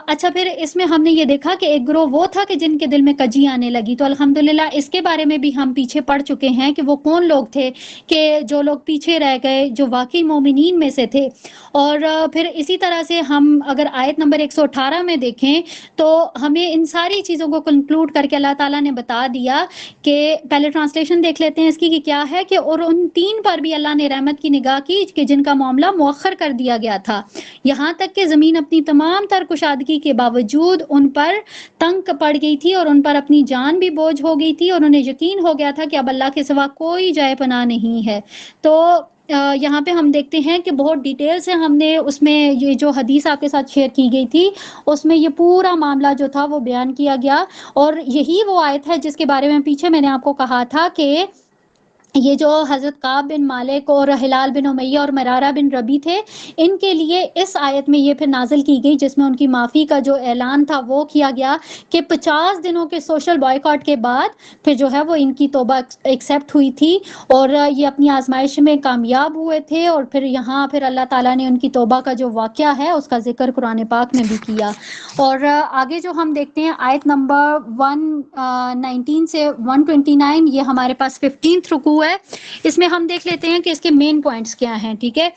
اچھا، پھر اس میں ہم نے یہ دیکھا کہ ایک گروہ وہ تھا کہ جن کے دل میں کجی آنے لگی، تو الحمدللہ اس کے بارے میں بھی ہم پیچھے پڑھ چکے ہیں کہ وہ کون لوگ تھے، کہ جو لوگ پیچھے رہ گئے، جو واقعی مومنین میں سے تھے۔ اور پھر اسی طرح سے ہم اگر آیت نمبر 118 میں دیکھیں تو ہمیں ان ساری چیزوں کو کنکلوڈ کر کے اللہ تعالیٰ نے بتا دیا کہ پہلے ٹرانسلیشن دیکھ لیتے ہیں اس کی کہ کیا ہے، کہ اور ان تین پر بھی اللہ نے انہیں رحمت کی نگاہ کی کہ جن کا معاملہ مؤخر کر دیا گیا تھا، یہاں تک کہ زمین اپنی تمام تر کشادگی کے باوجود ان پر تنگ پڑ گئی تھی اور ان پر اپنی جان بھی بوجھ ہو گئی تھی، اور انہیں یقین ہو گیا تھا کہ اب اللہ کے سوا کوئی جائے پناہ نہیں ہے۔ تو یہاں پہ ہم دیکھتے ہیں کہ بہت ڈیٹیل سے ہم نے اس میں یہ جو حدیث آپ کے ساتھ شیئر کی گئی تھی اس میں یہ پورا معاملہ جو تھا وہ بیان کیا گیا، اور یہی وہ آیت ہے جس کے بارے میں پیچھے میں نے آپ کو کہا تھا کہ یہ جو حضرت کعب بن مالک اور ہلال بن امیہ اور مرارہ بن ربی تھے، ان کے لیے اس آیت میں یہ پھر نازل کی گئی جس میں ان کی معافی کا جو اعلان تھا وہ کیا گیا کہ 50 دنوں کے سوشل بائیکاٹ کے بعد پھر جو ہے وہ ان کی توبہ ایکسیپٹ ہوئی تھی اور یہ اپنی آزمائش میں کامیاب ہوئے تھے، اور پھر یہاں پھر اللہ تعالیٰ نے ان کی توبہ کا جو واقعہ ہے اس کا ذکر قرآن پاک میں بھی کیا۔ اور آگے جو ہم دیکھتے ہیں آیت نمبر 119 سے 129، یہ ہمارے پاس 15th رکوع ہے، اس میں ہم دیکھ لیتے ہیں کہ اس کے مین پوائنٹس کیا ہیں۔ ٹھیک ہے،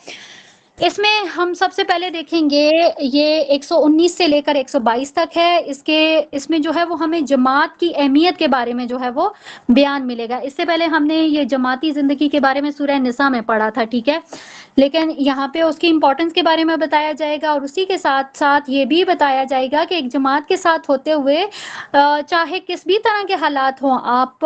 اس میں ہم سب سے پہلے دیکھیں گے یہ 119 سے لے کر 122 تک ہے، اس میں جو ہے وہ ہمیں جماعت کی اہمیت کے بارے میں جو ہے وہ بیان ملے گا۔ اس سے پہلے ہم نے یہ جماعتی زندگی کے بارے میں سورہ نساء میں پڑھا تھا، ٹھیک ہے، لیکن یہاں پہ اس کی امپورٹنس کے بارے میں بتایا جائے گا، اور اسی کے ساتھ ساتھ یہ بھی بتایا جائے گا کہ ایک جماعت کے ساتھ ہوتے ہوئے چاہے کس بھی طرح کے حالات ہوں آپ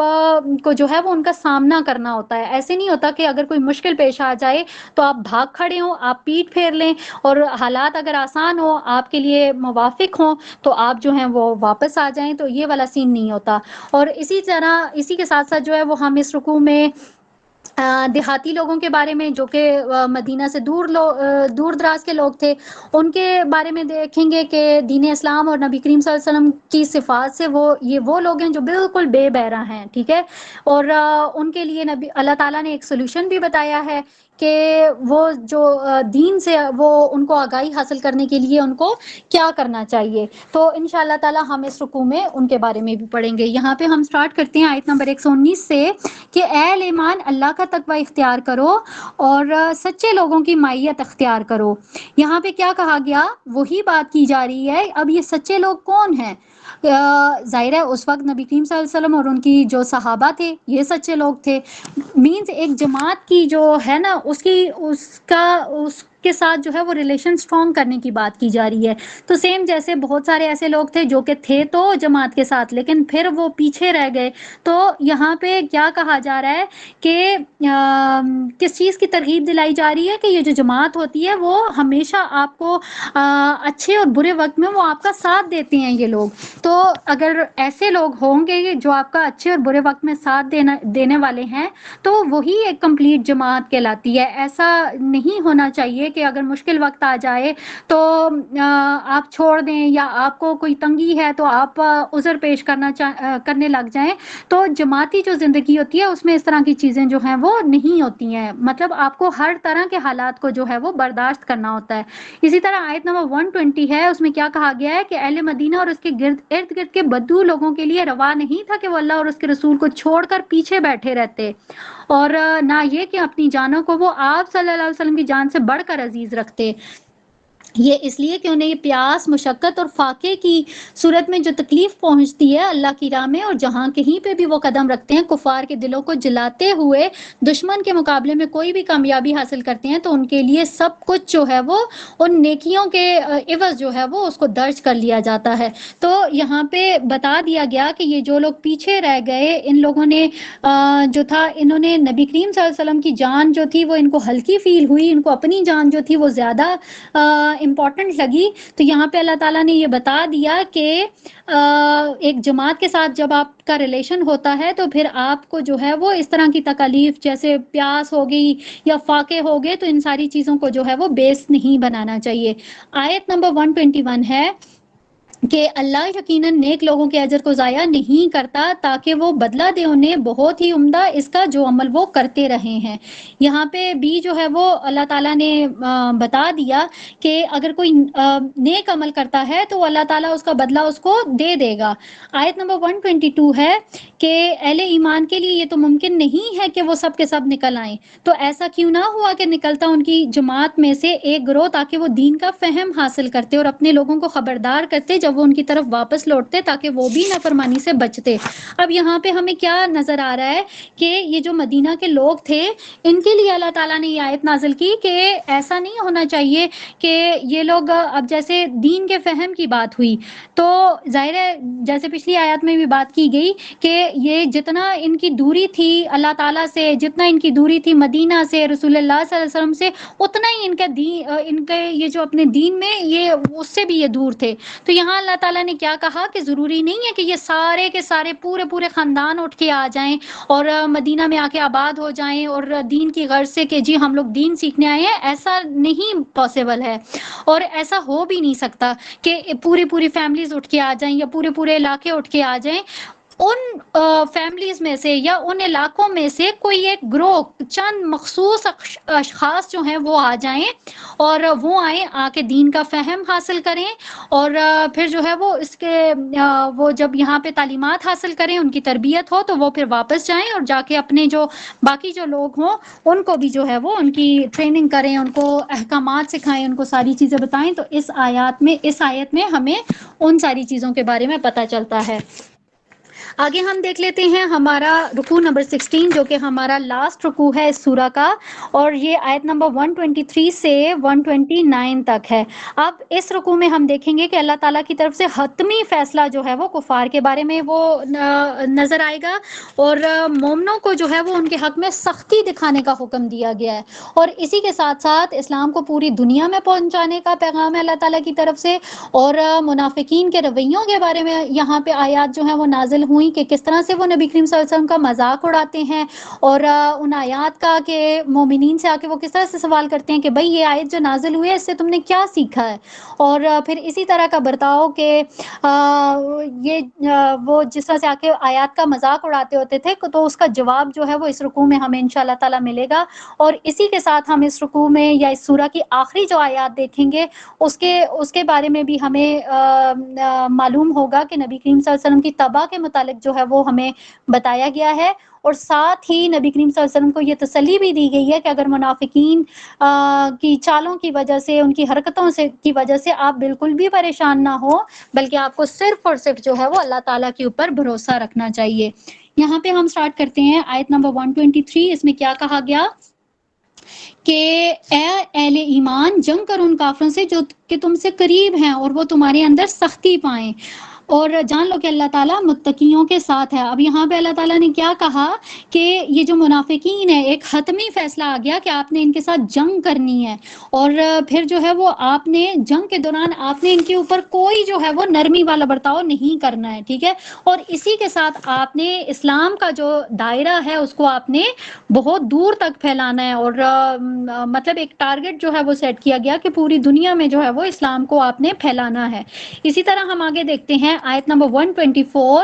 کو جو ہے وہ ان کا سامنا کرنا ہوتا ہے۔ ایسے نہیں ہوتا کہ اگر کوئی مشکل پیش آ جائے تو آپ بھاگ کھڑے ہوں، آپ پیٹ پھیر لیں، اور حالات اگر آسان ہوں آپ کے لیے موافق ہوں تو آپ جو ہیں وہ واپس آ جائیں، تو یہ والا سین نہیں ہوتا۔ اور اسی طرح اسی کے ساتھ ساتھ جو ہے وہ ہم اس رکوع میں دیہاتی لوگوں کے بارے میں جو کہ مدینہ سے دور دراز کے لوگ تھے ان کے بارے میں دیکھیں گے کہ دین اسلام اور نبی کریم صلی اللہ علیہ وسلم کی صفات سے وہ لوگ ہیں جو بالکل بے بہرہ ہیں، ٹھیک ہے، اور ان کے لیے اللہ تعالیٰ نے ایک سولوشن بھی بتایا ہے کہ وہ جو دین سے وہ ان کو آگاہی حاصل کرنے کے لیے ان کو کیا کرنا چاہیے۔ تو انشاءاللہ تعالی ہم اس رکوع میں ان کے بارے میں بھی پڑھیں گے۔ یہاں پہ ہم سٹارٹ کرتے ہیں آیت نمبر 119 سے کہ اے اہل ایمان اللہ کا تقوی اختیار کرو اور سچے لوگوں کی مائیت اختیار کرو۔ یہاں پہ کیا کہا گیا وہی بات کی جا رہی ہے۔ اب یہ سچے لوگ کون ہیں؟ ظاہر ہے اس وقت نبی کریم صلی اللہ علیہ وسلم اور ان کی جو صحابہ تھے یہ سچے لوگ تھے، مینز ایک جماعت کی جو ہے نا اس کے ساتھ جو ہے وہ ریلیشن سٹرونگ کرنے کی بات کی جا رہی ہے۔ تو سیم جیسے بہت سارے ایسے لوگ تھے جو کہ تھے تو جماعت کے ساتھ لیکن پھر وہ پیچھے رہ گئے، تو یہاں پہ کیا کہا جا رہا ہے کہ کس چیز کی ترغیب دلائی جا رہی ہے کہ یہ جو جماعت ہوتی ہے وہ ہمیشہ آپ کو اچھے اور برے وقت میں وہ آپ کا ساتھ دیتے ہیں یہ لوگ۔ تو اگر ایسے لوگ ہوں گے جو آپ کا اچھے اور برے وقت میں ساتھ دینے والے ہیں تو وہی ایک کمپلیٹ جماعت کہلاتی ہے۔ ایسا نہیں ہونا چاہیے کہ اگر مشکل وقت آ جائے تو آپ چھوڑ دیں یا آپ کو کوئی تنگی ہے تو آپ عذر پیش کرنے لگ جائیں۔ تو جماعتی جو زندگی ہوتی ہے اس میں اس طرح کی چیزیں جو ہیں وہ نہیں ہوتی ہیں، مطلب آپ کو ہر طرح کے حالات کو جو ہے وہ برداشت کرنا ہوتا ہے۔ اسی طرح آیت نمبر 120 ہے، اس میں کیا کہا گیا ہے کہ اہل مدینہ اور اس کے ارد گرد کے بدو لوگوں کے لیے روا نہیں تھا کہ وہ اللہ اور اس کے رسول کو چھوڑ کر پیچھے بیٹھے رہتے، اور نہ یہ کہ اپنی جانوں کو وہ آپ صلی اللہ علیہ وسلم کی جان سے بڑھ کر عزیز رکھتے۔ یہ اس لیے کہ انہیں یہ پیاس، مشقت اور فاقے کی صورت میں جو تکلیف پہنچتی ہے اللہ کی راہ میں، اور جہاں کہیں پہ بھی وہ قدم رکھتے ہیں کفار کے دلوں کو جلاتے ہوئے دشمن کے مقابلے میں کوئی بھی کامیابی حاصل کرتے ہیں، تو ان کے لیے سب کچھ جو ہے وہ ان نیکیوں کے عوض جو ہے وہ اس کو درج کر لیا جاتا ہے۔ تو یہاں پہ بتا دیا گیا کہ یہ جو لوگ پیچھے رہ گئے ان لوگوں نے جو تھا انہوں نے نبی کریم صلی اللہ علیہ وسلم کی جان جو تھی وہ ان کو ہلکی فیل ہوئی، ان کو اپنی جان جو تھی وہ زیادہ امپورٹنٹ لگی۔ تو یہاں پہ اللہ تعالیٰ نے یہ بتا دیا کہ ایک جماعت کے ساتھ جب آپ کا ریلیشن ہوتا ہے تو پھر آپ کو جو ہے وہ اس طرح کی تکالیف جیسے پیاس ہو گئی یا فاقے ہو گئے تو ان ساری چیزوں کو جو ہے وہ بیس نہیں بنانا چاہیے۔ آیت نمبر 121 ہے کہ اللہ یقیناً نیک لوگوں کے اجر کو ضائع نہیں کرتا تاکہ وہ بدلہ دے انہیں بہت ہی عمدہ اس کا جو عمل وہ کرتے رہے ہیں۔ یہاں پہ بھی جو ہے وہ اللہ تعالیٰ نے بتا دیا کہ اگر کوئی نیک عمل کرتا ہے تو اللہ تعالیٰ اس کا بدلہ اس کو دے دے گا۔ آیت نمبر 122 ہے کہ اہل ایمان کے لیے یہ تو ممکن نہیں ہے کہ وہ سب کے سب نکل آئیں، تو ایسا کیوں نہ ہوا کہ نکلتا ان کی جماعت میں سے ایک گروہ تاکہ وہ دین کا فہم حاصل کرتے اور اپنے لوگوں کو خبردار کرتے جب تب وہ ان کی طرف واپس لوٹتے تاکہ وہ بھی نافرمانی سے بچتے۔ اب یہاں پہ ہمیں کیا نظر آ رہا ہے کہ یہ جو مدینہ کے لوگ تھے ان کے لیے اللہ تعالیٰ نے یہ آیت نازل کی کہ ایسا نہیں ہونا چاہیے کہ یہ لوگ، اب جیسے دین کے فہم کی بات ہوئی تو ظاہر ہے جیسے پچھلی آیات میں بھی بات کی گئی کہ یہ جتنا ان کی دوری تھی اللہ تعالیٰ سے، جتنا ان کی دوری تھی مدینہ سے، رسول اللہ صلی اللہ علیہ وسلم سے، اتنا ہی ان کا دین، ان کے یہ جو اپنے دین میں یہ اس سے بھی یہ دور تھے۔ تو یہاں اللہ تعالیٰ نے کیا کہا کہ ضروری نہیں ہے کہ یہ سارے کے سارے پورے خاندان اٹھ کے آ جائیں اور مدینہ میں آ کے آباد ہو جائیں اور دین کی غرض سے کہ جی ہم لوگ دین سیکھنے آئے ہیں، ایسا نہیں پاسبل ہے اور ایسا ہو بھی نہیں سکتا کہ پوری فیملیز اٹھ کے آ جائیں یا پورے علاقے اٹھ کے آ جائیں۔ ان فیملیز میں سے یا ان علاقوں میں سے کوئی ایک گروہ، چند مخصوص اشخاص جو ہیں وہ آ جائیں اور وہ آئیں، آ کے دین کا فہم حاصل کریں اور پھر جو ہے وہ اس کے وہ جب یہاں پہ تعلیمات حاصل کریں، ان کی تربیت ہو تو وہ پھر واپس جائیں اور جا کے اپنے جو باقی جو لوگ ہوں ان کو بھی جو ہے وہ ان کی ٹریننگ کریں، ان کو احکامات سکھائیں، ان کو ساری چیزیں بتائیں۔ تو اس آیت میں ہمیں ان ساری چیزوں کے بارے میں پتہ چلتا ہے۔ آگے ہم دیکھ لیتے ہیں ہمارا رکوع نمبر 16 جو کہ ہمارا لاسٹ رکوع ہے اس سورہ کا، اور یہ آیت نمبر 123 سے 129 تک ہے۔ اب اس رکوع میں ہم دیکھیں گے کہ اللہ تعالیٰ کی طرف سے حتمی فیصلہ جو ہے وہ کفار کے بارے میں وہ نظر آئے گا اور مومنوں کو جو ہے وہ ان کے حق میں سختی دکھانے کا حکم دیا گیا ہے، اور اسی کے ساتھ ساتھ اسلام کو پوری دنیا میں پہنچانے کا پیغام ہے اللہ تعالیٰ کی طرف سے، اور منافقین کے رویوں کے بارے میں یہاں پہ آیات جو ہیں وہ نازل ہوئی کہ کس طرح سے وہ نبی کریم صلی اللہ علیہ وسلم کا مذاق اڑاتے ہیں، اور ان آیات کا کہ مومنین سے آ کے وہ کس طرح سے سوال کرتے ہیں کہ بھئی یہ آیت جو نازل ہوئی ہے اس سے تم نے کیا سیکھا ہے، اور پھر اسی طرح کا برتاؤ کہ وہ جس طرح سے آ کے آیات کا مذاق اڑاتے ہوتے تھے تو اس کا جواب جو ہے وہ اس رکوع میں ہمیں انشاءاللہ تعالی ملے گا، اور اسی کے ساتھ ہم اس رکوع میں یا اس سورہ کی آخری جو آیات دیکھیں گے اس کے بارے میں بھی ہمیں معلوم ہوگا کہ نبی کریم صلی اللہ علیہ وسلم کی تباہ کے متعلق جو ہے وہ ہمیں بتایا گیا ہے، اور ساتھ ہی نبی کریم صلی اللہ علیہ وسلم کو یہ تسلی بھی دی گئی ہے کہ اگر منافقین کی چالوں کی وجہ سے، ان کی حرکتوں کی وجہ سے آپ بالکل بھی پریشان نہ ہو، بلکہ آپ کو صرف اور صرف جو ہے وہ اللہ تعالیٰ کے اوپر بھروسہ رکھنا چاہیے۔ یہاں پہ ہم سٹارٹ کرتے ہیں آیت نمبر 123۔ اس میں کیا کہا گیا کہ اے اہل ایمان، جنگ کرو ان کافروں سے جو کہ تم سے قریب ہیں اور وہ تمہارے اندر سختی پائیں، اور جان لو کہ اللہ تعالیٰ متقیوں کے ساتھ ہے۔ اب یہاں پہ اللہ تعالیٰ نے کیا کہا کہ یہ جو منافقین ہے ایک حتمی فیصلہ آ گیا کہ آپ نے ان کے ساتھ جنگ کرنی ہے، اور پھر جو ہے وہ آپ نے جنگ کے دوران آپ نے ان کے اوپر کوئی جو ہے وہ نرمی والا برتاؤ نہیں کرنا ہے، ٹھیک ہے، اور اسی کے ساتھ آپ نے اسلام کا جو دائرہ ہے اس کو آپ نے بہت دور تک پھیلانا ہے، اور مطلب ایک ٹارگٹ جو ہے وہ سیٹ کیا گیا کہ پوری دنیا میں جو ہے وہ اسلام کو آپ نے پھیلانا ہے۔ اسی طرح ہم آگے دیکھتے ہیں آیت نمبر 124۔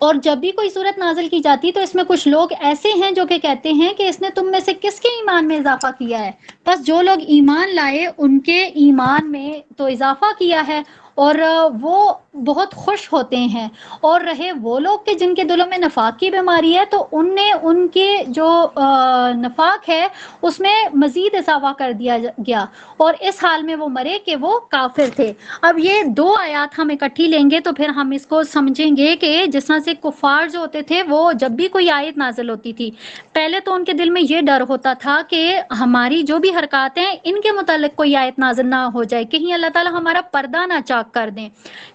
اور جب بھی کوئی صورت نازل کی جاتی تو اس میں کچھ لوگ ایسے ہیں جو کہ کہتے ہیں کہ اس نے تم میں سے کس کے ایمان میں اضافہ کیا ہے، بس جو لوگ ایمان لائے ان کے ایمان میں تو اضافہ کیا ہے، اور وہ بہت خوش ہوتے ہیں، اور رہے وہ لوگ کہ جن کے دلوں میں نفاق کی بیماری ہے تو ان نے ان کے جو نفاق ہے اس میں مزید اضافہ کر دیا گیا، اور اس حال میں وہ مرے کہ وہ کافر تھے۔ اب یہ دو آیات ہم اکٹھی لیں گے تو پھر ہم اس کو سمجھیں گے کہ جس طرح سے کفار جو ہوتے تھے وہ جب بھی کوئی آیت نازل ہوتی تھی پہلے تو ان کے دل میں یہ ڈر ہوتا تھا کہ ہماری جو بھی حرکات ہیں ان کے متعلق کوئی آیت نازل نہ ہو جائے، کہیں اللہ تعالیٰ ہمارا پردہ نہ چاک کر دیں،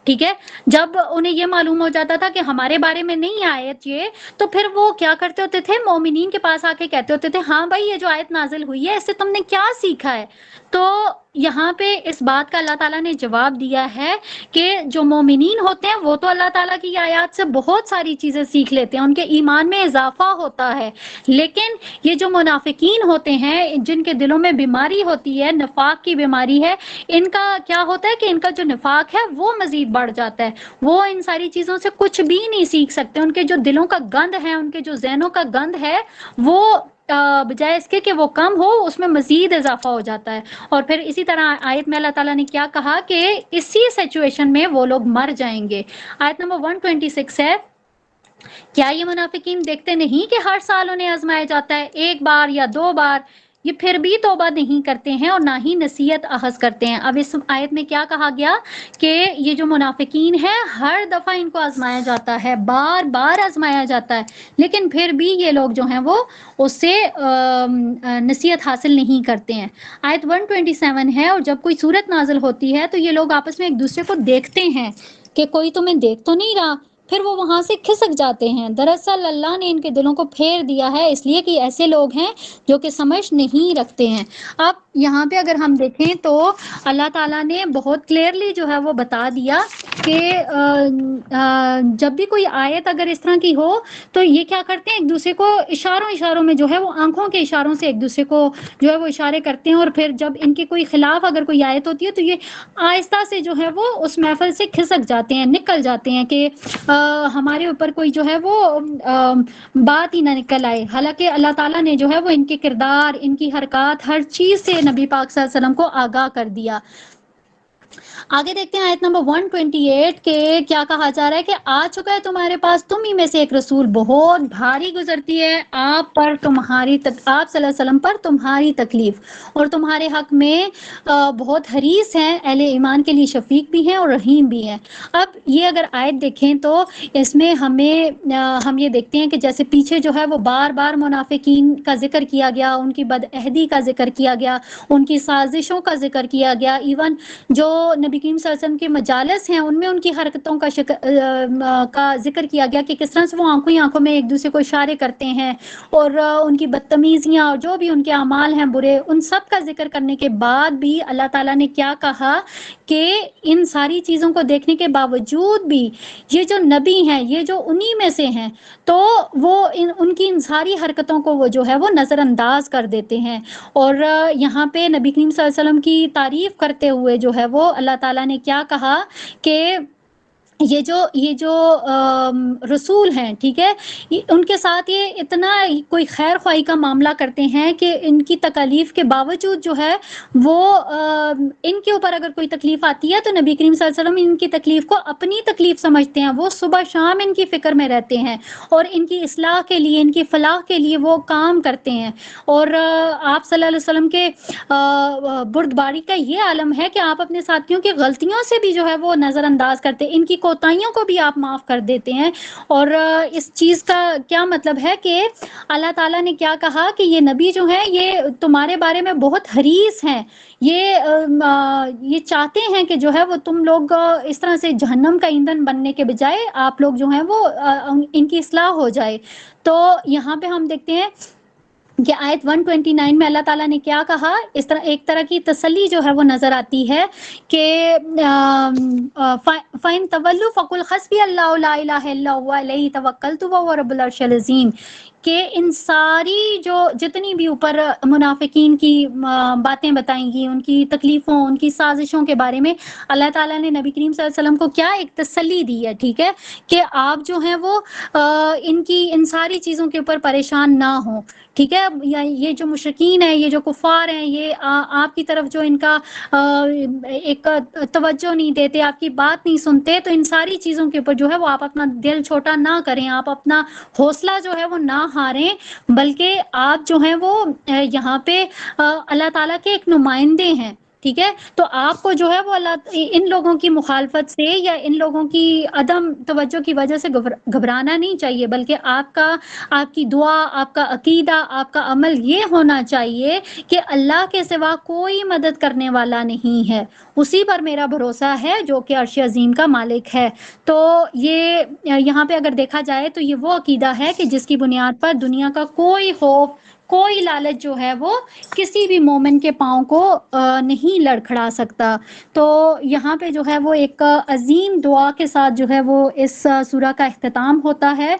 ٹھیک ہے۔ جب انہیں یہ معلوم ہو جاتا تھا کہ ہمارے بارے میں نہیں آیت یہ، تو پھر وہ کیا کرتے ہوتے تھے، مومنین کے پاس آ کے کہتے ہوتے تھے ہاں بھائی یہ جو آیت نازل ہوئی ہے اس سے تم نے کیا سیکھا ہے۔ تو یہاں پہ اس بات کا اللہ تعالیٰ نے جواب دیا ہے کہ جو مومنین ہوتے ہیں وہ تو اللہ تعالیٰ کی آیات سے بہت ساری چیزیں سیکھ لیتے ہیں، ان کے ایمان میں اضافہ ہوتا ہے، لیکن یہ جو منافقین ہوتے ہیں جن کے دلوں میں بیماری ہوتی ہے، نفاق کی بیماری ہے، ان کا کیا ہوتا ہے کہ ان کا جو نفاق ہے وہ مزید بڑھ جاتا ہے، وہ ان ساری چیزوں سے کچھ بھی نہیں سیکھ سکتے، ان کے جو دلوں کا گند ہے، ان کے جو ذہنوں کا گند ہے وہ بجائے اس کے کہ وہ کم ہو اس میں مزید اضافہ ہو جاتا ہے۔ اور پھر اسی طرح آیت میں اللہ تعالیٰ نے کیا کہا کہ اسی سچویشن میں وہ لوگ مر جائیں گے۔ آیت نمبر 126 ہے، کیا یہ منافقین دیکھتے نہیں کہ ہر سال انہیں آزمایا جاتا ہے، ایک بار یا دو بار، یہ پھر بھی توبہ نہیں کرتے ہیں اور نہ ہی نصیحت اخذ کرتے ہیں. اب اس آیت میں کیا کہا گیا کہ یہ جو منافقین ہیں ہر دفعہ ان کو آزمایا جاتا ہے، بار بار آزمایا جاتا ہے، لیکن پھر بھی یہ لوگ جو ہیں وہ اس سے نصیحت حاصل نہیں کرتے ہیں. آیت 127 ہے، اور جب کوئی صورت نازل ہوتی ہے تو یہ لوگ آپس میں ایک دوسرے کو دیکھتے ہیں کہ کوئی تمہیں دیکھ تو نہیں رہا، پھر وہ وہاں سے کھسک جاتے ہیں. دراصل اللہ نے ان کے دلوں کو پھیر دیا ہے، اس لیے کہ ایسے لوگ ہیں جو کہ سمجھ نہیں رکھتے ہیں. اب یہاں پہ اگر ہم دیکھیں تو اللہ تعالیٰ نے بہت کلیئرلی جو ہے وہ بتا دیا کہ جب بھی کوئی آیت اگر اس طرح کی ہو تو یہ کیا کرتے ہیں، ایک دوسرے کو اشاروں میں جو ہے وہ آنکھوں کے اشاروں سے ایک دوسرے کو جو ہے وہ اشارے کرتے ہیں، اور پھر جب ان کے کوئی خلاف اگر کوئی آیت ہوتی ہے تو یہ آہستہ سے جو ہے وہ اس محفل سے کھسک جاتے ہیں، نکل جاتے ہیں کہ ہمارے اوپر کوئی جو ہے وہ بات ہی نہ نکل آئے. حالانکہ اللہ تعالیٰ نے جو ہے وہ ان کے کردار، ان کی حرکات، ہر چیز سے نبی پاک صلی اللہ علیہ وسلم کو آگاہ کر دیا. آگے دیکھتے ہیں آیت نمبر 128 کہ کیا کہا جا رہا ہے کہ آ چکا ہے تمہارے پاس تم ہی میں سے ایک رسول، بہت بھاری گزرتی ہے آپ پر تمہاری آپ صلی اللہ علیہ وسلم پر تمہاری تکلیف، اور تمہارے حق میں بہت حریص ہیں، اہل ایمان کے لیے شفیق بھی ہیں اور رحیم بھی ہیں. اب یہ اگر آیت دیکھیں تو اس میں ہم یہ دیکھتے ہیں کہ جیسے پیچھے جو ہے وہ بار بار منافقین کا ذکر کیا گیا، ان کی بدعہدی کا ذکر کیا گیا، ان کی سازشوں کا ذکر کیا گیا، ایون جو نبی کریم صلی اللہ علیہ وسلم کے مجالس ہیں ان میں ان کی حرکتوں کا ذکر کیا گیا کہ کس طرح سے وہ آنکھوں میں ایک دوسرے کو اشارے کرتے ہیں، اور ان کی بدتمیزیاں اور جو بھی ان کے اعمال ہیں برے، ان سب کا ذکر کرنے کے بعد بھی اللہ تعالیٰ نے کیا کہا کہ ان ساری چیزوں کو دیکھنے کے باوجود بھی یہ جو نبی ہیں، یہ جو انہی میں سے ہیں، تو وہ ان کی ان ساری حرکتوں کو وہ جو ہے وہ نظر انداز کر دیتے ہیں. اور یہاں پہ نبی کریم صلی اللہ علیہ وسلم کی تعریف کرتے ہوئے جو ہے وہ اللہ تعالیٰ نے کیا کہا کہ یہ جو رسول ہیں، ٹھیک ہے، ان کے ساتھ یہ اتنا کوئی خیر خواہی کا معاملہ کرتے ہیں کہ ان کی تکالیف کے باوجود جو ہے وہ ان کے اوپر اگر کوئی تکلیف آتی ہے تو نبی کریم صلی اللہ علیہ وسلم ان کی تکلیف کو اپنی تکلیف سمجھتے ہیں، وہ صبح شام ان کی فکر میں رہتے ہیں اور ان کی اصلاح کے لیے، ان کی فلاح کے لیے وہ کام کرتے ہیں. اور آپ صلی اللہ علیہ وسلم کے بردباری کا یہ عالم ہے کہ آپ اپنے ساتھیوں کی غلطیوں سے بھی جو ہے وہ نظر انداز کرتے ہیں، ان کی کوتاہیوں کو بھی آپ معاف کر دیتے ہیں. اور اس چیز کا کیا مطلب ہے کہ اللہ تعالیٰ نے کیا کہا کہ یہ نبی جو ہیں یہ تمہارے بارے میں بہت حریص ہیں، یہ چاہتے ہیں کہ جو ہے وہ تم لوگ اس طرح سے جہنم کا ایندھن بننے کے بجائے آپ لوگ جو ہیں وہ ان کی اصلاح ہو جائے. تو یہاں پہ ہم دیکھتے ہیں کہ آیت 129 میں اللہ تعالیٰ نے کیا کہا، اس طرح ایک طرح کی تسلی جو ہے وہ نظر آتی ہے کہ فَإِن تَوَلُّوا فَقُلْ حَسْبِيَ اللَّهُ لَا إِلَٰهَ إِلَّا هُوَ عَلَيْهِ تَوَكَّلْتُ وَهُوَ رَبُّ الْعَرْشِ الْعَظِيمِ، کہ ان ساری جتنی بھی اوپر منافقین کی باتیں بتائیں گی، ان کی تکلیفوں، ان کی سازشوں کے بارے میں اللہ تعالیٰ نے نبی کریم صلی اللہ علیہ وسلم کو کیا ایک تسلی دی ہے، ٹھیک ہے، کہ آپ جو ہیں وہ ان ساری چیزوں کے اوپر پریشان نہ ہوں. ٹھیک ہے، یہ جو مشرکین ہیں، یہ جو کفار ہیں، یہ آپ کی طرف جو ان کا ایک توجہ نہیں دیتے، آپ کی بات نہیں سنتے، تو ان ساری چیزوں کے اوپر جو ہے وہ آپ اپنا دل چھوٹا نہ کریں، آپ اپنا حوصلہ جو ہے وہ نہ ہاریں، بلکہ آپ جو ہیں وہ یہاں پہ اللہ تعالیٰ کے ایک نمائندے ہیں. ٹھیک ہے، تو آپ کو جو ہے وہ ان لوگوں کی مخالفت سے یا ان لوگوں کی عدم توجہ کی وجہ سے گھبرانا نہیں چاہیے، بلکہ آپ کی دعا، آپ کا عقیدہ، آپ کا عمل یہ ہونا چاہیے کہ اللہ کے سوا کوئی مدد کرنے والا نہیں ہے، اسی پر میرا بھروسہ ہے جو کہ عرش عظیم کا مالک ہے. تو یہ یہاں پہ اگر دیکھا جائے تو یہ وہ عقیدہ ہے کہ جس کی بنیاد پر دنیا کا کوئی خوف، کوئی لالچ جو ہے وہ کسی بھی مومن کے پاؤں کو نہیں لڑکھڑا سکتا. تو یہاں پہ جو ہے وہ ایک عظیم دعا کے ساتھ جو ہے وہ اس سورہ کا اختتام ہوتا ہے.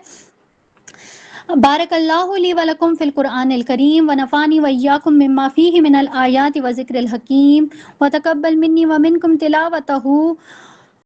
بارک اللہ لی ولکم فی القرآن الکریم ونفعنی وإیاکم مما فیہ من الآیات وذکر الحکیم وتقبل منی ومنکم تلاوتہ